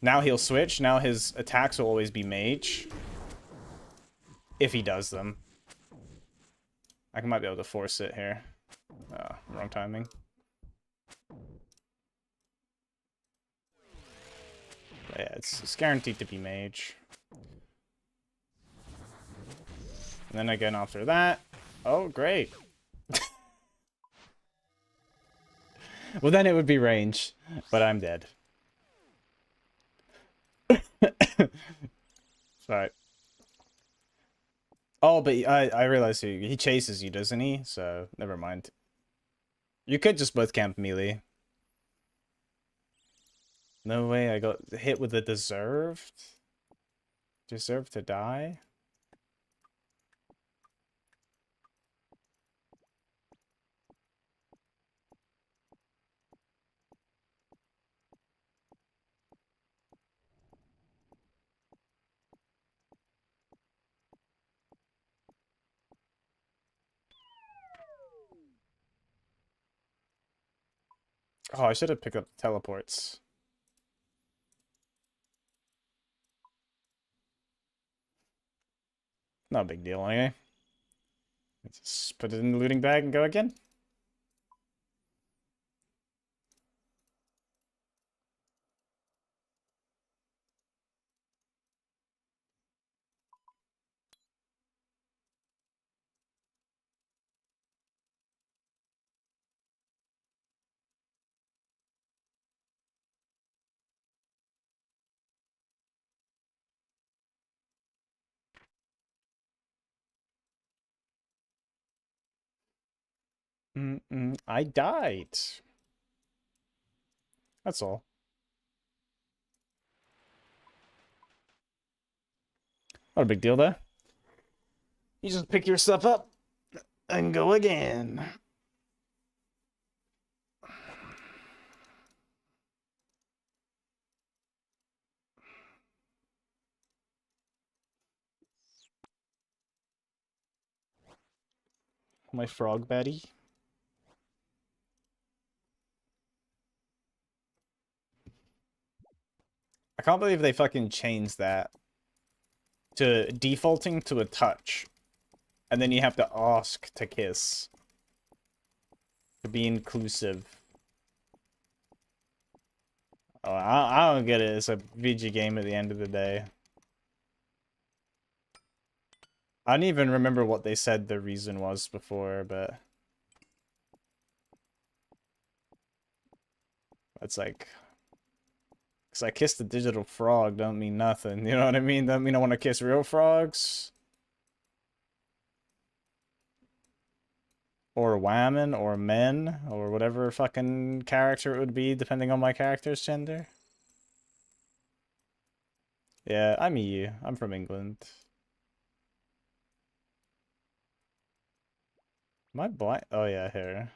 Speaker 1: now he'll switch. Now his attacks will always be mage. If he does them. I might be able to force it here. Wrong timing. But yeah, it's guaranteed to be mage. And then again after that. Oh, great. Well, then it would be range, but I'm dead. Sorry. Oh, but I realize he chases you, doesn't he? So, never mind. You could just both camp melee. No way, I got hit with a deserved? Deserved to die? Oh, I should have picked up the teleports. Not a big deal, anyway. Let's just put it in the looting bag and go again. I died. That's all. Not a big deal, though. You just pick your stuff up and go again. My frog Betty. I can't believe they fucking changed that to defaulting to a touch. And then you have to ask to kiss. To be inclusive. Oh, I don't get it. It's a VG game at the end of the day. I don't even remember what they said the reason was before, but... It's like... Because I kissed a digital frog don't mean nothing, you know what I mean? Doesn't mean I want to kiss real frogs. Or women, or men, or whatever fucking character it would be, depending on my character's gender. Yeah, I'm EU. I'm from England. Am I blind? Oh yeah, here.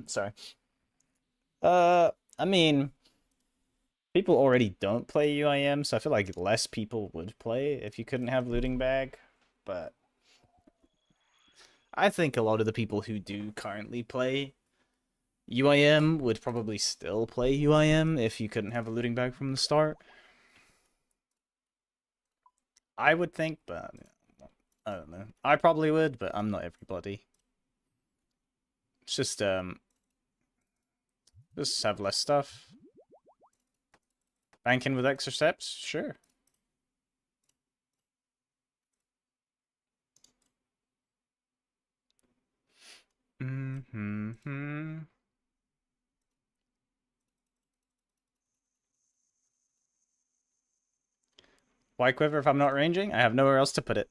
Speaker 1: Sorry. I mean, people already don't play UIM, so I feel like less people would play if you couldn't have looting bag, but I think a lot of the people who do currently play UIM would probably still play UIM if you couldn't have a looting bag from the start. I would think, but I don't know. I probably would, but I'm not everybody. It's just have less stuff. Banking with extra steps? Sure. Mm-hmm. Why quiver if I'm not ranging? I have nowhere else to put it.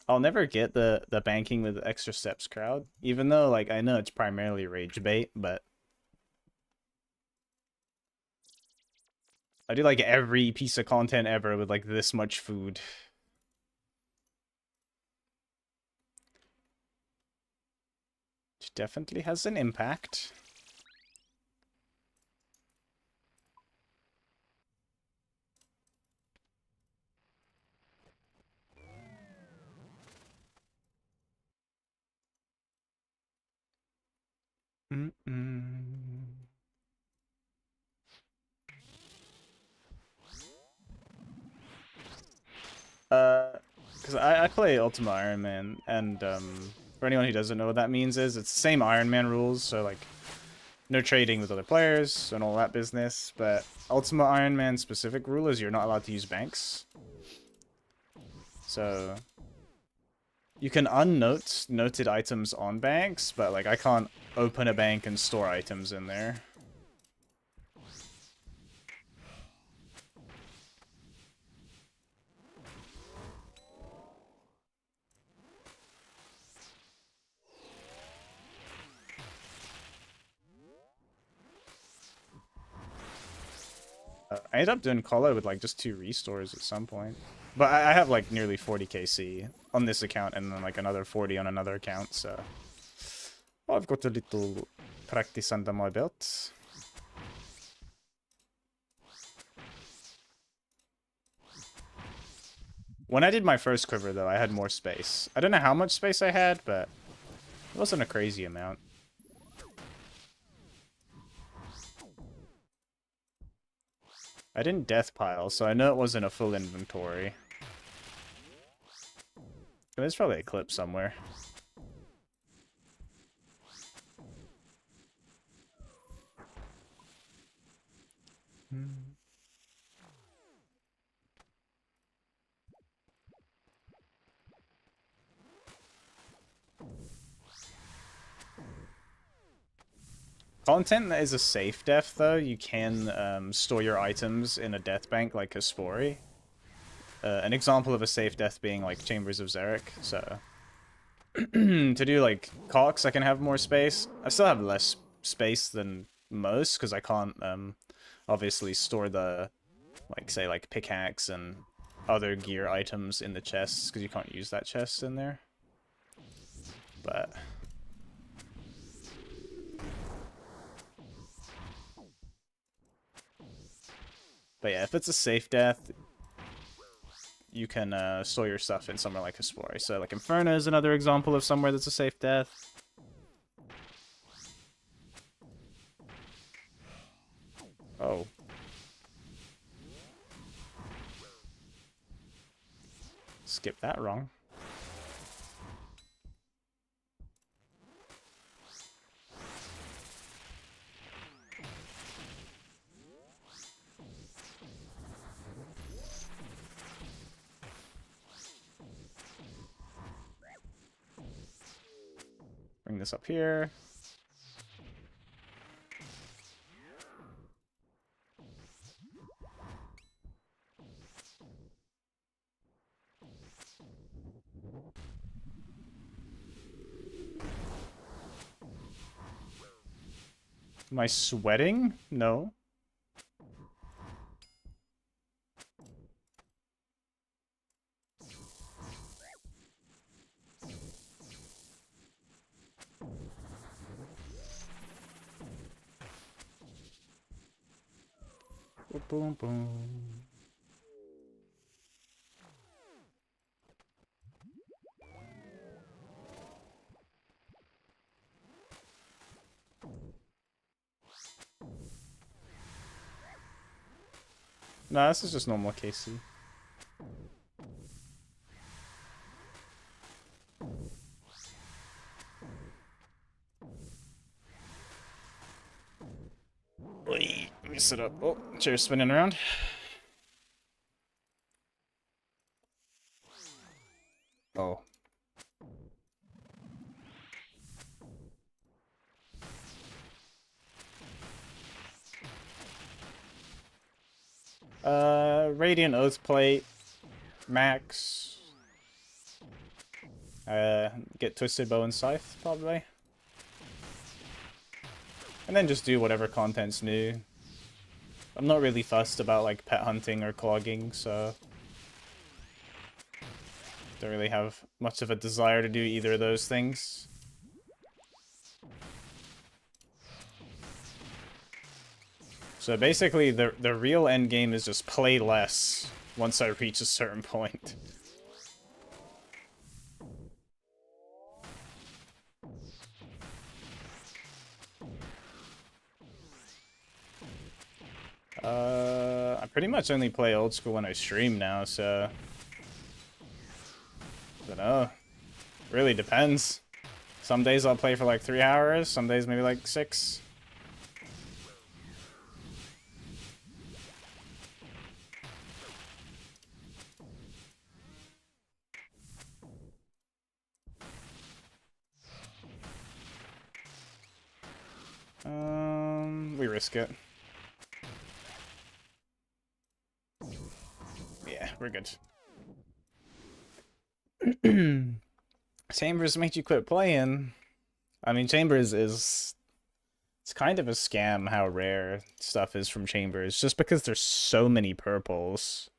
Speaker 1: I'll never get the banking with extra steps crowd, even though like I know it's primarily rage bait, but I do like every piece of content ever with like this much food. Which definitely has an impact. Because I play Ultima Iron Man, and for anyone who doesn't know what that means is it's the same Iron Man rules, so like no trading with other players and all that business, but Ultima Iron Man specific rule is you're not allowed to use banks. So you can unnote noted items on banks, but like I can't open a bank and store items in there. I ended up doing Colo with like just 2 restores at some point. But I have like nearly 40 KC on this account and then like another 40 on another account, so I've got a little practice under my belt. When I did my first quiver though, I had more space. I don't know how much space I had, but it wasn't a crazy amount. I didn't death pile, so I know it wasn't a full inventory. There's probably a clip somewhere. Content that is a safe death, though, you can store your items in a death bank like Hespori. An example of a safe death being like Chambers of Xeric, so... to do like Cox, I can have more space. I still have less space than most, because I can't obviously store the, like, say, like pickaxe and other gear items in the chests, because you can't use that chest in there. But... yeah, if it's a safe death, you can store your stuff in somewhere like Hespori. So, like, Inferno is another example of somewhere that's a safe death. Oh. Skip that wrong. Bring this up here. Am I sweating? No. Boom, boom. Nah, this is just normal KC. Wait, let me sit up. Oh, chair's spinning around. Oh. Radiant Oath Plate, Max. Get Twisted Bow and Scythe, probably. And then just do whatever content's new. I'm not really fussed about, like, pet hunting or clogging, so... Don't really have much of a desire to do either of those things. So basically, the real end game is just play less once I reach a certain point. I pretty much only play old school when I stream now, so... I don't know. Really depends. Some days I'll play for like 3 hours, some days maybe like 6. We risk it. Yeah, we're good. Chambers made you quit playing. I mean, Chambers is... It's kind of a scam how rare stuff is from Chambers, just because there's so many purples.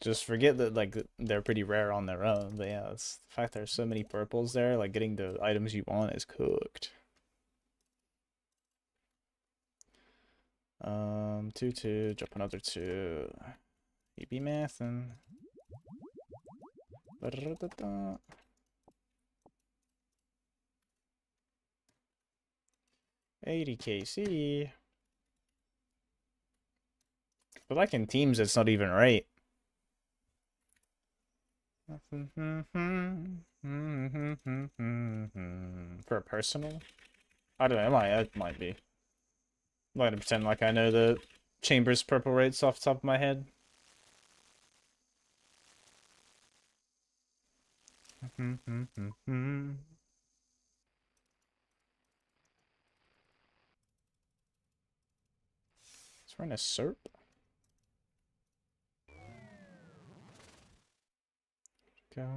Speaker 1: Just forget that, like, they're pretty rare on their own, but yeah, it's the fact there's so many purples there, like, getting the items you want is cooked. 2-2, drop another 2. You be mathin'. 80 KC. But like in teams, it's not even right. For a personal? I don't know, it might be. I'm not gonna pretend like I know the Chambers purple rates off the top of my head. Let's run a SERP. Go.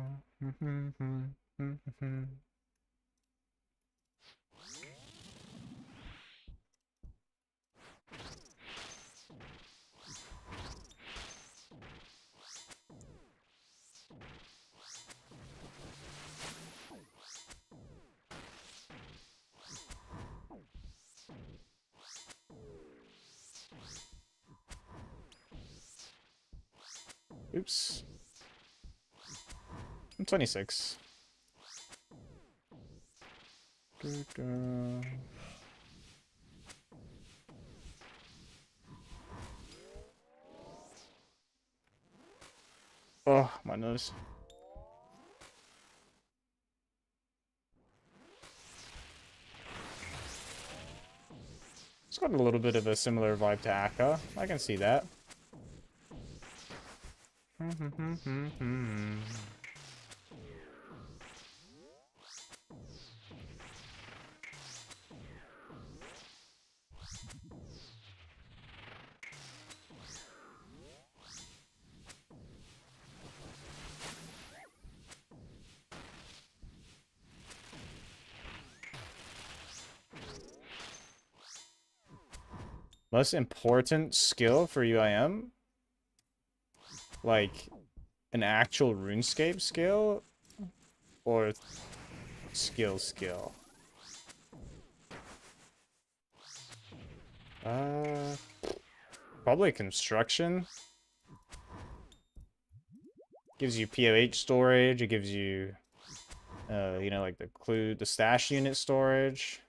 Speaker 1: Oops. I'm 26. Oh, my nose. It's got a little bit of a similar vibe to Akka. I can see that. Most important skill for UIM? Like, an actual RuneScape skill? Or skill? Probably construction. Gives you POH storage, it gives you You know, like the stash unit storage.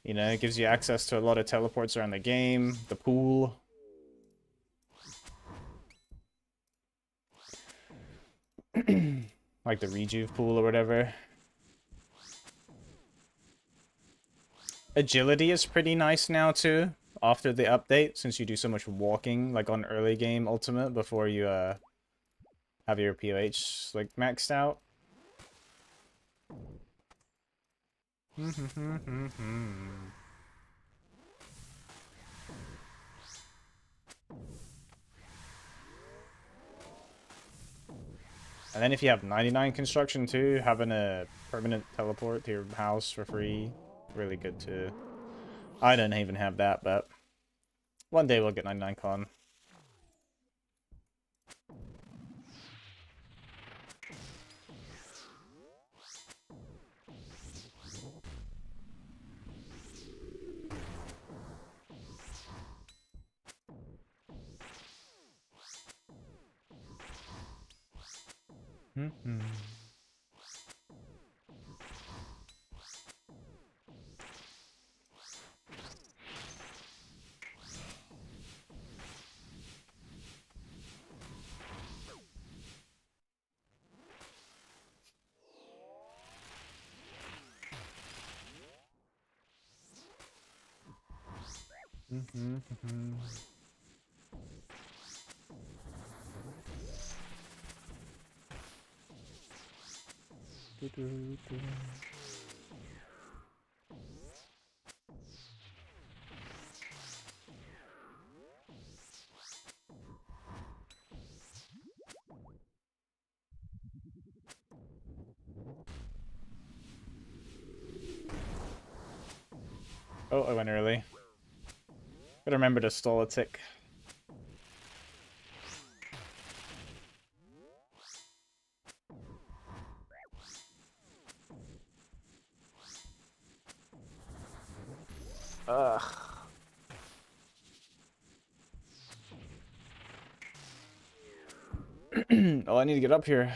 Speaker 1: You know, it gives you access to a lot of teleports around the game. The pool. Like the rejuve pool or whatever. Agility is pretty nice now too, after the update, since you do so much walking, like on early game ultimate, before you have your POH like maxed out. And then if you have 99 construction too, having a permanent teleport to your house for free, really good too. I don't even have that, but one day we'll get 99 con. Oh, I went early. Gotta remember to stall a tick. Ugh. Oh, I need to get up here.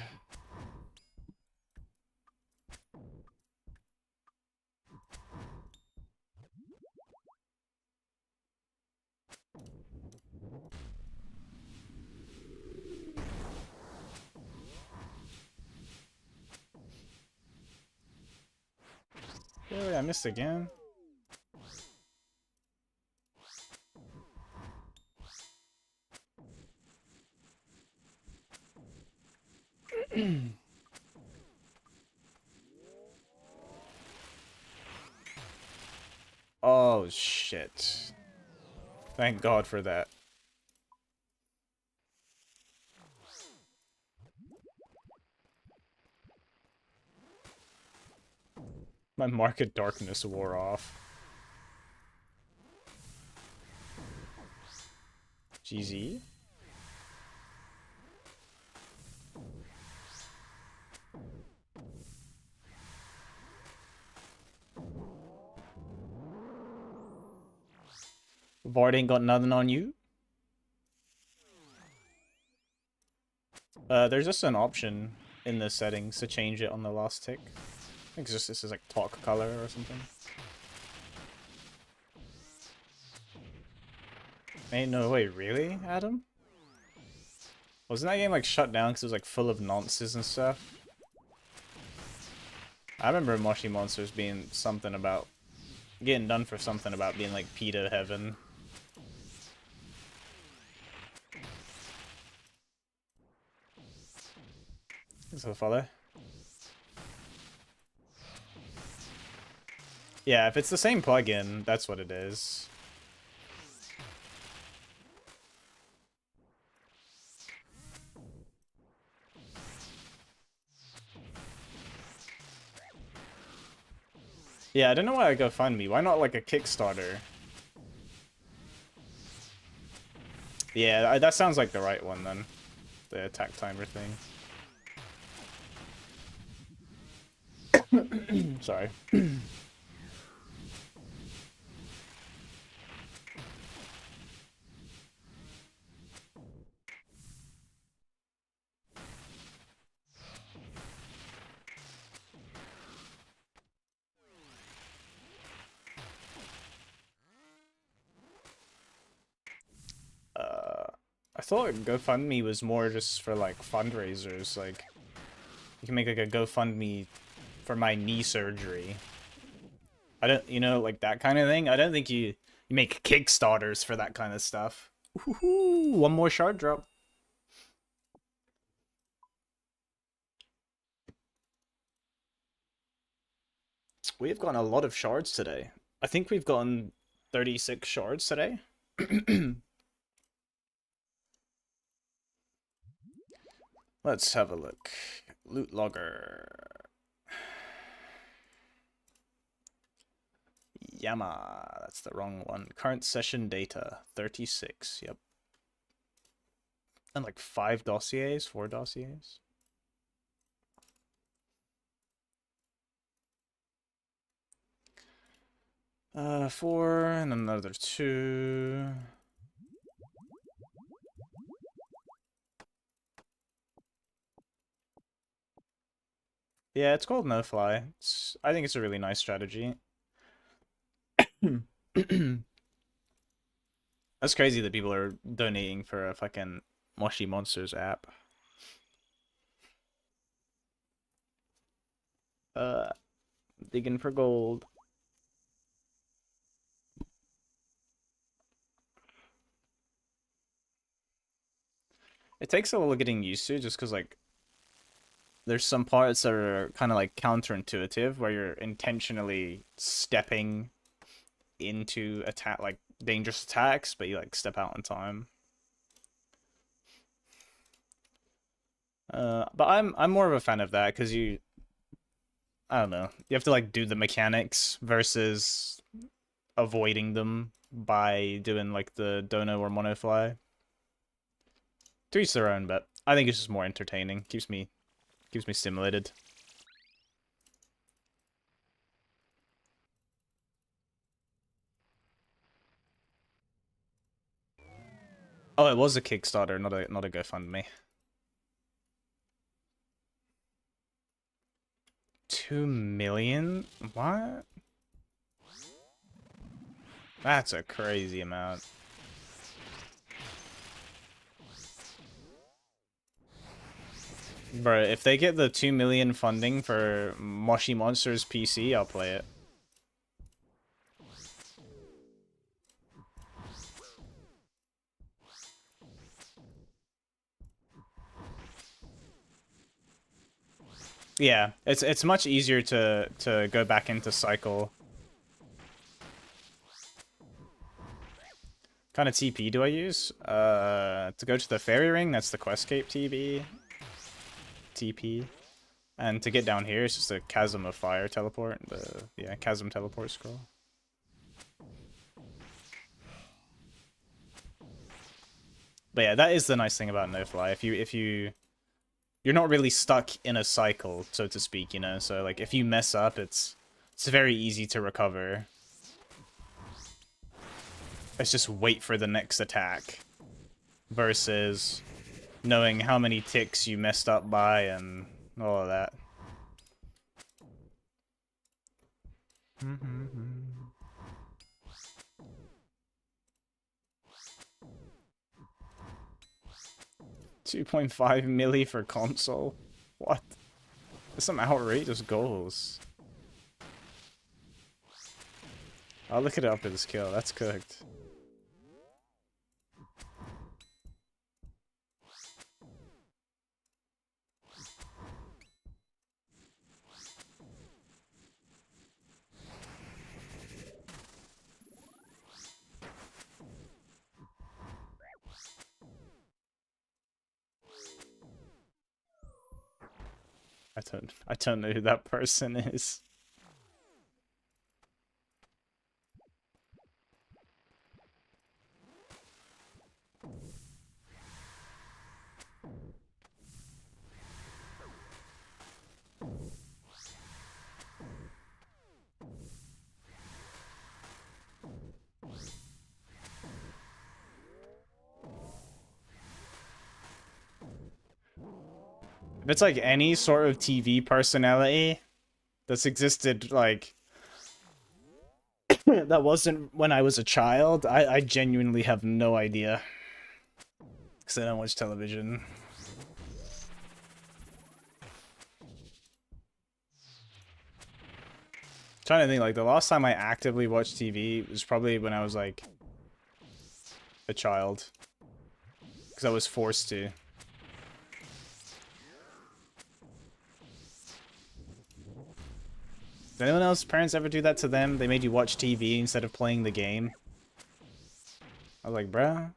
Speaker 1: Really, I missed again. Oh, shit. Thank God for that. My market darkness wore off. GZ? Vard ain't got nothing on you? There's just an option in the settings to change it on the last tick. I think it's just this is like talk color or something. Ain't no way, really, Adam? Wasn't that game like shut down because it was like full of nonsense and stuff? I remember Moshi Monsters being something about getting done for something about being like PETA heaven. Thanks for the follow. Yeah, if it's the same plugin, that's what it is. Yeah, I don't know why I GoFundMe. Why not like a Kickstarter? Yeah, that sounds like the right one then. The attack timer thing. Sorry. thought GoFundMe was more just for like fundraisers. Like, you can make like a GoFundMe for my knee surgery. I don't, you know, like that kind of thing. I don't think you make Kickstarters for that kind of stuff. Ooh, one more shard drop. We've gotten a lot of shards today. I think we've gotten 36 shards today. Let's have a look. Loot logger. Yama. That's the wrong one. Current session data. 36. Yep. And like 5 dossiers, 4 dossiers. Four and another 2. Yeah, it's called No Fly. I think it's a really nice strategy. That's crazy that people are donating for a fucking Moshi Monsters app. Digging for gold. It takes a little getting used to, just because, like, there's some parts that are kind of, like, counterintuitive, where you're intentionally stepping into attack, like, dangerous attacks, but you, like, step out in time. But I'm more of a fan of that, because I don't know, you have to, like, do the mechanics versus avoiding them by doing, like, the dono or mono fly. To each their own, but I think it's just more entertaining. Keeps me stimulated. Oh, it was a Kickstarter, not a GoFundMe. 2 million? What? That's a crazy amount. Bro, if they get the 2 million funding for Moshi Monsters PC, I'll play it. Yeah, it's much easier to go back into cycle. Kind of TP do I use? To go to the fairy ring, that's the Questscape TP. And to get down here, it's just a Chasm of Fire teleport. Yeah, Chasm teleport scroll. But yeah, that is the nice thing about No Fly. You're not really stuck in a cycle, so to speak, you know. So like if you mess up, it's very easy to recover. Let's just wait for the next attack versus knowing how many ticks you messed up by and all of that. 2.5 milli for console? What? That's some outrageous goals. I'll look it up in this kill. That's cooked. I don't know who that person is. If it's like any sort of TV personality that's existed, like, that wasn't when I was a child, I genuinely have no idea. Because I don't watch television. Trying to think, like, the last time I actively watched TV was probably when I was, like, a child. Because I was forced to. Did anyone else's parents ever do that to them? They made you watch TV instead of playing the game? I was like, bruh.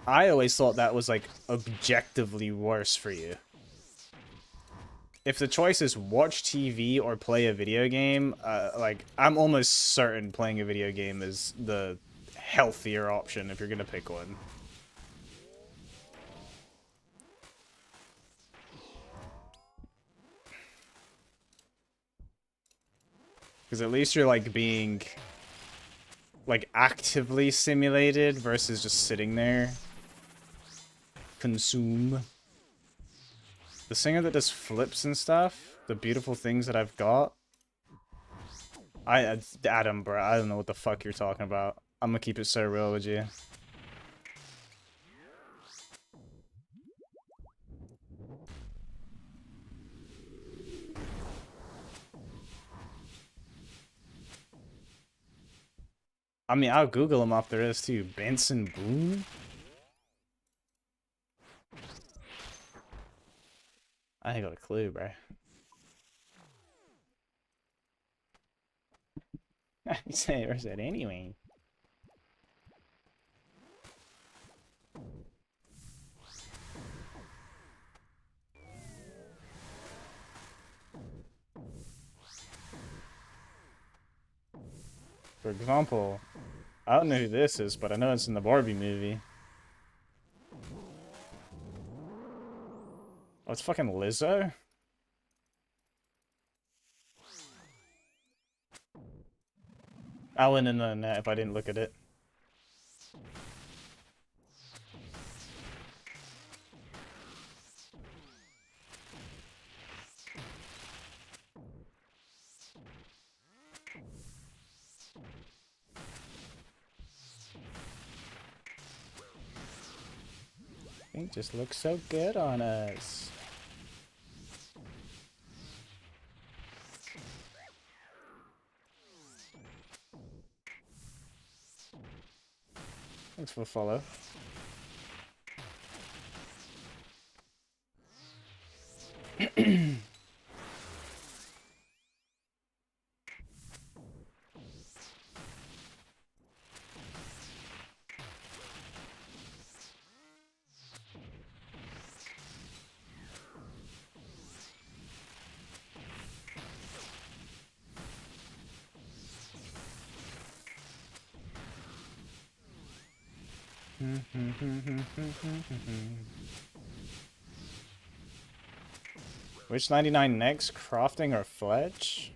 Speaker 1: I always thought that was, like, objectively worse for you. If the choice is watch TV or play a video game, like, I'm almost certain playing a video game is the healthier option if you're gonna pick one. Because at least you're, like, being, like, actively simulated versus just sitting there. Consume. The singer that does flips and stuff, the beautiful things that I've got. Adam, bro, I don't know what the fuck you're talking about. I'm gonna keep it so real with you. I mean, I'll Google him after this too. Benson Boone? I ain't got a clue, bro. I say, where's that anyway? For example, I don't know who this is, but I know it's in the Barbie movie. Oh, it's fucking Lizzo? I wouldn't have known that if I didn't look at it. It just looks so good on us. Thanks for the follow. Which 99 next? Crafting or Fletch?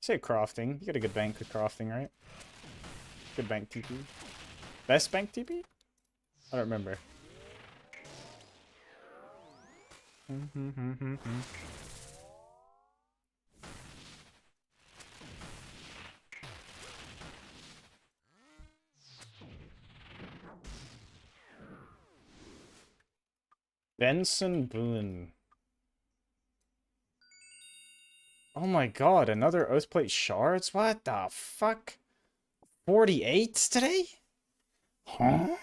Speaker 1: Say crafting. You got a good bank with crafting, right? Good bank TP. Best bank TP? I don't remember. Benson Boone. Oh my god, another Oathplate Shards? What the fuck? 48 today? Huh?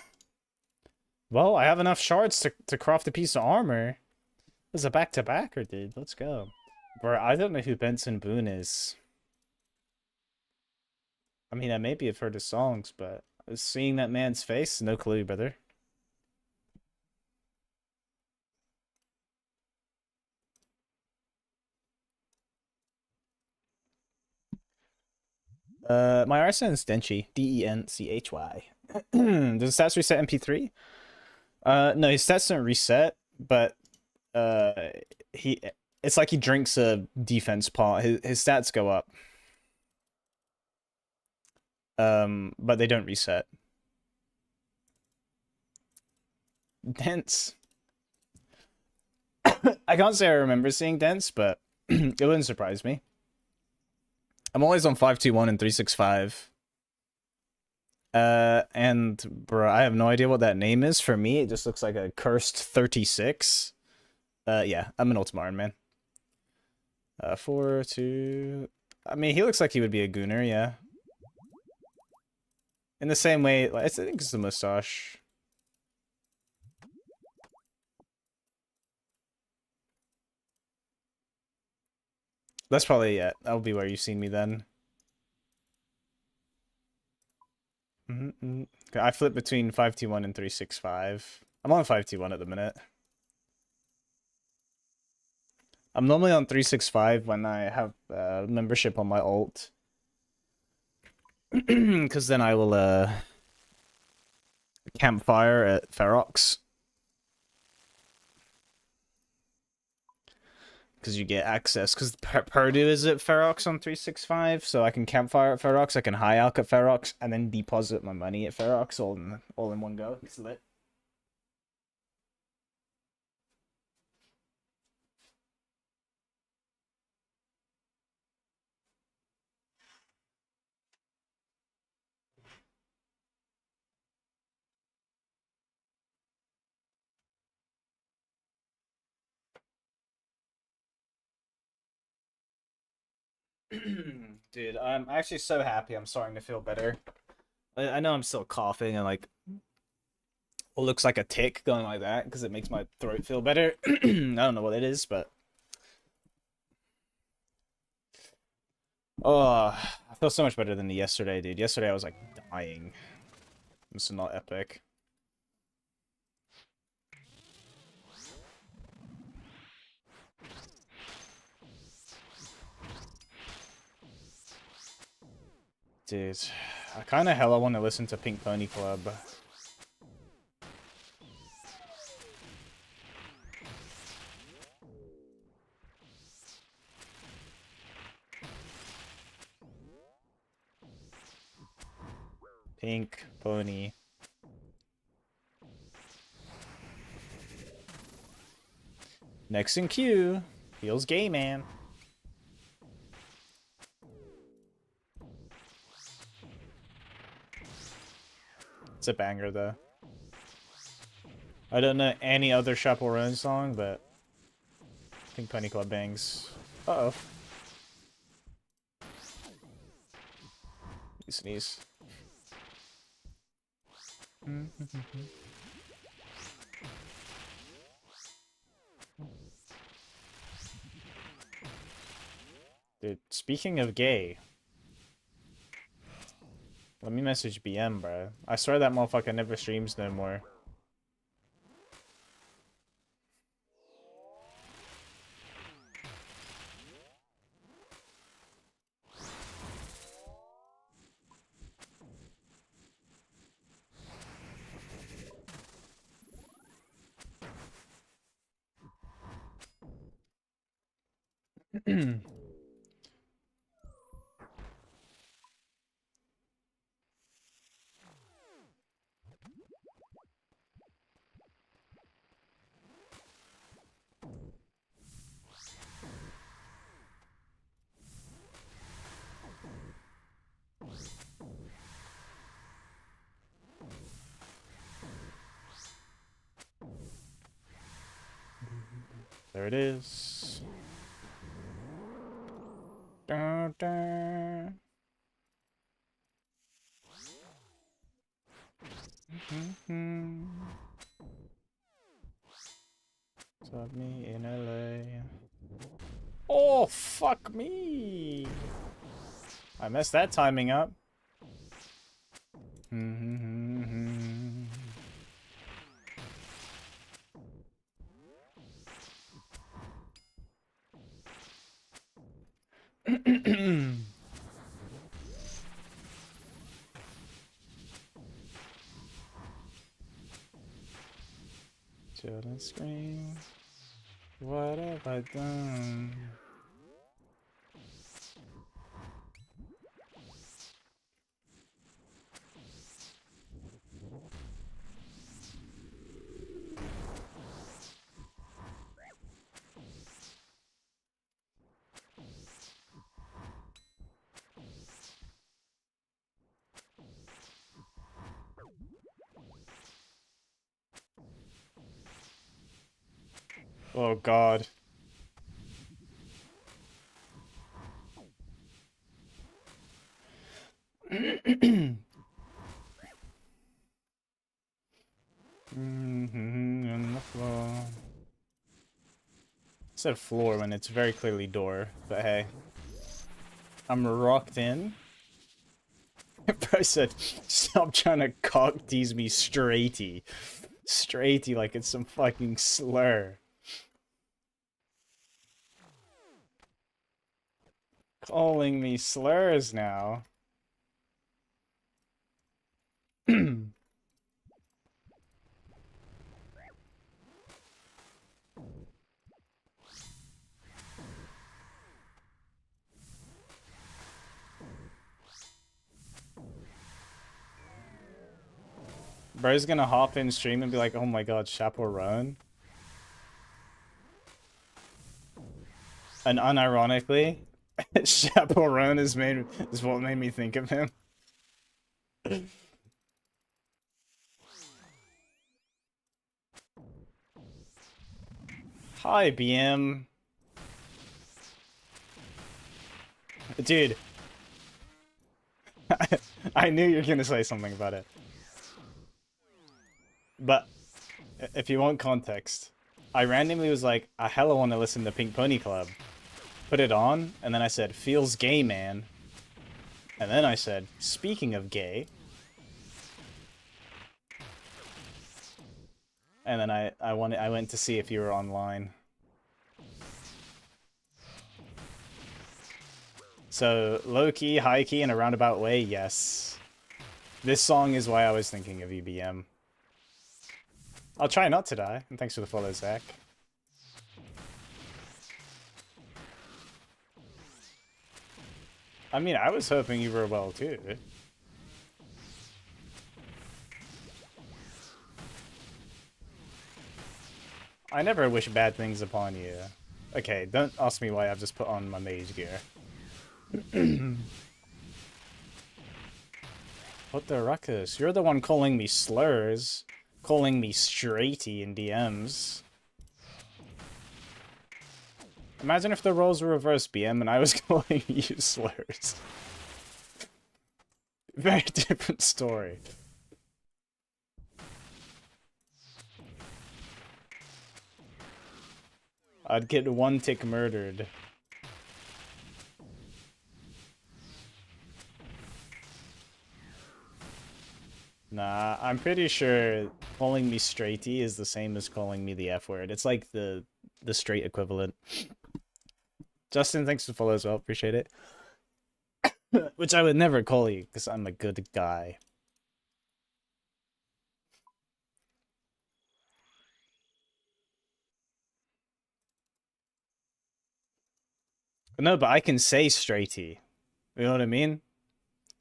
Speaker 1: Well, I have enough shards to craft a piece of armor. This is a back-to-backer, dude. Let's go. Bro, I don't know who Benson Boone is. I mean, I maybe have heard his songs, but seeing that man's face, no clue, brother. My Arsene is Denchy. D-E-N-C-H-Y. Does stats reset MP3? No, his stats don't reset, but it's like he drinks a defense pot. His stats go up. But they don't reset. Dense. I can't say I remember seeing Dense, but it wouldn't surprise me. I'm always on 521 and 365. And bro, I have no idea what that name is. For me, it just looks like a cursed 36. Yeah, I'm an Ultimaran, man. 4, 2... I mean, he looks like he would be a Gooner, yeah. In the same way, I think it's the mustache. That's probably it. That'll be where you've seen me then. Okay, I flip between 521 and 365. I'm on 521 at the minute. I'm normally on 365 when I have membership on my alt. Because then I will campfire at Ferox. Because you get access. Because Purdue is at Ferox on 365, so I can campfire at Ferox, I can high alch at Ferox, and then deposit my money at Ferox all in one go. It's lit. Dude, I'm actually so happy. I'm starting to feel better. I know I'm still coughing and like it looks like a tick going like that because it makes my throat feel better. I don't know what it is, but oh, I feel so much better than yesterday, dude. Yesterday I was like dying. This is not epic. Dude, I kind of hella want to listen to Pink Pony Club. Pink Pony. Next in queue. Feels gay, man. It's a banger, though. I don't know any other Chappell Roan song, but Pink Pony Club bangs. Uh-oh. You sneeze. Dude, speaking of gay, let me message BM, bro. I swear that motherfucker never streams no more. There it is. Dun, dun. Saw me in LA. Oh, fuck me. I messed that timing up. Children scream. What have I done? Oh god. On the floor. I said floor when it's very clearly door, but hey. I'm rocked in. Bro said, stop trying to cock tease me straighty. Straighty like it's some fucking slur. Calling me slurs now. Bro's gonna hop in stream and be like, oh my god, Chaperone. And unironically, Chaperone is what made me think of him. Hi, BM. Dude. I knew you were gonna say something about it. But, if you want context, I randomly was like, I hella want to listen to Pink Pony Club. Put it on, and then I said, feels gay, man. And then I said, speaking of gay. And then I went to see if you were online. So, low-key, high-key, in a roundabout way, yes. This song is why I was thinking of EBM. I'll try not to die, and thanks for the follow, Zach. I mean, I was hoping you were well, too. I never wish bad things upon you. Okay, don't ask me why I've just put on my mage gear. What the ruckus? You're the one calling me slurs. Calling me straighty in DMs. Imagine if the roles were reversed, BM, and I was calling you slurs. Very different story. I'd get one tick murdered. Nah, I'm pretty sure calling me straighty is the same as calling me the F word. It's like the straight equivalent. Justin, thanks for the follow as well. Appreciate it. Which I would never call you, because I'm a good guy. No, but I can say straighty. You know what I mean?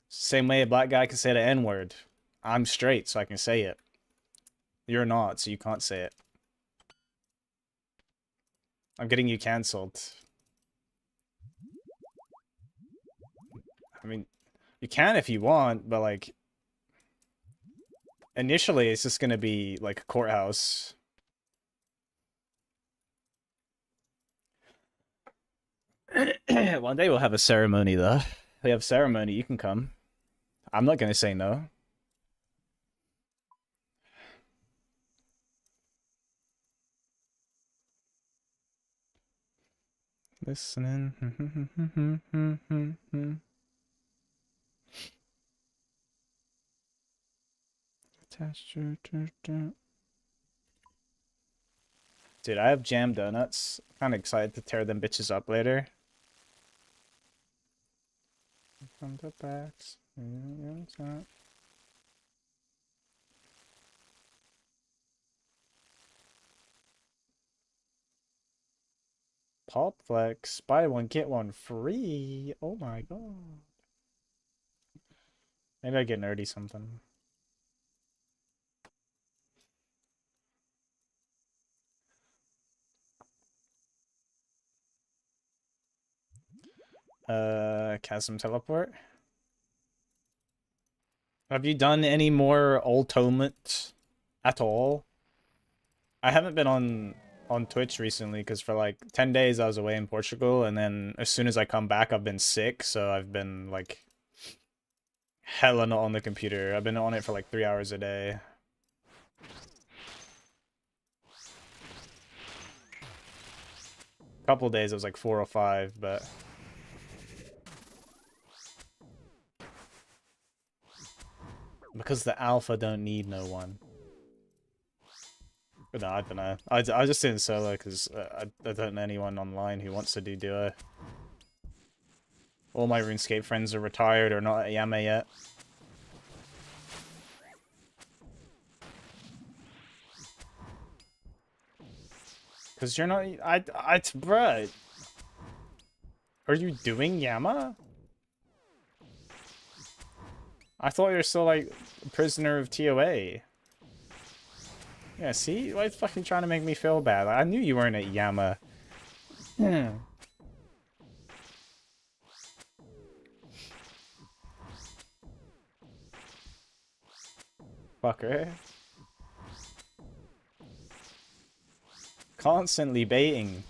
Speaker 1: Same way a black guy can say the N-word. I'm straight, so I can say it. You're not, so you can't say it. I'm getting you cancelled. I mean, you can if you want, but like... Initially, it's just gonna be like a courthouse. One day we'll have a ceremony, though. We have ceremony, you can come. I'm not gonna say no. Listening. Dude, I have jam donuts. Kind of excited to tear them bitches up later. From the backs. Pop Flex, buy one get one free. Oh my god. Maybe I get nerdy something. Chasm Teleport. Have you done any more ultimate at all? I haven't been on on Twitch recently because for like 10 days I was away in Portugal, and then as soon as I come back I've been sick, so I've been like hella not on the computer. I've been on it for like 3 hours a day. Couple days it was like 4 or 5, but because the alpha don't need no one. But no, I don't know. I just didn't solo because I don't know anyone online who wants to do duo. All my RuneScape friends are retired or not at Yama yet. Because you're not... Bruh. Are you doing Yama? I thought you were still, like, a prisoner of TOA. Yeah, see? Why are you fucking trying to make me feel bad? Like, I knew you weren't at Yama. Fucker. Constantly baiting.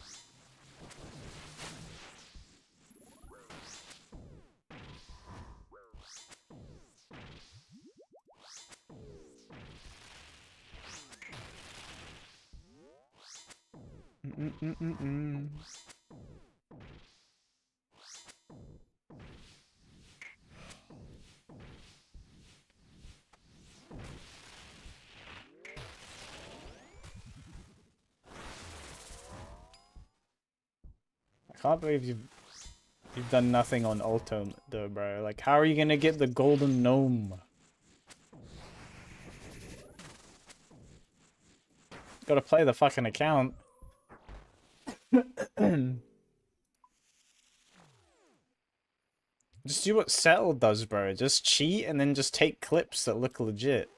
Speaker 1: I can't believe you've done nothing on Ultim though, bro. Like, how are you gonna get the golden gnome? Gotta play the fucking account. Just do what Settle does, bro. Just cheat and then just take clips that look legit.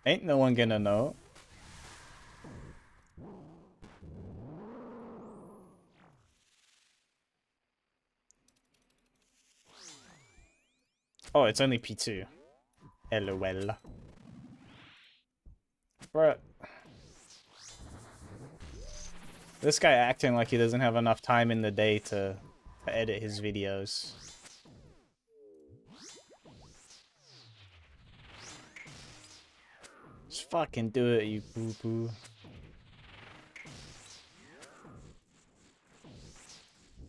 Speaker 1: Ain't no one gonna know. Oh, it's only P2. LOL. Bruh. This guy acting like he doesn't have enough time in the day to edit his videos. Just fucking do it, you poo-poo.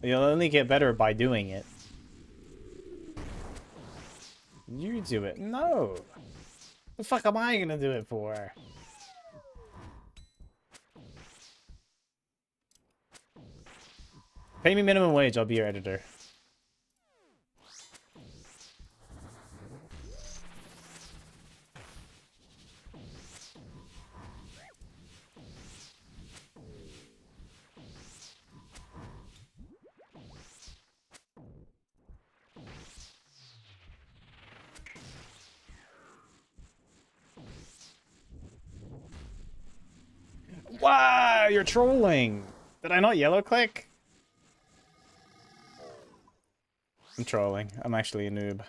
Speaker 1: You'll only get better by doing it. You do it. No. The fuck am I gonna do it for? Pay me minimum wage, I'll be your editor. Wow, you're trolling. Did I not yellow click? I'm trolling. I'm actually a noob.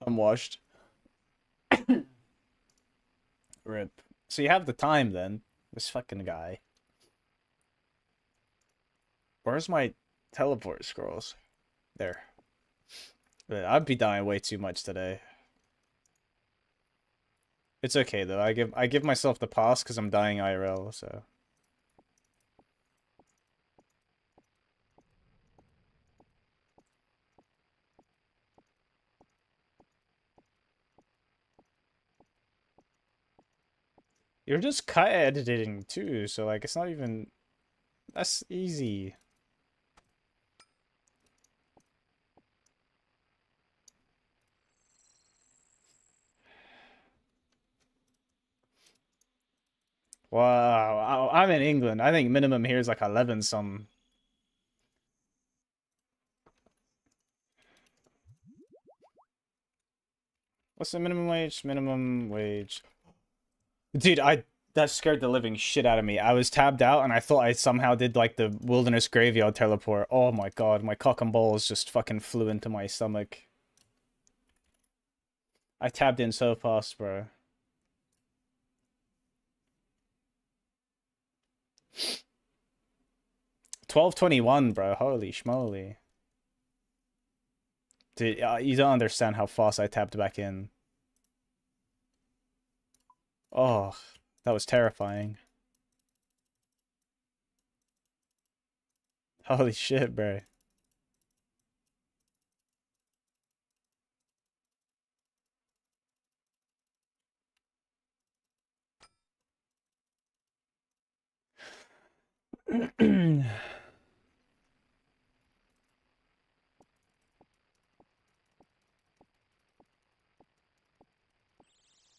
Speaker 1: I'm washed. Rip. So you have the time then. This fucking guy. Where's my teleport scrolls? There. But I'd be dying way too much today. It's okay though. I give myself the pass because I'm dying IRL, so. You're just cut editing too, so like it's not even... That's easy. Wow, I'm in England. I think minimum here is like 11 some. What's the minimum wage? Minimum wage. Dude, that scared the living shit out of me. I was tabbed out and I thought I somehow did like the wilderness graveyard teleport. Oh my god, my cock and balls just fucking flew into my stomach. I tabbed in so fast, bro. $12.21, bro. Holy schmoly. Dude, you don't understand how fast I tapped back in. Oh, that was terrifying. Holy shit, bro.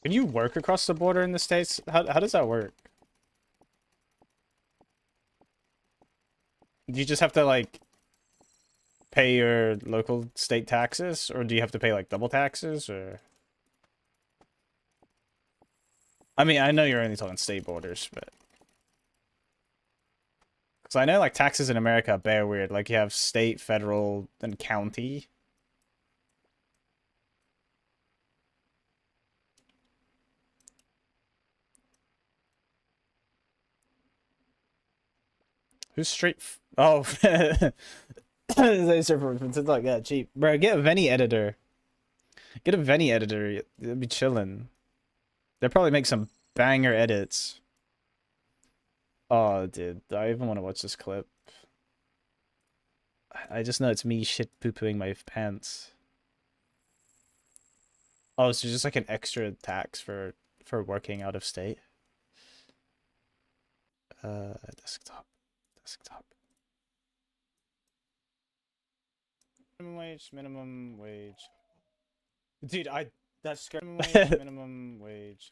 Speaker 1: Can you work across the border in the States? How does that work? Do you just have to, like, pay your local state taxes? Or do you have to pay, like, double taxes? Or... I mean, I know you're only talking state borders, but... Because I know, like, taxes in America are bare weird. Like, you have state, federal, and county. Who's straight? Oh, they serve like that cheap, bro. Get a Veni editor. Get a Veni editor. It'll be chilling. They'll probably make some banger edits. Oh, dude, I even want to watch this clip. I just know it's me shit poo-pooing my pants. Oh, so just like an extra tax for working out of state. Desktop. Minimum wage, minimum wage. Dude, that scared minimum wage.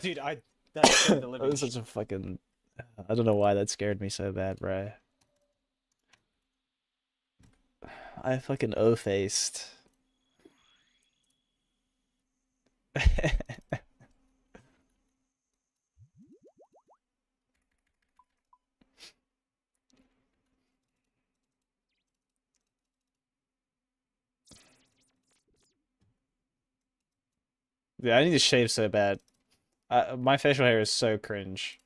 Speaker 1: Dude, that scared the living. That was such a fucking... I don't know why that scared me so bad, bro. I fucking O-faced. Yeah, I need to shave so bad. My facial hair is so cringe.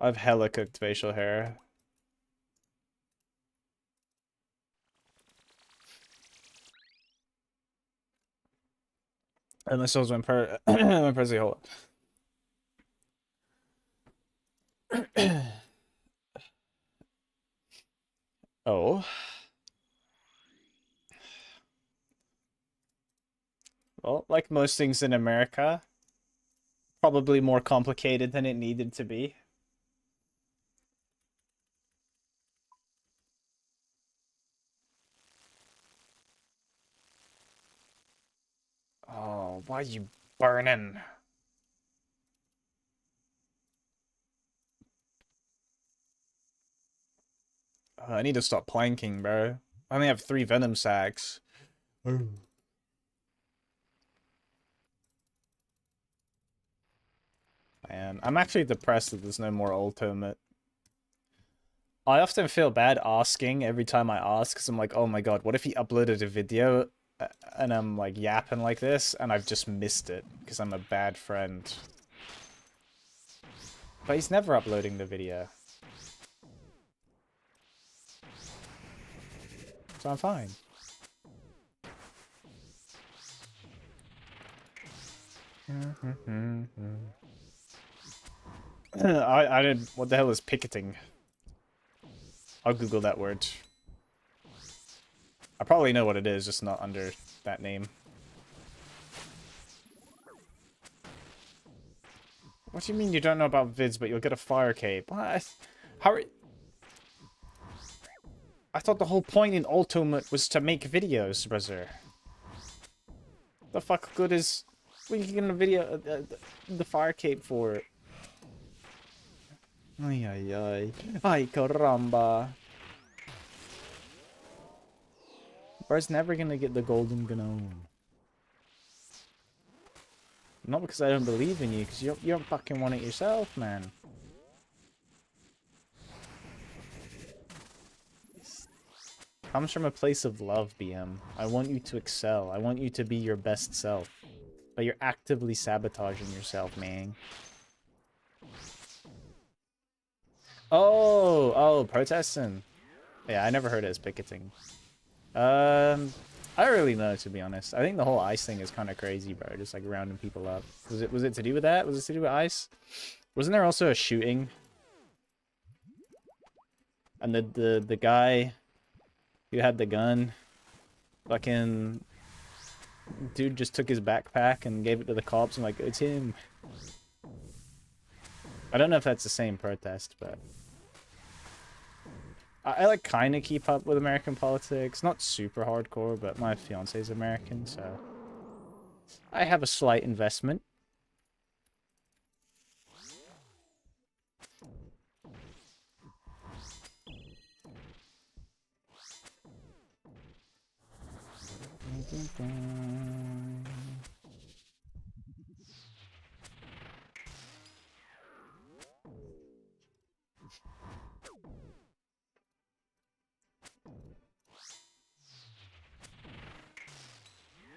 Speaker 1: I have hella cooked facial hair. Unless it was when when Percy hold. Oh. Well, like most things in America, probably more complicated than it needed to be. Oh, why are you burning? I need to stop planking, bro. I only have 3 venom sacks. Man, I'm actually depressed that there's no more Ultimate. I often feel bad asking every time I ask, because I'm like, oh my god, what if he uploaded a video and I'm like yapping like this and I've just missed it because I'm a bad friend. But he's never uploading the video. So I'm fine. I didn't... What the hell is picketing? I'll Google that word. I probably know what it is, just not under that name. What do you mean you don't know about vids, but you'll get a fire cape? What? How are... I thought the whole point in Ultimate was to make videos, brother. The fuck good is... What are you getting a video... the fire cape for? Ay, ay, ay. Ay, caramba. Bro's never gonna get the golden gnome. Not because I don't believe in you, because you don't fucking want it yourself, man. Comes from a place of love, BM. I want you to excel. I want you to be your best self. But you're actively sabotaging yourself, man. Oh, protesting. Yeah, I never heard it as picketing. I don't really know, to be honest. I think the whole ICE thing is kind of crazy, bro. Just like rounding people up. Was it to do with that? Was it to do with ICE? Wasn't there also a shooting? And the guy who had the gun, fucking dude just took his backpack and gave it to the cops and like, it's him. I don't know if that's the same protest, but I like kind of keep up with American politics. Not super hardcore, but my fiance is American, so I have a slight investment.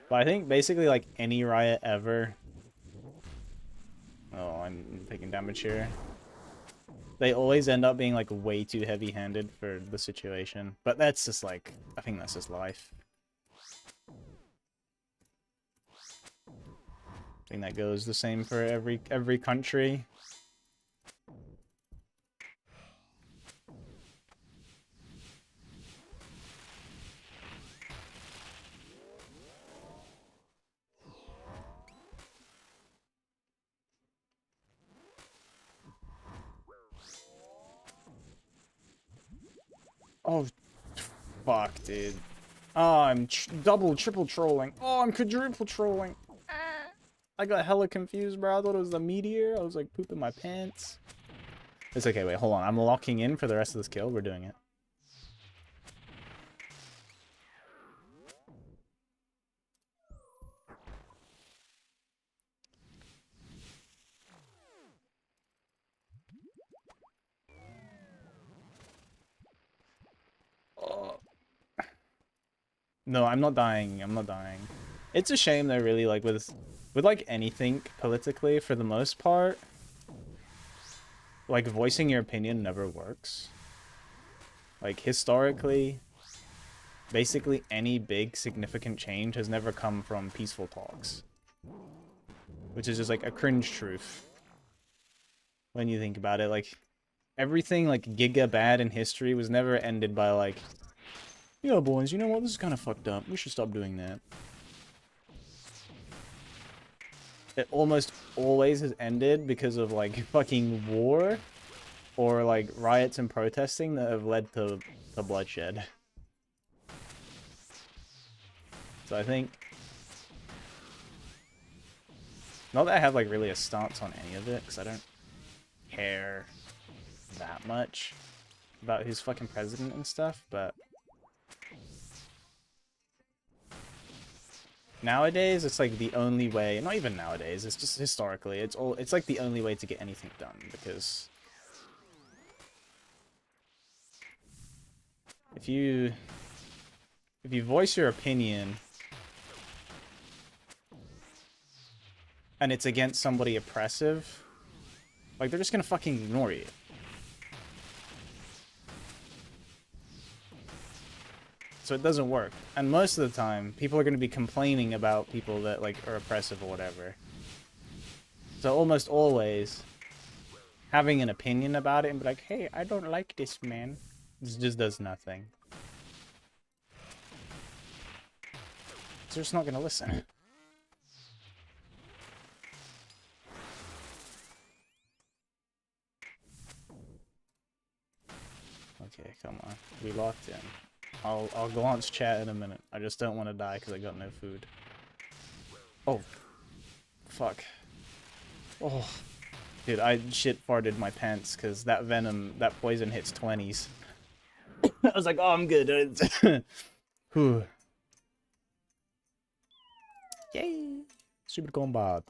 Speaker 1: But I think basically like any riot ever. Oh, I'm taking damage here. They always end up being like way too heavy-handed for the situation. But that's just like, I think that's just life. I think that goes the same for every country. Oh, fuck, dude. Oh, I'm double, triple trolling. Oh, I'm quadruple trolling. I got hella confused, bro. I thought it was the meteor. I was like pooping my pants. It's okay, wait, hold on. I'm locking in for the rest of this kill. We're doing it. Oh. No, I'm not dying. I'm not dying. It's a shame though, really, like with like anything politically, for the most part, like voicing your opinion never works. Like historically, basically any big significant change has never come from peaceful talks, which is just like a cringe truth when you think about it. Like everything like giga bad in history was never ended by like, yo boys, you know what, this is kind of fucked up, we should stop doing that. It almost always has ended because of like fucking war or like riots and protesting that have led to bloodshed. So I think, not that I have like really a stance on any of it, because I don't care that much about who's fucking president and stuff, but nowadays it's like the only way, not even nowadays, it's just historically, it's like the only way to get anything done, because if you voice your opinion and it's against somebody oppressive, like they're just gonna fucking ignore you. So it doesn't work. And most of the time, people are going to be complaining about people that like are oppressive or whatever. So almost always, having an opinion about it and be like, hey, I don't like this, man. This just does nothing. So they're just not going to listen. Okay, come on. We locked in. I'll glance chat in a minute. I just don't want to die because I got no food. Oh. Fuck. Oh. Dude, I shit farted my pants because that venom, that poison hits 20s. I was like, oh, I'm good. Whew. Yay! Super combat.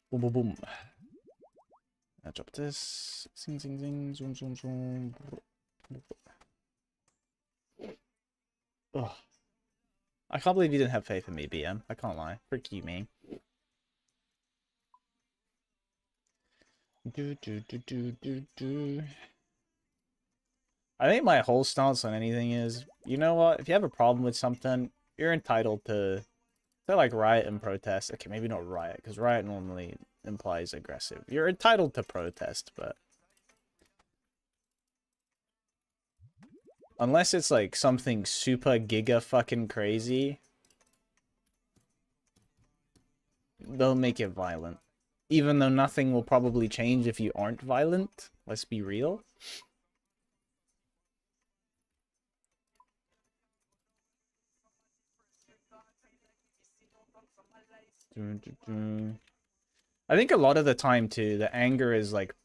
Speaker 1: Boom, boom, boom. I'll drop this. Zing, zing, zing. Zoom, zoom, zoom. Ugh. I can't believe you didn't have faith in me, BM. I can't lie. Frick you, me. I think my whole stance on anything is, you know what? If you have a problem with something, you're entitled to like riot and protest. Okay, maybe not riot, because riot normally implies aggressive. You're entitled to protest, but unless it's like something super giga fucking crazy, they'll make it violent. Even though nothing will probably change if you aren't violent. Let's be real. I think a lot of the time too, the anger is like,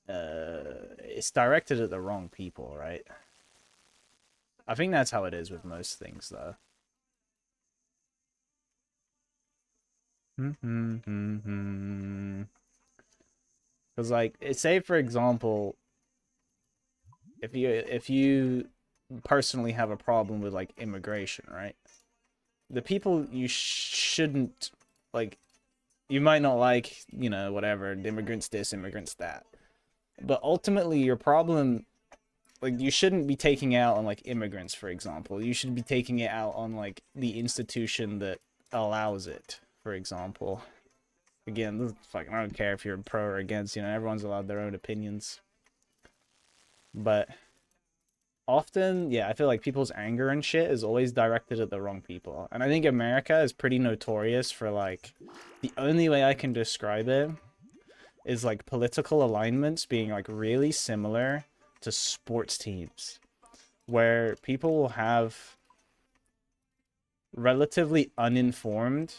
Speaker 1: it's directed at the wrong people, right? I think that's how it is with most things, though. Because, like, say for example, if you personally have a problem with like immigration, right? The people you shouldn't like, you might not like, you know, whatever, immigrants this, immigrants that, but ultimately your problem, like, you shouldn't be taking it out on like immigrants, for example. You should be taking it out on like the institution that allows it, for example. Again, this is fucking, I don't care if you're pro or against, you know, everyone's allowed their own opinions. But often, yeah, I feel like people's anger and shit is always directed at the wrong people. And I think America is pretty notorious for, like, the only way I can describe it is like political alignments being like really similar to sports teams, where people will have relatively uninformed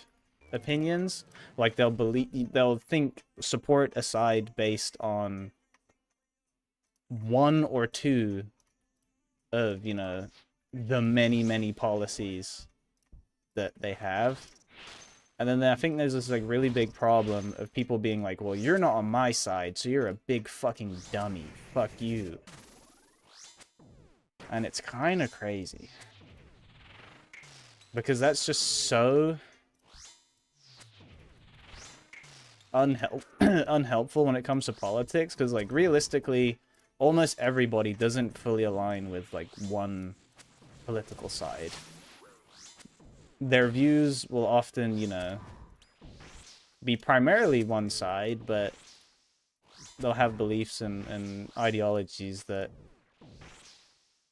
Speaker 1: opinions. Like they'll think support a side based on one or two of, you know, the many policies that they have. And then I think there's this like really big problem of people being like, well, you're not on my side, so you're a big fucking dummy. Fuck you. And it's kind of crazy. Because that's just so unhelpful when it comes to politics. Because, like, realistically, almost everybody doesn't fully align with, like, one political side. Their views will often, you know, be primarily one side, but they'll have beliefs and ideologies that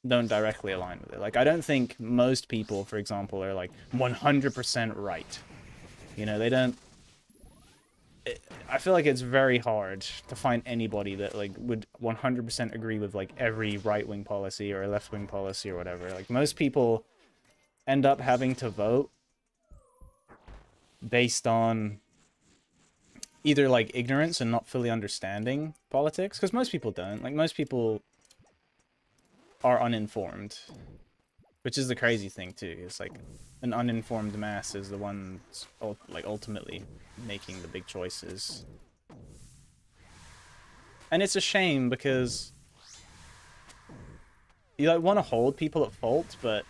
Speaker 1: don't directly align with it. Like, I don't think most people, for example, are, like, 100% right. You know, they don't... I feel like it's very hard to find anybody that, like, would 100% agree with, like, every right-wing policy or left-wing policy or whatever. Like, most people end up having to vote based on either, like, ignorance and not fully understanding politics, because most people don't. Like, most people are uninformed, which is the crazy thing, too. It's like, an uninformed mass is the one, like, ultimately making the big choices. And it's a shame, because you, like, want to hold people at fault, but...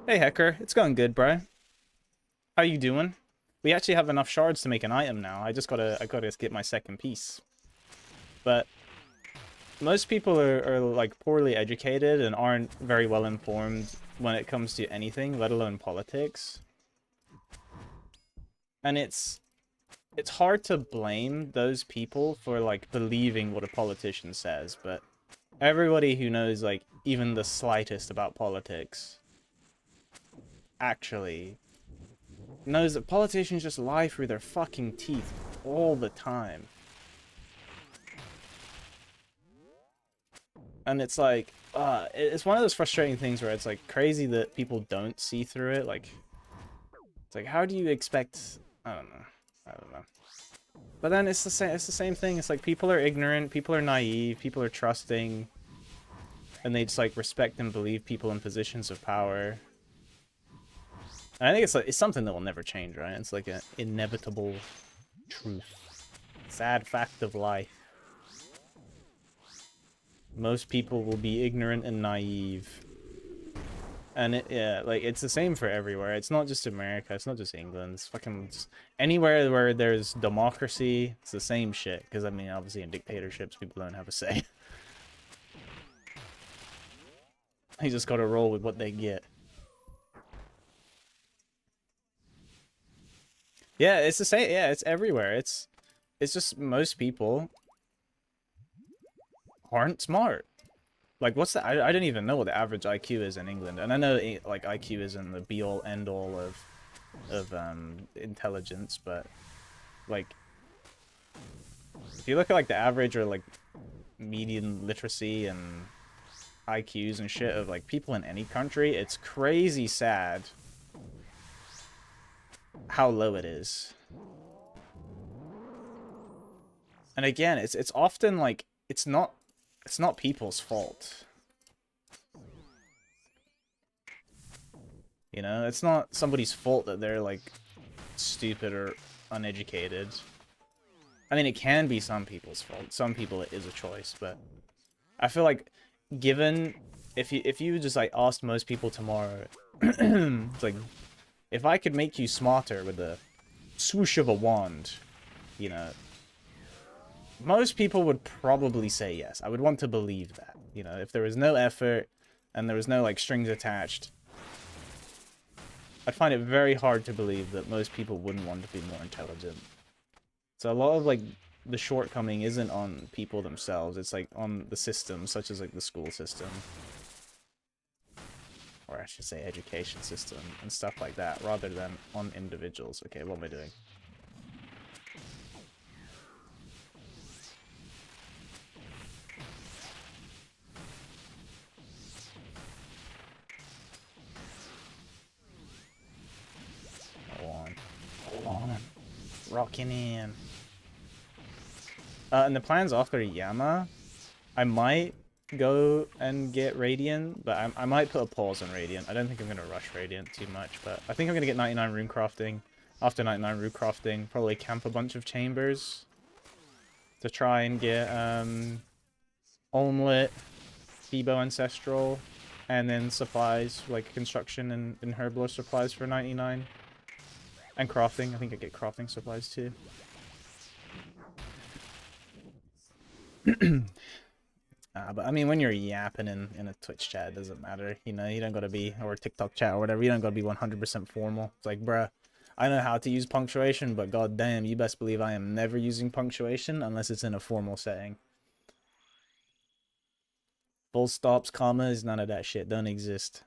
Speaker 1: Hey, Hecker, it's going good, bro. How you doing? We actually have enough shards to make an item now. I gotta get my second piece. But most people are like poorly educated and aren't very well informed when it comes to anything, let alone politics. And it's hard to blame those people for like believing what a politician says, but everybody who knows like even the slightest about politics actually knows that politicians just lie through their fucking teeth all the time. And it's like, it's one of those frustrating things where it's like crazy that people don't see through it. Like, it's like, how do you expect? I don't know. But then it's the same thing. It's like people are ignorant, people are naive, people are trusting. and they just like respect and believe people in positions of power. And I think it's like it's something that will never change, right? It's like an inevitable truth, sad fact of life. Most people will be ignorant and naive. And yeah, like it's the same for everywhere. It's not just America. It's not just England. It's fucking just anywhere where there's democracy. It's the same shit. Because I mean, obviously in dictatorships, people don't have a say. You just gotta roll with what they get. Yeah, it's the same. Yeah, it's everywhere. It's just most people aren't smart. Like, what's the... I don't even know what the average IQ is in England. And I know, like, IQ isn't the be-all, end-all of intelligence, but, like, if you look at, like, the average or, like, median literacy and IQs and shit of, like, people in any country, it's crazy sad how low it is. And again, it's often, like, it's not people's fault. You know, it's not somebody's fault that they're, like, stupid or uneducated. I mean, it can be some people's fault. Some people it is a choice, but I feel like given if you just like asked most people tomorrow, it's like if I could make you smarter with the swoosh of a wand, you know, most people would probably say yes. I would want to believe that. You know, if there was no effort and there was no like strings attached, I'd find it very hard to believe that most people wouldn't want to be more intelligent. So a lot of like the shortcoming isn't on people themselves, it's like on the system, such as like the school system. Or I should say education system and stuff like that, rather than on individuals. Okay, what am I doing? Hold on. Rocking in. And the plans after Yama, I might go and get Radiant, but I might put a pause on Radiant. I don't think I'm going to rush Radiant too much, but I think I'm going to get 99 rune crafting. After 99 rune crafting, probably camp a bunch of chambers to try and get Omelette, Phoebo Ancestral, and then supplies, like construction and herblore supplies for 99. And crafting. I think I get crafting supplies too. But I mean, when you're yapping in a Twitch chat, it doesn't matter. You know, you don't gotta be, or TikTok chat or whatever, you don't gotta be 100% formal. It's like, bruh, I know how to use punctuation, but goddamn, you best believe I am never using punctuation unless it's in a formal setting. Full stops, commas, none of that shit don't exist.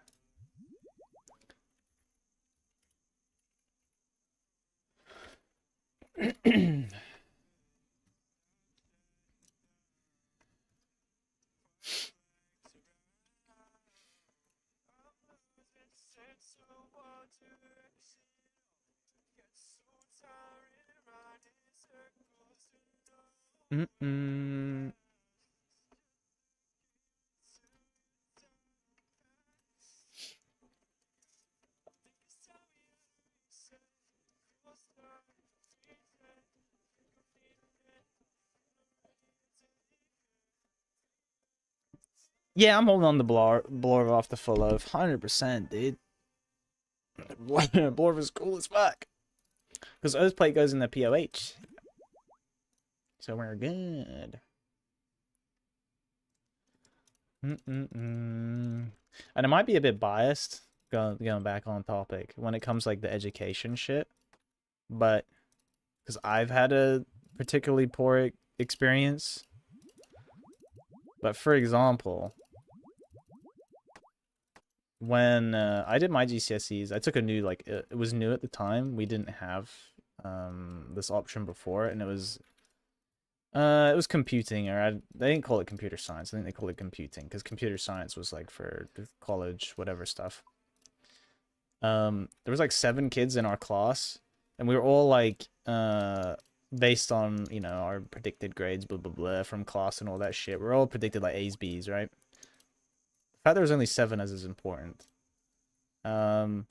Speaker 1: Yeah, I'm holding on to Blorv off the full of 100%, dude. Blorv is cool as fuck. Because Oathplate goes in the POH. So we're good. And it might be a bit biased, going back on topic, when it comes like the education shit. But, because I've had a particularly poor experience. But for example, when I did my GCSEs, I took a new, like, it was new at the time. We didn't have this option before, and it was computing, or they didn't call it computer science. I think they called it computing, because computer science was like for college, whatever stuff. There was like 7 kids in our class, and we were all like based on, you know, our predicted grades, blah blah blah, from class and all that shit. We're all predicted like A's, B's, right? fact there was only 7 as is important. And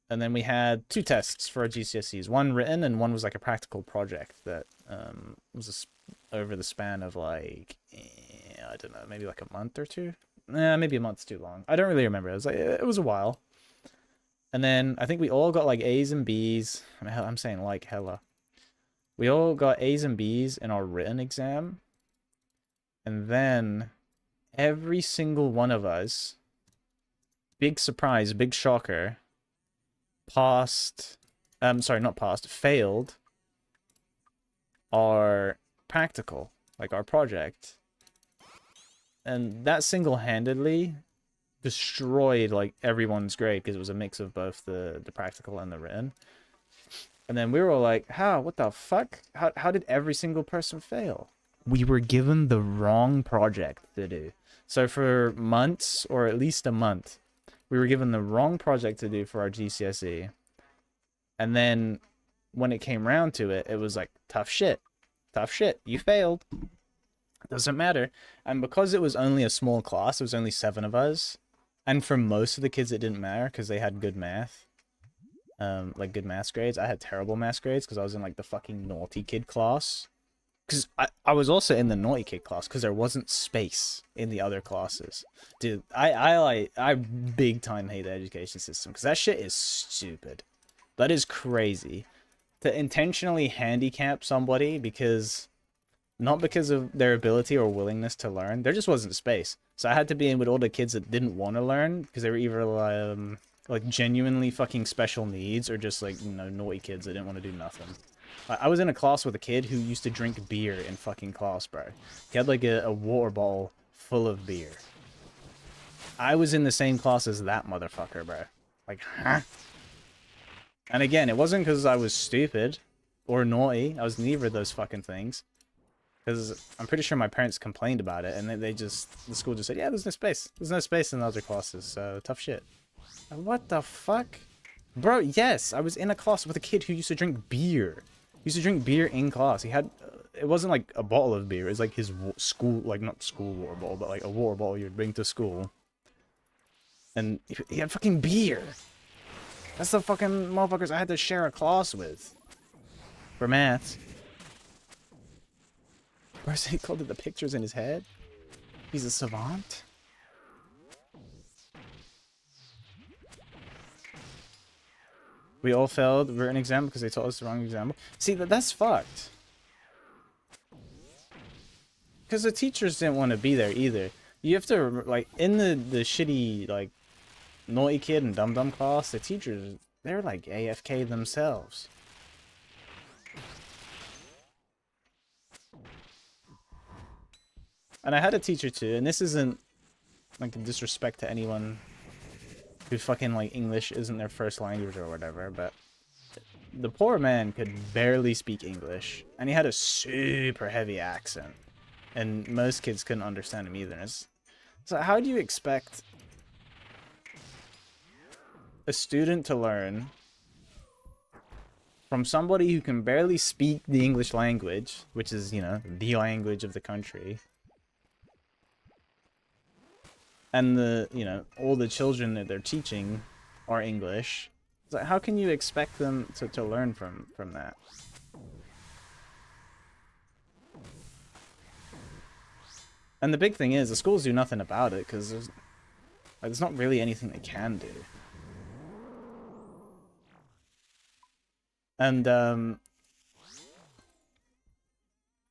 Speaker 1: then we had 2 tests for our GCSEs. One written and one was like a practical project that was over the span of like, I don't know, maybe like a month or 2. Maybe a month's too long. I don't really remember. It was a while. And then I think we all got like A's and B's. I'm saying like hella. We all got A's and B's in our written exam. And then every single one of us, big surprise, big shocker, failed our practical, like our project. And that single-handedly destroyed like everyone's grade because it was a mix of both the practical and the written. And then we were all like, what the fuck? How did every single person fail? We were given the wrong project to do. So for months, or at least a month, we were given the wrong project to do for our GCSE. And then when it came round to it, it was like, tough shit. Tough shit. You failed. Doesn't matter. And because it was only a small class, it was only 7 of us. And for most of the kids, it didn't matter because they had good math. Like good math grades. I had terrible math grades because I was in like the fucking naughty kid class. Because I was also in the naughty kid class because there wasn't space in the other classes. Dude, I big time hate the education system because that shit is stupid. That is crazy. To intentionally handicap somebody because, not because of their ability or willingness to learn, there just wasn't space. So I had to be in with all the kids that didn't want to learn because they were either like genuinely fucking special needs or just like, you know, naughty kids that didn't want to do nothing. I was in a class with a kid who used to drink beer in fucking class, bro. He had like a water bottle full of beer. I was in the same class as that motherfucker, bro. Like, huh? And again, it wasn't because I was stupid or naughty. I was neither of those fucking things. Because I'm pretty sure my parents complained about it, and the school just said, yeah, there's no space. There's no space in the other classes, so tough shit. What the fuck? Bro, yes, I was in a class with a kid who used to drink beer. He used to drink beer in class. He had, it wasn't like a bottle of beer. It was like his school, like not school water bottle, but like a water bottle you'd bring to school. And he had fucking beer. That's the fucking motherfuckers I had to share a class with. For maths. Bro, so he called it the pictures in his head? He's a savant? We all failed written exam because they taught us the wrong example. See, that's fucked. Because the teachers didn't want to be there either. You have to, like, in the shitty, like, naughty kid and dum-dum class, the teachers, they're like AFK themselves. And I had a teacher too, and this isn't like a disrespect to anyone who fucking like English isn't their first language or whatever, but the poor man could barely speak English, and he had a super heavy accent, and most kids couldn't understand him either. So how do you expect a student to learn from somebody who can barely speak the English language, which is, you know, the language of the country, and you know, all the children that they're teaching are English? So how can you expect them to learn from that? And the big thing is, the schools do nothing about it, because there's not really anything they can do. And,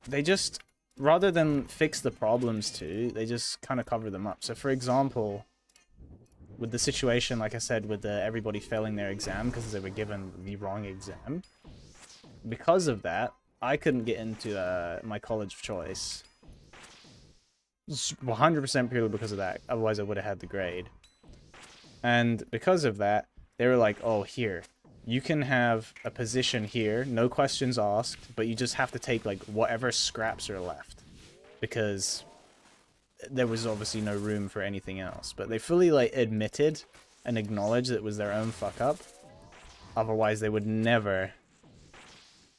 Speaker 1: they just, rather than fix the problems too, they just kind of cover them up. So for example, with the situation, like I said, with everybody failing their exam because they were given the wrong exam, because of that, I couldn't get into my college of choice. 100% purely because of that. Otherwise, I would have had the grade. And because of that, they were like, oh, here, you can have a position here, no questions asked, but you just have to take, like, whatever scraps are left. Because there was obviously no room for anything else. But they fully, like, admitted and acknowledged that it was their own fuck-up. Otherwise, they would never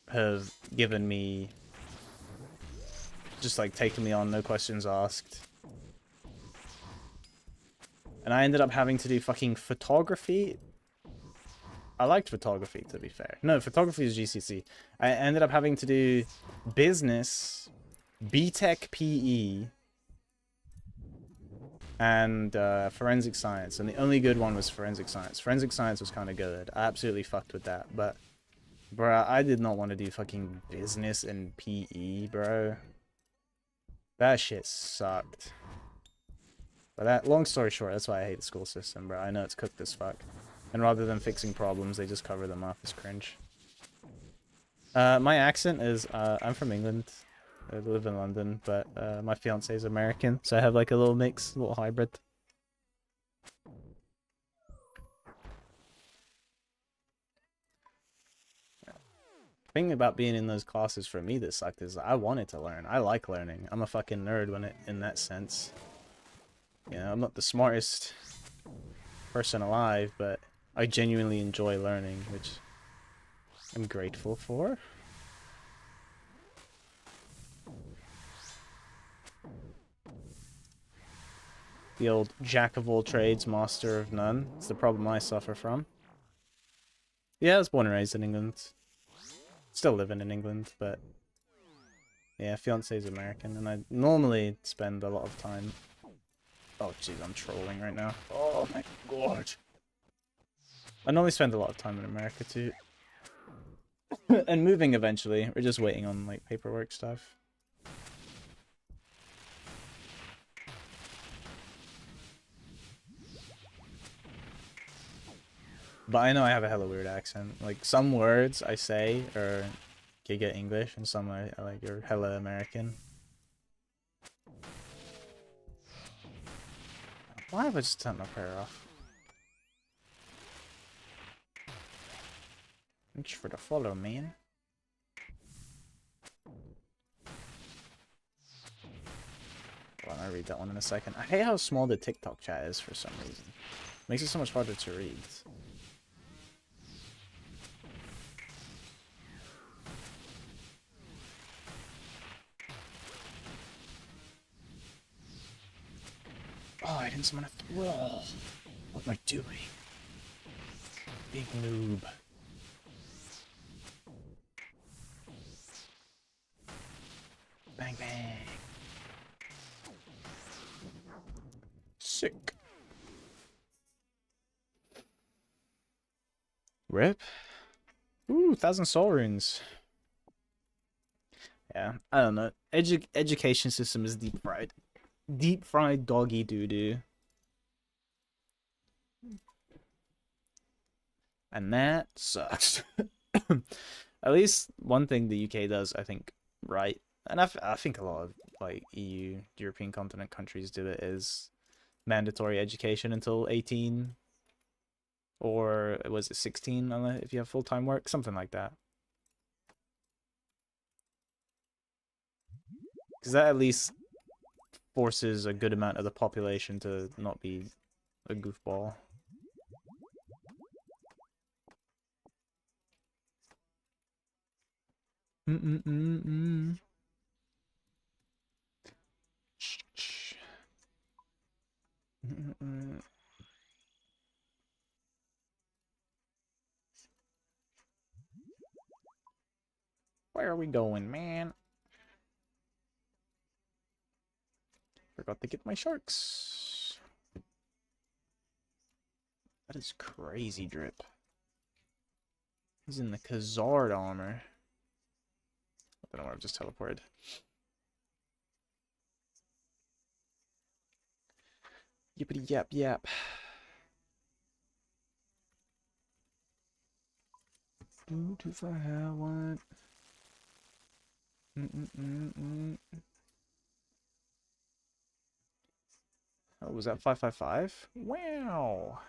Speaker 1: have given me... just, like, taken me on, no questions asked. And I ended up having to do fucking photography. I liked photography, to be fair. No, photography is GCC. I ended up having to do business, BTech PE, and forensic science. And the only good one was forensic science. Forensic science was kind of good. I absolutely fucked with that. But, bro, I did not want to do fucking business and PE, bro. That shit sucked. But that, long story short, that's why I hate the school system, bro. I know it's cooked as fuck. And rather than fixing problems, they just cover them up. It's cringe. My accent is, I'm from England. I live in London, but my fiance is American, so I have like a little mix, a little hybrid. The thing about being in those classes for me that sucked is I wanted to learn. I like learning. I'm a fucking nerd in that sense. You know, I'm not the smartest person alive, but I genuinely enjoy learning, which I'm grateful for. The old jack of all trades, master of none. It's the problem I suffer from. Yeah, I was born and raised in England. Still living in England, but yeah, fiance's American, and I normally spend a lot of time. Oh jeez, I'm trolling right now. Oh my god. I normally spend a lot of time in America too. And moving eventually. We're just waiting on like paperwork stuff. But I know I have a hella weird accent. Like some words I say are Giga English and some are like are hella American. Why have I just turned my prayer off? Thanks for the follow, man. Well, I'll read that one in a second. I hate how small the TikTok chat is for some reason. Makes it so much harder to read. Oh, I didn't summon a thrall. What am I doing? Big noob. Bang bang. Sick. Rip. Ooh, 1,000 soul runes. Yeah, I don't know. Education system is deep fried. Deep fried doggy doo-doo. And that sucks. At least one thing the UK does, I think, right, and I think a lot of like EU, European continent countries do it, is mandatory education until 18, or was it 16 if you have full-time work, something like that. Because that at least forces a good amount of the population to not be a goofball. Where are we going, man? Forgot to get my sharks. That is crazy drip. He's in the Khazard armor. I don't know where I've just teleported. Yippity yap yap. Do to fire what? Oh, was that 555? Wow.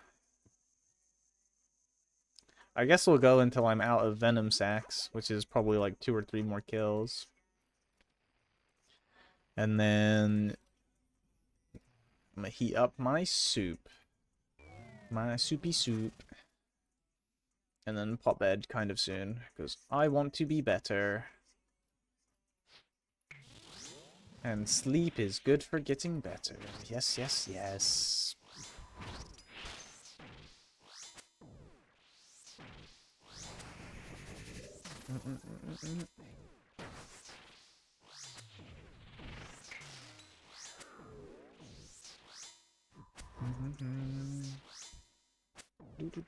Speaker 1: I guess we'll go until I'm out of Venom Sacks, which is probably like 2 or 3 more kills. And then I'm gonna heat up my soup. My soupy soup. And then pop bed kind of soon, because I want to be better. And sleep is good for getting better. Yes, yes, yes.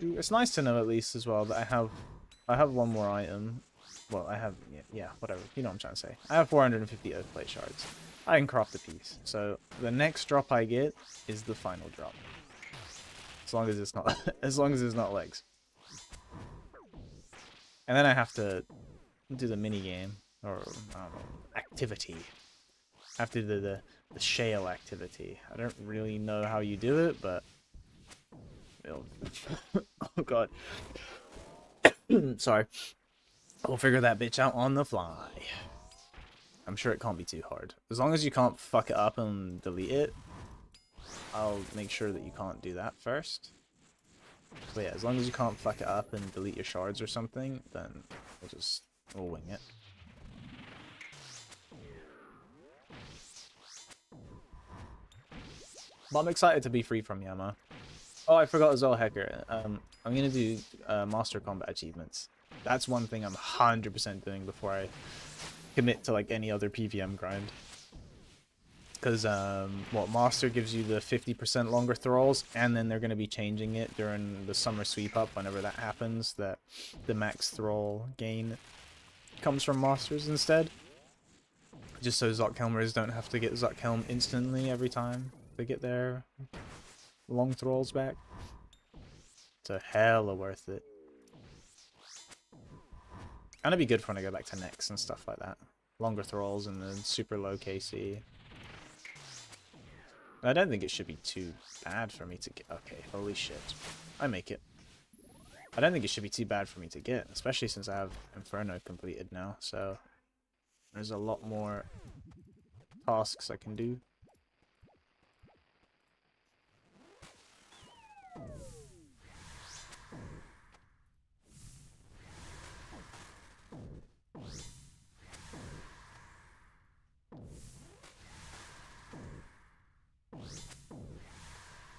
Speaker 1: It's nice to know at least as well that I have one more item. Well, I have yeah, whatever. You know what I'm trying to say. I have 450 Earthplate shards. I can craft a piece. So the next drop I get is the final drop. As long as it's not as long as it's not legs. And then I have to do the mini game or I don't know, activity. I have to do the shale activity. I don't really know how you do it, but oh god. Sorry. We'll figure that bitch out on the fly. I'm sure it can't be too hard. As long as you can't fuck it up and delete it, I'll make sure that you can't do that first. But yeah, as long as you can't fuck it up and delete your shards or something, then we'll wing it. But I'm excited to be free from Yama. Oh, I forgot as well, Hacker. I'm gonna do Master Combat achievements. That's one thing I'm 100% doing before I commit to like any other PVM grind. Because Master gives you the 50% longer thralls, and then they're going to be changing it during the summer sweep up whenever that happens, that the max thrall gain comes from Masters instead. Just so Zoc-Helmers don't have to get Zoc-Helm instantly every time they get their long thralls back. So hella worth it. And it'd be good for when I go back to Nex and stuff like that. Longer thralls and then super low KC. I don't think it should be too bad for me to get. Okay, holy shit. I make it. I don't think it should be too bad for me to get, especially since I have Inferno completed now, so there's a lot more tasks I can do.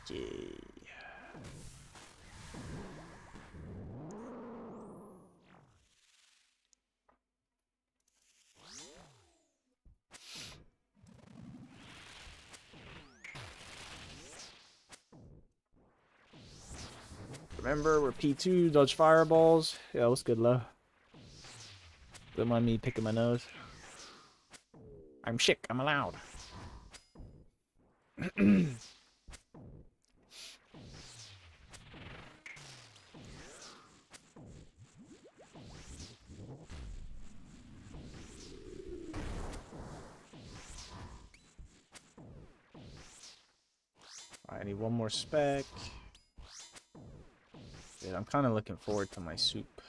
Speaker 1: Yeah. Remember, we're P2, dodge fireballs. Yeah, what's good, low? Don't mind me picking my nose. I'm sick, I'm allowed. Alright, I need one more spec. Dude, I'm kind of looking forward to my soup.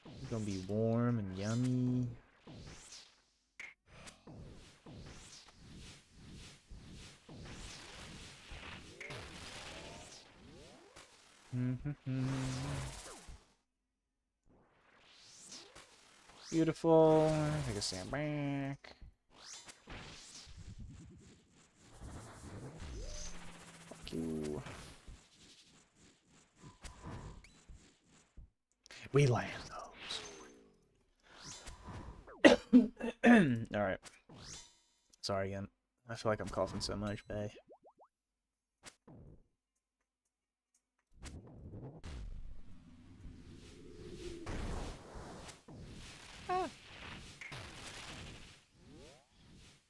Speaker 1: It's gonna be warm and yummy. Beautiful. Take a stand back. Fuck you. We land those. Alright. Sorry again. I feel like I'm coughing so much, bae.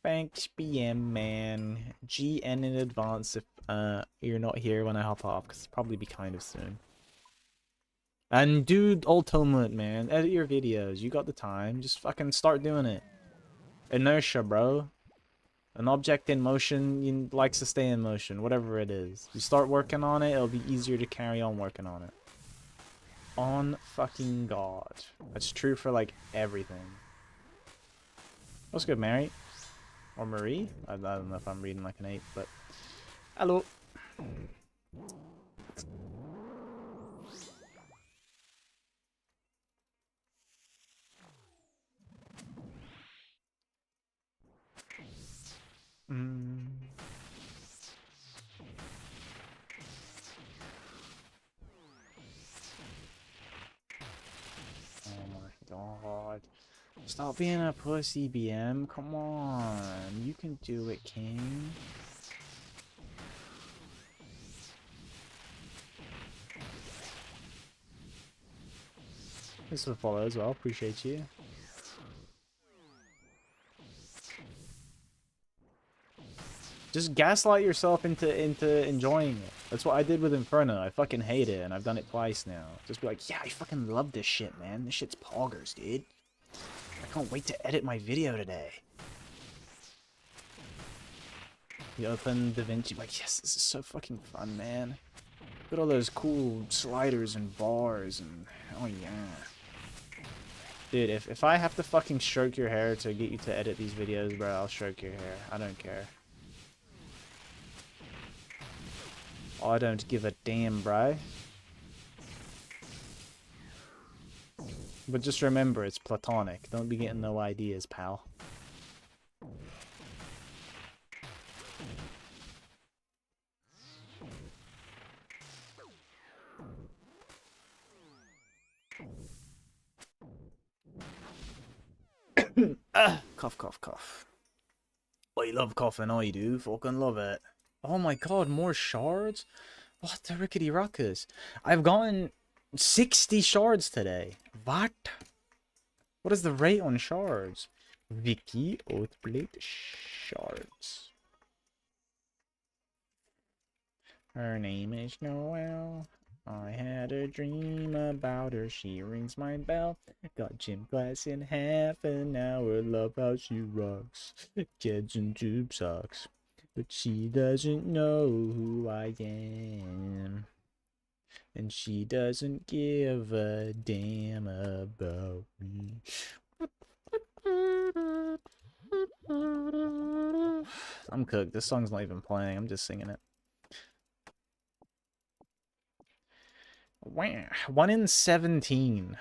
Speaker 1: Thanks, BM man. GN in advance if you're not here when I hop off, because it'll probably be kind of soon. And dude, Ultimate, man, edit your videos. You got the time. Just fucking start doing it. Inertia, bro. An object in motion likes to stay in motion, whatever it is. You start working on it, it'll be easier to carry on working on it. On fucking God. That's true for like everything. What's good, Mary? Or Marie? I don't know if I'm reading like an 8, but... Hello! God. Stop being a pussy, BM. Come on. You can do it, King. Thanks for the follow as well. Appreciate you. Just gaslight yourself into enjoying it. That's what I did with Inferno. I fucking hate it, and I've done it twice now. Just be like, yeah, I fucking love this shit, man. This shit's poggers, dude. I can't wait to edit my video today. You open DaVinci, like, yes, this is so fucking fun, man. Look at all those cool sliders and bars, and oh yeah. Dude, if I have to fucking stroke your hair to get you to edit these videos, bro, I'll stroke your hair. I don't care. I don't give a damn, bro. But just remember, it's platonic. Don't be getting no ideas, pal. Cough, cough, cough. I love coughing, I do. Fucking love it. Oh my god, more shards? What the rickety ruckus? I've gotten 60 shards today. What? What is the rate on shards? Vicky Oathblade shards. Her name is Noelle. I had a dream about her. She rings my bell. Got gym class in half an hour. Love how she rocks. Kids and tube socks. But she doesn't know who I am. And she doesn't give a damn about me. I'm cooked. This song's not even playing. I'm just singing it. Wow. 1 in 17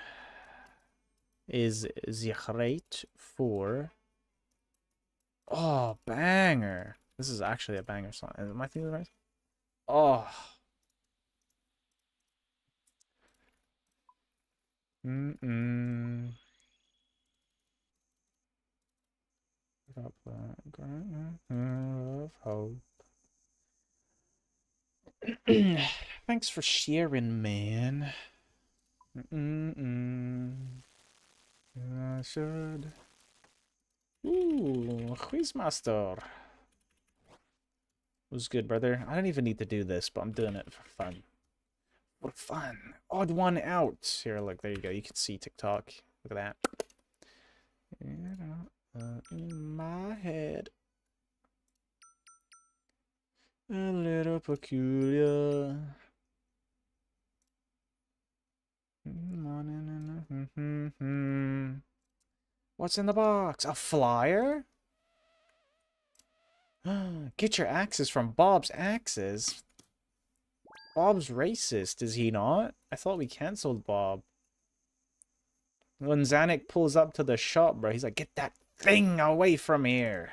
Speaker 1: is the rate for... Oh, banger. This is actually a banger song. Am I thinking right? Oh. Up of hope. Thanks for sharing, man. I should. Ooh, Quizmaster. Was good, brother. I don't even need to do this, but I'm doing it for fun. For fun. Odd one out. Here, look, there you go. You can see TikTok. Look at that. In my head. A little peculiar. What's in the box? A flyer? Get your axes from Bob's Axes. Bob's racist, is he not? I thought we cancelled Bob. When Zanuck pulls up to the shop, bro, he's like, get that thing away from here.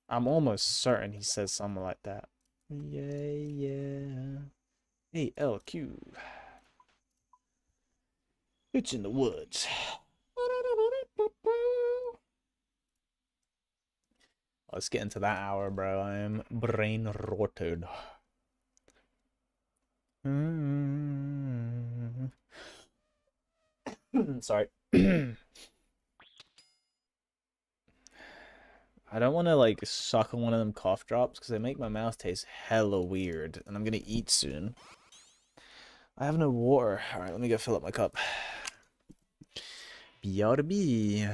Speaker 1: I'm almost certain he says something like that. Yeah. Hey, LQ. It's in the woods. Let's get into that hour, bro. I am brain rotted. Sorry. I don't want to like suck on one of them cough drops because they make my mouth taste hella weird, and I'm gonna eat soon. I have no water. All right, let me go fill up my cup. BRB.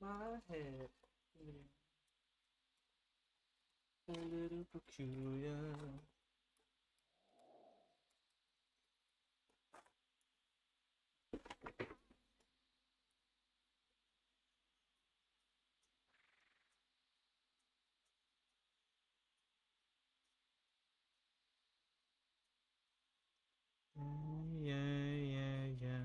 Speaker 1: My head. A little peculiar. Yeah, yeah, yeah.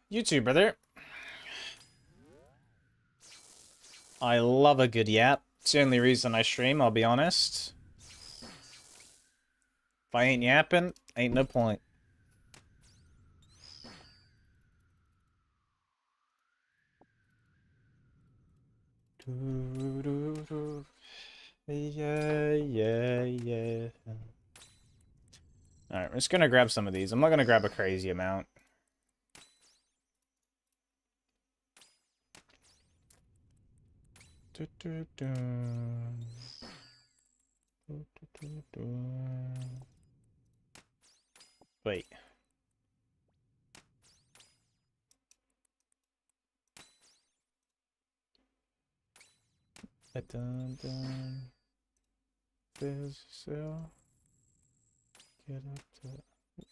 Speaker 1: You too, brother. I love a good yap. It's the only reason I stream, I'll be honest. If I ain't yapping, ain't no point. Yeah, yeah, yeah. Alright, I'm just gonna grab some of these. I'm not gonna grab a crazy amount. Wait. So get up to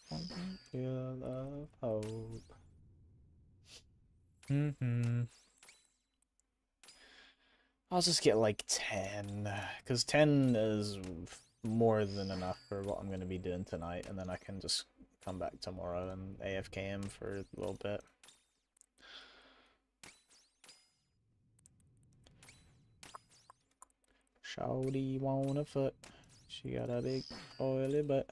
Speaker 1: one feel of hope. I'll just get like 10, because 10 is more than enough for what I'm going to be doing tonight, and then I can just come back tomorrow and AFKM for a little bit. Shawty want a foot. She got a big oily butt.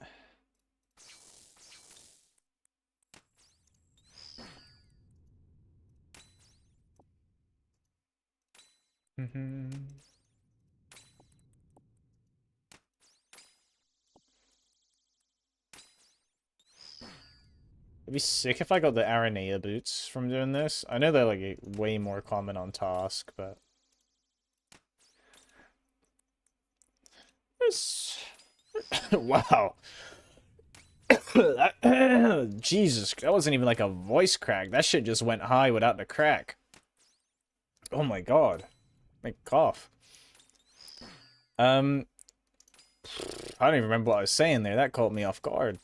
Speaker 1: It'd be sick if I got the Aranea boots from doing this. I know they're like way more common on Task, but it's... wow. Jesus, that wasn't even like a voice crack. That shit just went high without the crack. Oh my god. Make cough. I don't even remember what I was saying there. That caught me off guard.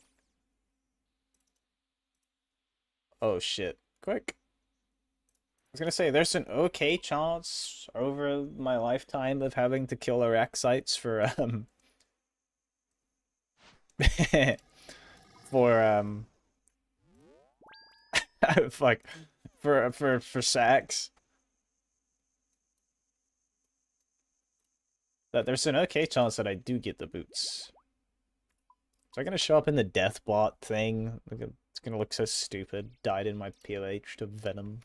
Speaker 1: Oh shit. Quick. I was gonna say, there's an okay chance over my lifetime of having to kill Araxites for, for, fuck. For sacks. That there's an okay chance that I do get the boots. Is I gonna show up in the Deathblot thing? It's gonna look so stupid. Died in my PLH to Venom.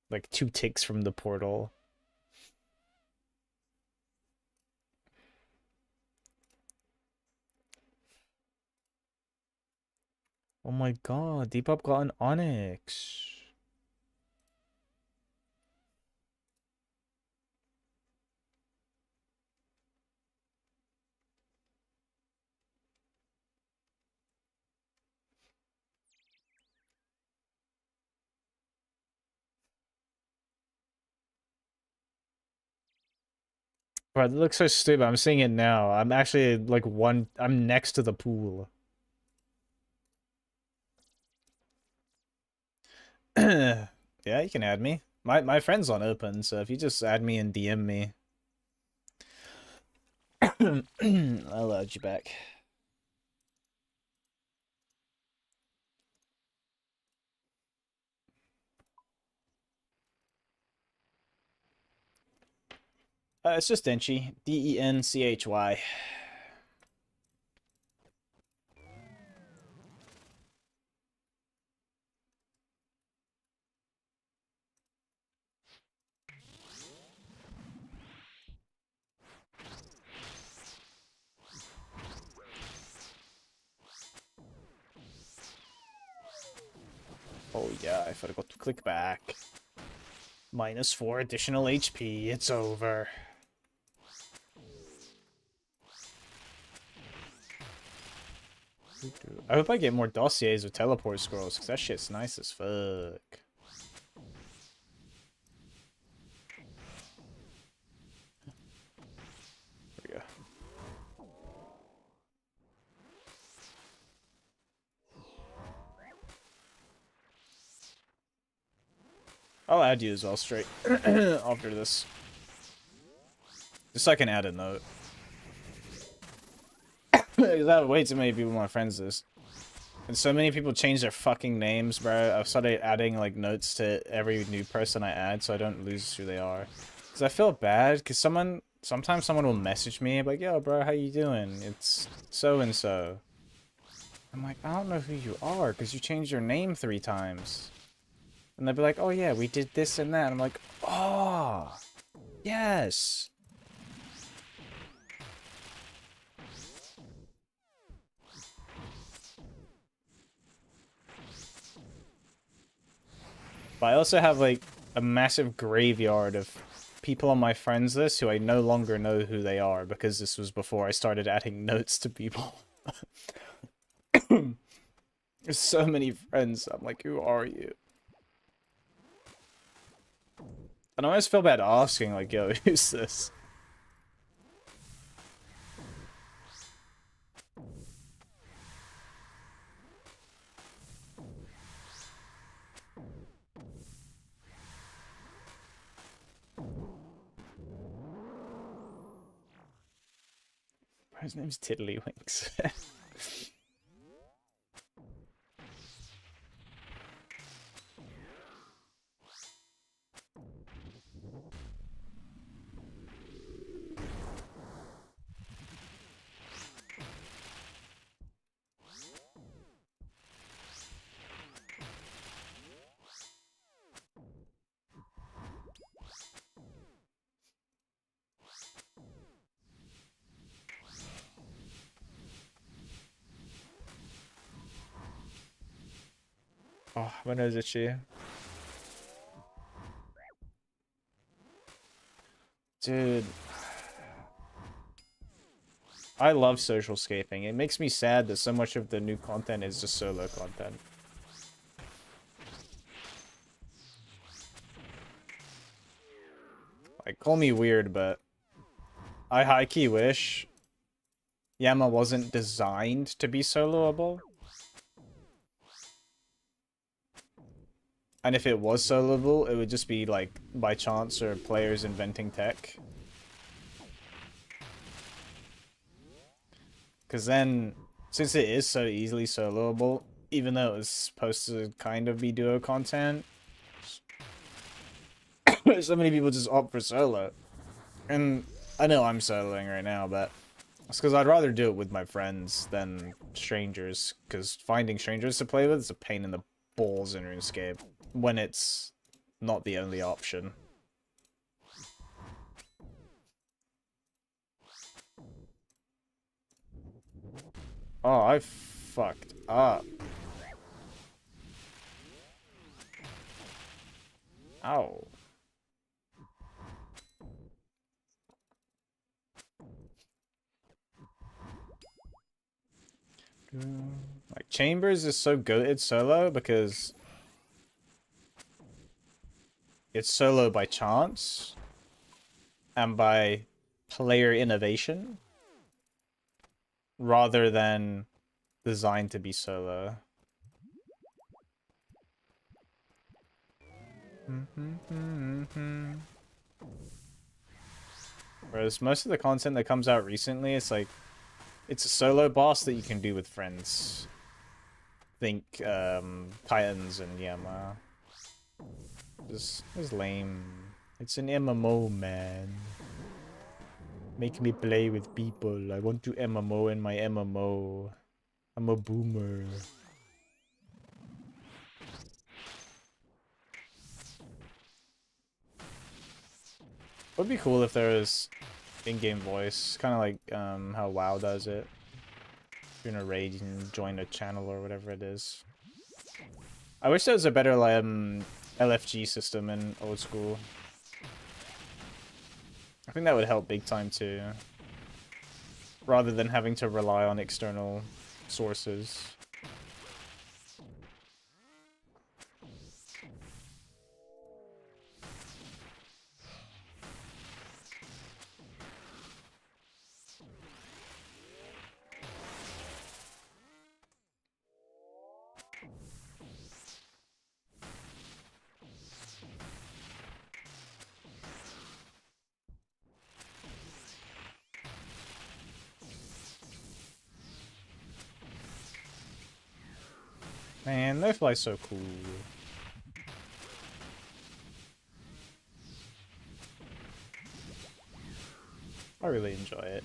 Speaker 1: Like 2 ticks from the portal. Oh my god, Depop got an Onyx. Bro, it looks so stupid. I'm seeing it now. I'm actually like I'm next to the pool. Yeah, you can add me. My friend's on open, so if you just add me and DM me, I'll add you back. It's just Denchy. Denchy. Oh yeah, I forgot to click back. Minus 4 additional HP. It's over. I hope I get more dossiers with teleport scrolls, because that shit's nice as fuck. There we go. I'll add you as well straight after this. Just so I can add a note. Because I have way too many people my friends list. And so many people change their fucking names, bro. I've started adding like notes to every new person I add so I don't lose who they are. Because I feel bad, because sometimes someone will message me like, yo bro, how you doing? It's so-and-so. I'm like, I don't know who you are, because you changed your name 3 times. And they'll be like, oh yeah, we did this and that. I'm like, oh, yes. But I also have like a massive graveyard of people on my friends list who I no longer know who they are because this was before I started adding notes to people. There's so many friends. I'm like, who are you? And I always feel bad asking, like, yo, who's this? His name's Tiddlywinks. Oh, my nose itchy. Dude. I love social scaping. It makes me sad that so much of the new content is just solo content. Like, call me weird, but I high-key wish Yama wasn't designed to be soloable. And if it was soloable, it would just be, like, by chance or players inventing tech. Because then, since it is so easily soloable, even though it was supposed to kind of be duo content, so many people just opt for solo. And I know I'm soloing right now, but it's because I'd rather do it with my friends than strangers, because finding strangers to play with is a pain in the balls in RuneScape when it's not the only option. Oh, I fucked up. Ow. Like, Chambers is so goated solo because it's solo by chance and by player innovation rather than designed to be solo. Whereas most of the content that comes out recently, it's like, it's a solo boss that you can do with friends. Think, Titans and Yama. This is lame. It's an MMO, man. Make me play with people. I want to MMO in my MMO. I'm a boomer. It would be cool if there was in-game voice, kind of like how WoW does it. If you're in a raid, you can join a channel or whatever it is. I wish there was a better LFG system in old school. I think that would help big time too. Rather than having to rely on external sources. Man, no fly's so cool. I really enjoy it.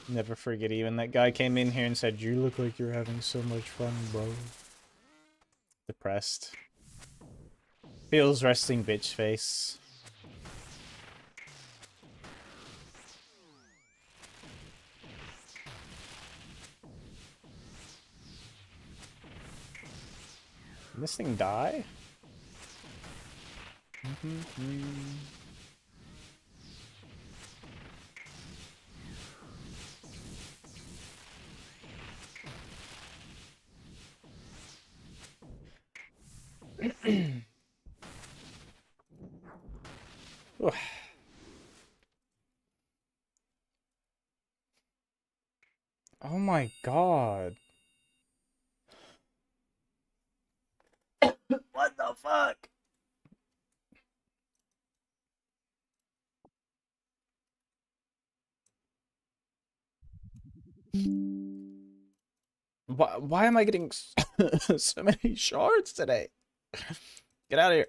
Speaker 1: Never forget even that guy came in here and said, "You look like you're having so much fun, bro." Depressed. Feels resting bitch face. Can this thing die? Oh my god. What the fuck? Why am I getting so many shards today? Get out of here.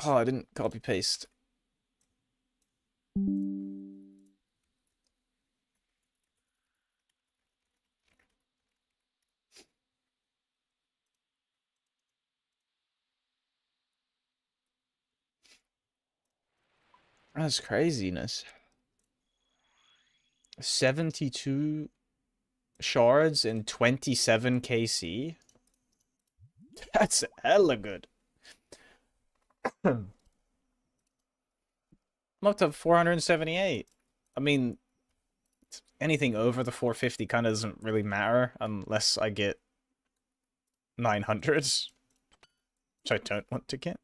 Speaker 1: Oh, I didn't copy paste. That's craziness. 72 shards and 27 KC? That's hella good. I'm up to 478. I mean, anything over the 450 kind of doesn't really matter unless I get 900s, which I don't want to get.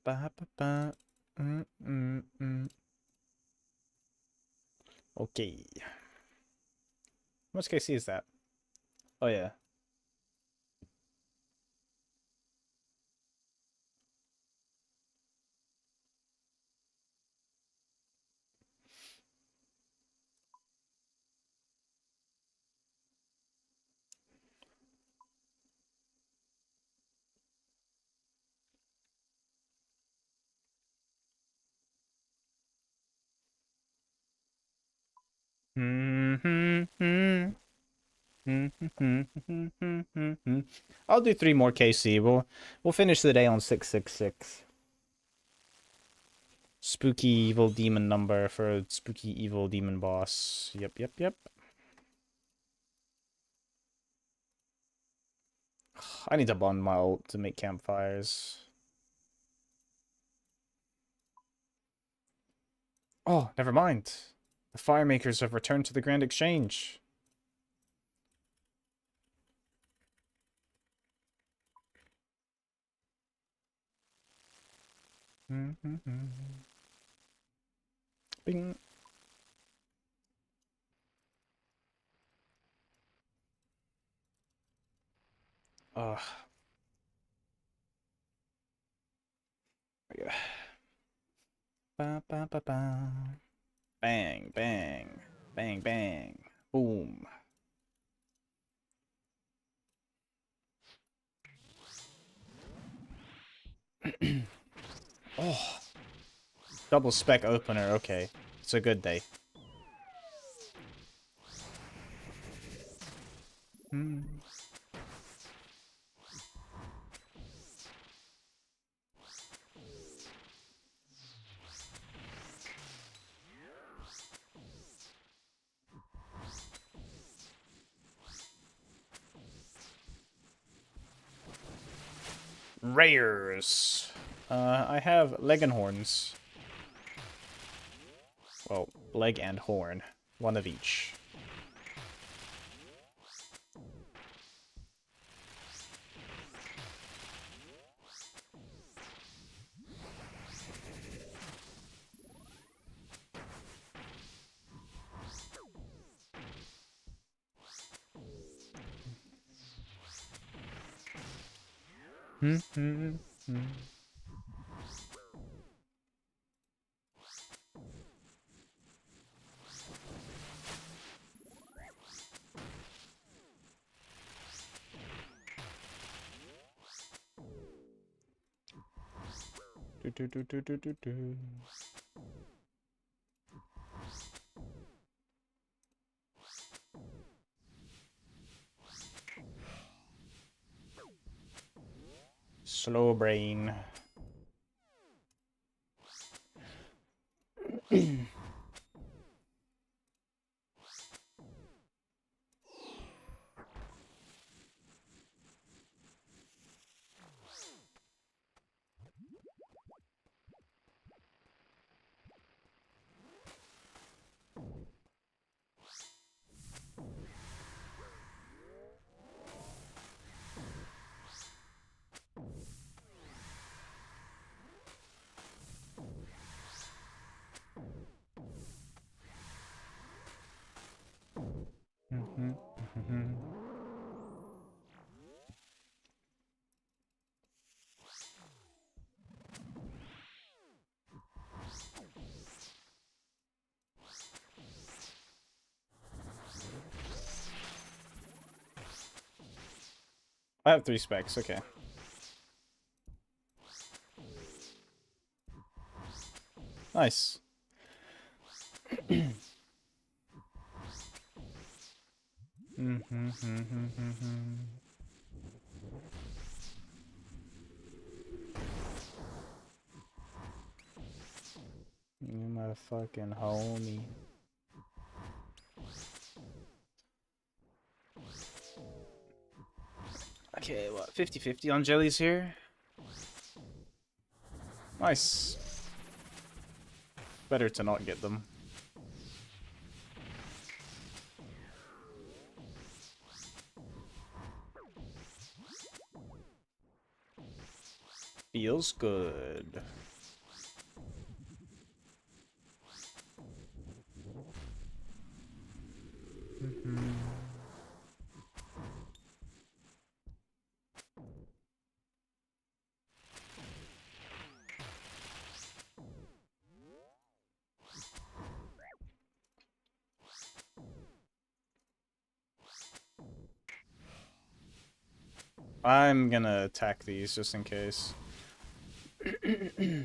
Speaker 1: Ba, ba, ba. Okay. How much KC is that? Oh, yeah. I'll do 3 more KC. We'll finish the day on 666. Spooky evil demon number for a spooky evil demon boss. Yep. I need to bond my ult to make campfires. Oh, never mind. The Firemakers have returned to the Grand Exchange. Bing. Ugh. Yeah. Ba, ba, ba, ba. Bang, bang, bang, bang, boom. Oh, double spec opener. Okay, it's a good day. Hmm. Rares. I have leg and horns. Well, leg and horn. One of each. Do. Slow brain. I have 3 specs, okay. Nice. You my fucking homie. Okay, what, 50-50 on jellies here? Nice. Better to not get them. Feels good. I'm gonna attack these just in case. I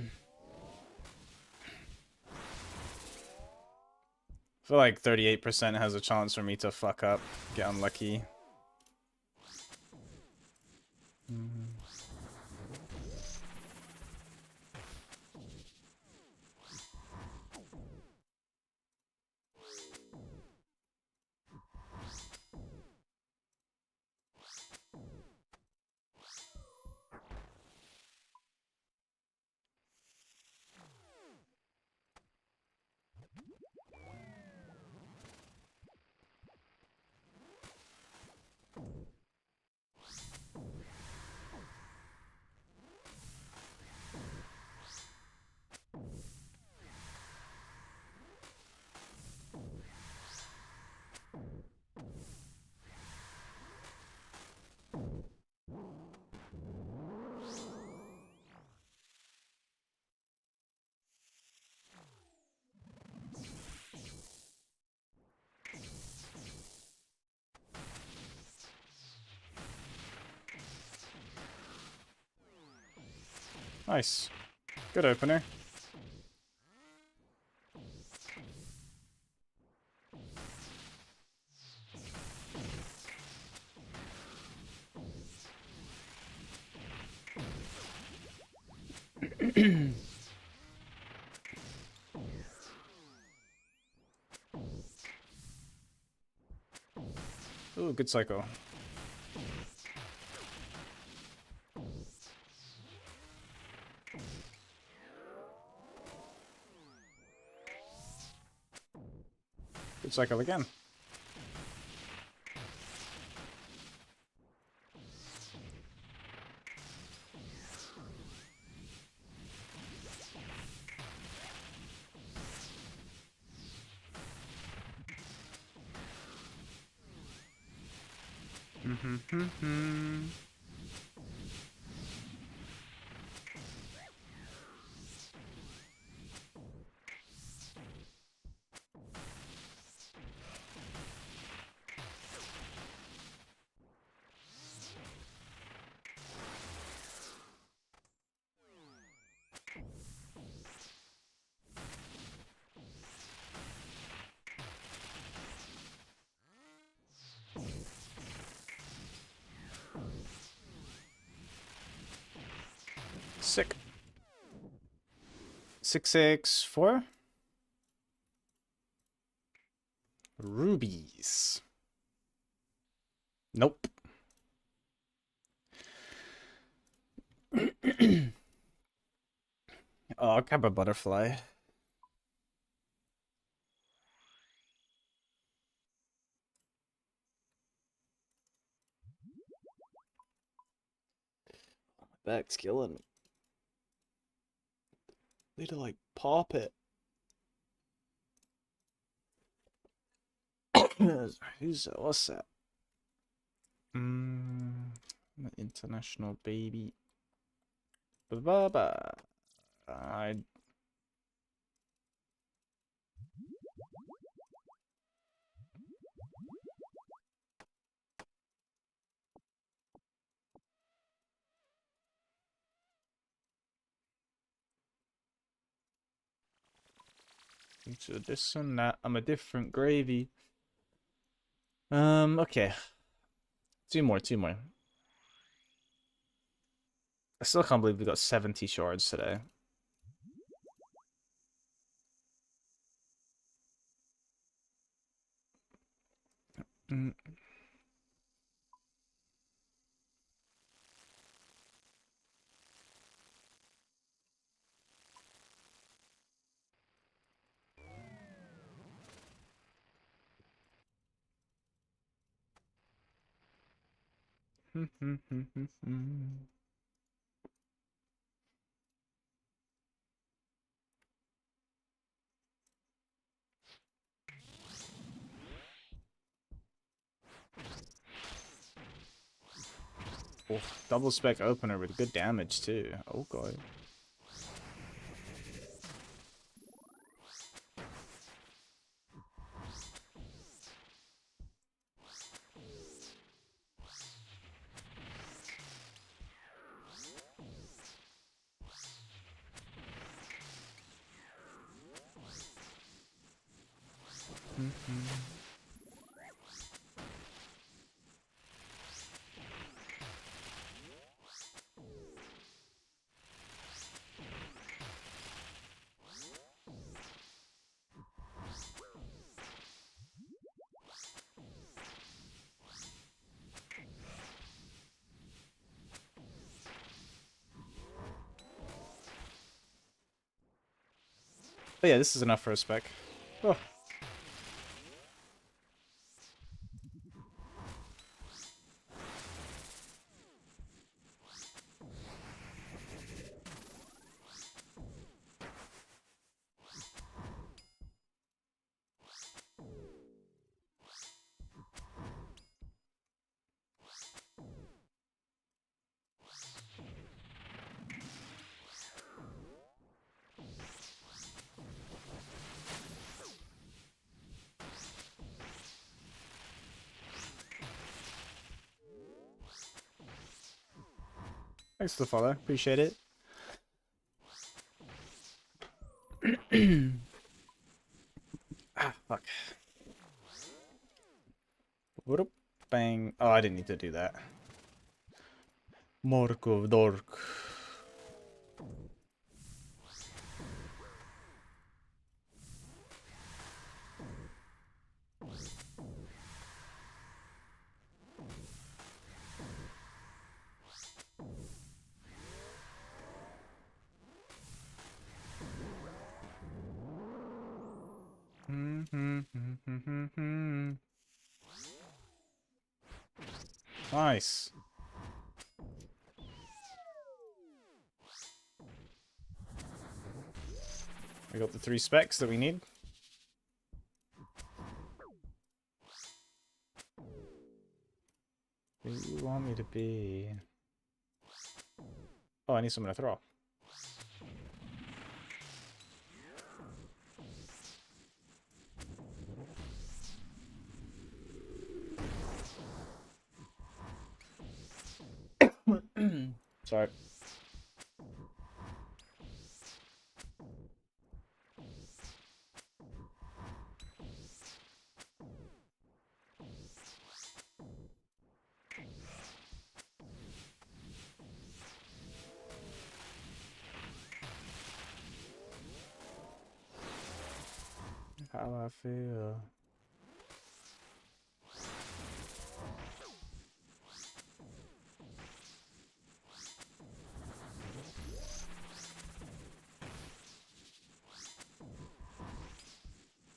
Speaker 1: feel like 38% has a chance for me to fuck up, get unlucky. Nice. Good opener. Ooh, good psycho. Good cycle again. Sick. 664. Rubies. Nope. Oh, I'll grab a butterfly. My back's killing me. Need to like pop it. What's that? An international baby. Ba-ba-ba. I into this and that. I'm a different gravy. Okay. Two more. I still can't believe we got 70 shards today. Mm. Oh, double spec opener with good damage too. Oh god. But yeah, this is enough for a spec. Oh. Thanks for the follow. Appreciate it. Ah, fuck. Whoop, bang. Oh, I didn't need to do that. Morkov Dork. Nice. We got the 3 specs that we need. Who do you want me to be? Oh, I need someone to throw. Sorry. How I feel.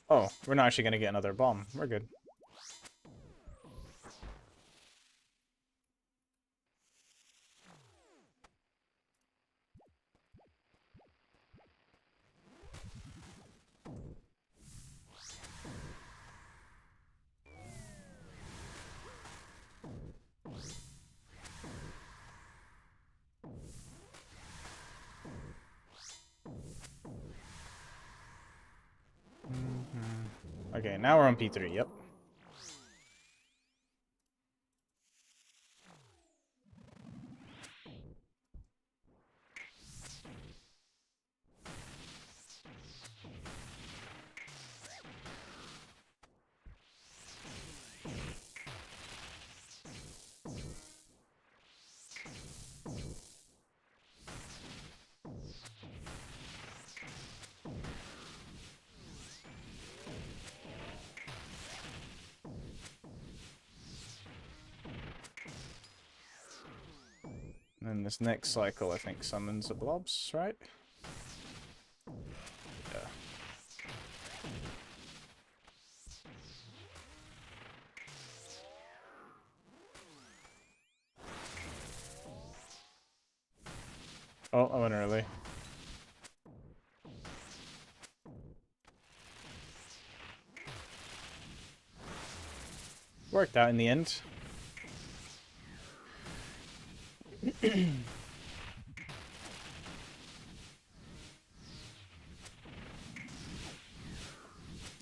Speaker 1: Oh, we're not actually gonna get another bomb. We're good. Okay, now we're on P3, yep. And this next cycle, I think, summons the blobs, right? Yeah. Oh, I went early. Worked out in the end.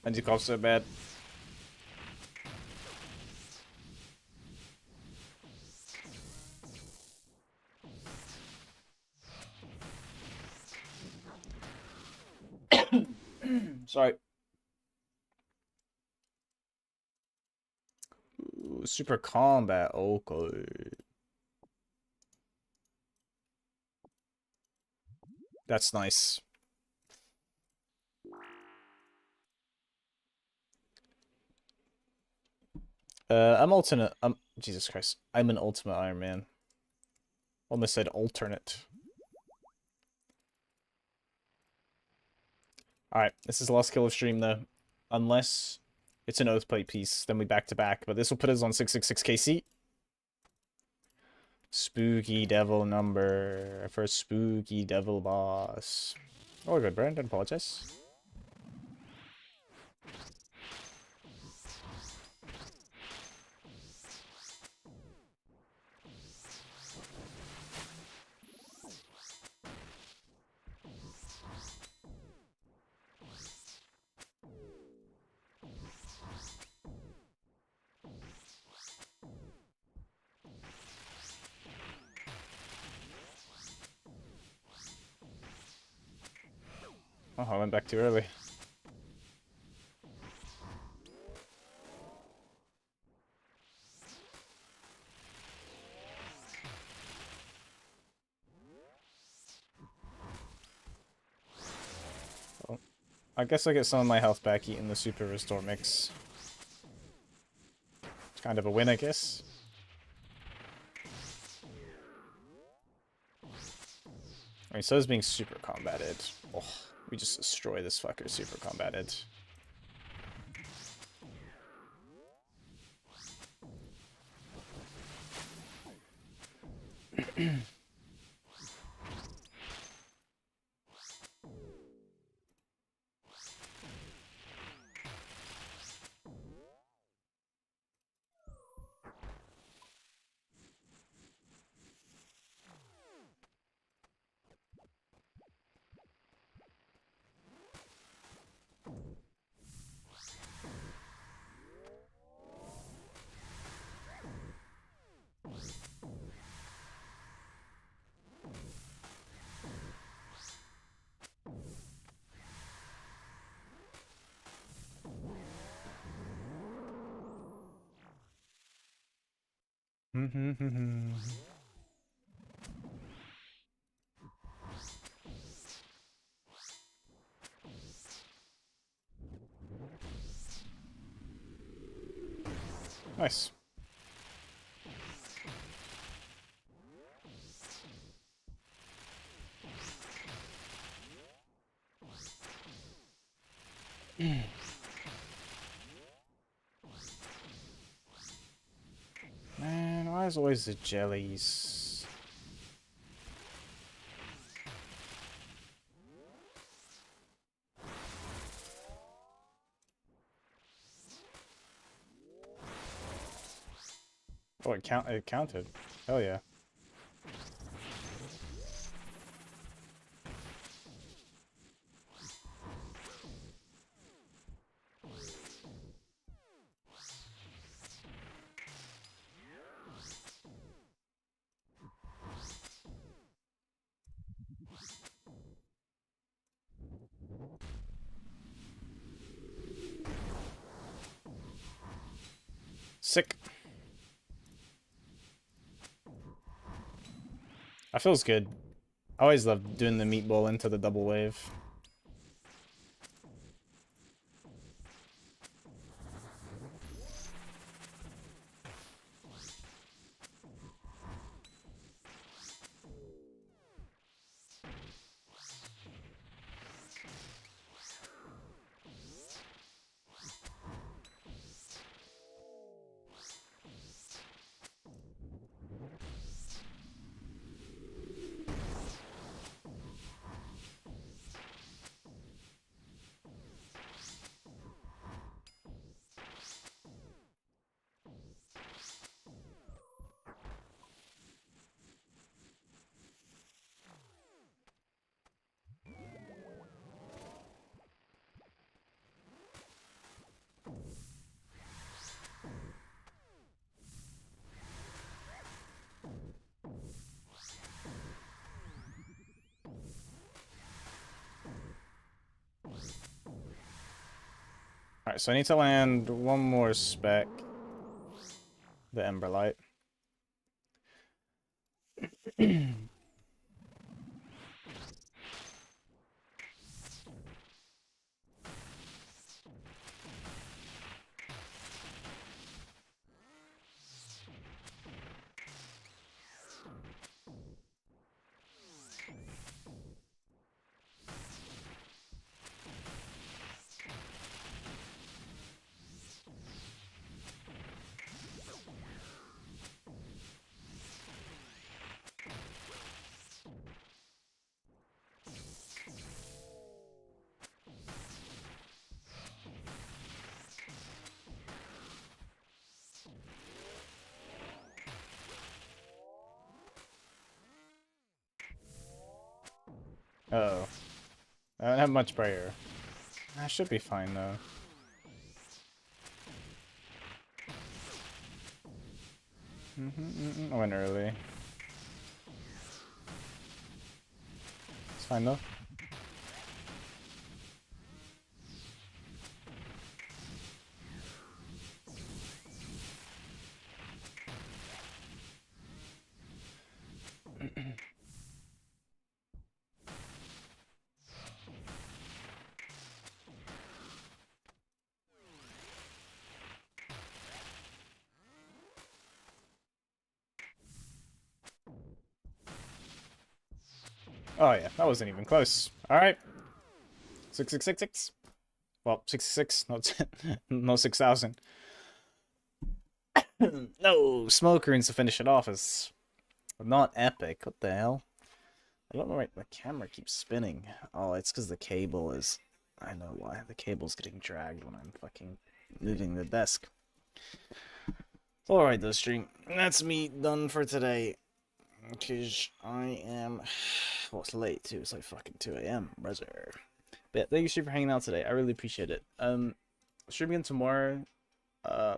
Speaker 1: And you call so bad. Sorry. Ooh, super combat. Okay. That's nice. I'm alternate. Jesus Christ. I'm an ultimate Iron Man. Almost said alternate. Alright, this is the last kill of stream though. Unless it's an Oathplate piece, then we back to back. But this will put us on 666 KC. Spooky devil number for spooky devil boss. Oh, good, Brand. Don't apologize. Oh, I went back too early. Well, I guess I get some of my health back eating the super restore mix. It's kind of a win, I guess. I mean, so is being super combated. Oh, we just destroy this fucker super combated. Nice. Man, why is always the jellies? Oh, it counted. Hell yeah. Sick. That feels good. I always loved doing the meatball into the double wave. Alright, so I need to land one more spec. The Emberlight. Uh-oh. I don't have much prayer. I should be fine, though. I went early. It's fine, though. Oh yeah, that wasn't even close. All right, 6666. Well, 66, not no 6,000. No, smoke runes to finish it off is not epic. What the hell? I don't know why the camera keeps spinning. Oh, it's because the cable is. I know why. The cable's getting dragged when I'm fucking moving the desk. Alright, though, stream. That's me done for today. Because I am. Well, it's late too. It's like fucking 2 a.m. Brother. But yeah, thank you, stream, for hanging out today. I really appreciate it. Streaming again tomorrow.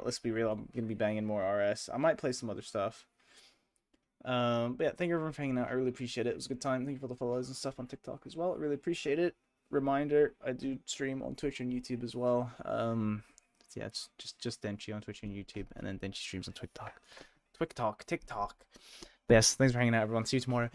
Speaker 1: Let's be real. I'm gonna be banging more RS. I might play some other stuff. But yeah, thank you everyone for hanging out. I really appreciate it. It was a good time. Thank you for the follows and stuff on TikTok as well. I really appreciate it. Reminder, I do stream on Twitch and YouTube as well. Yeah, it's just Denchi on Twitch and YouTube, and then Denchi streams on TikTok. But yes, thanks for hanging out, everyone. See you tomorrow.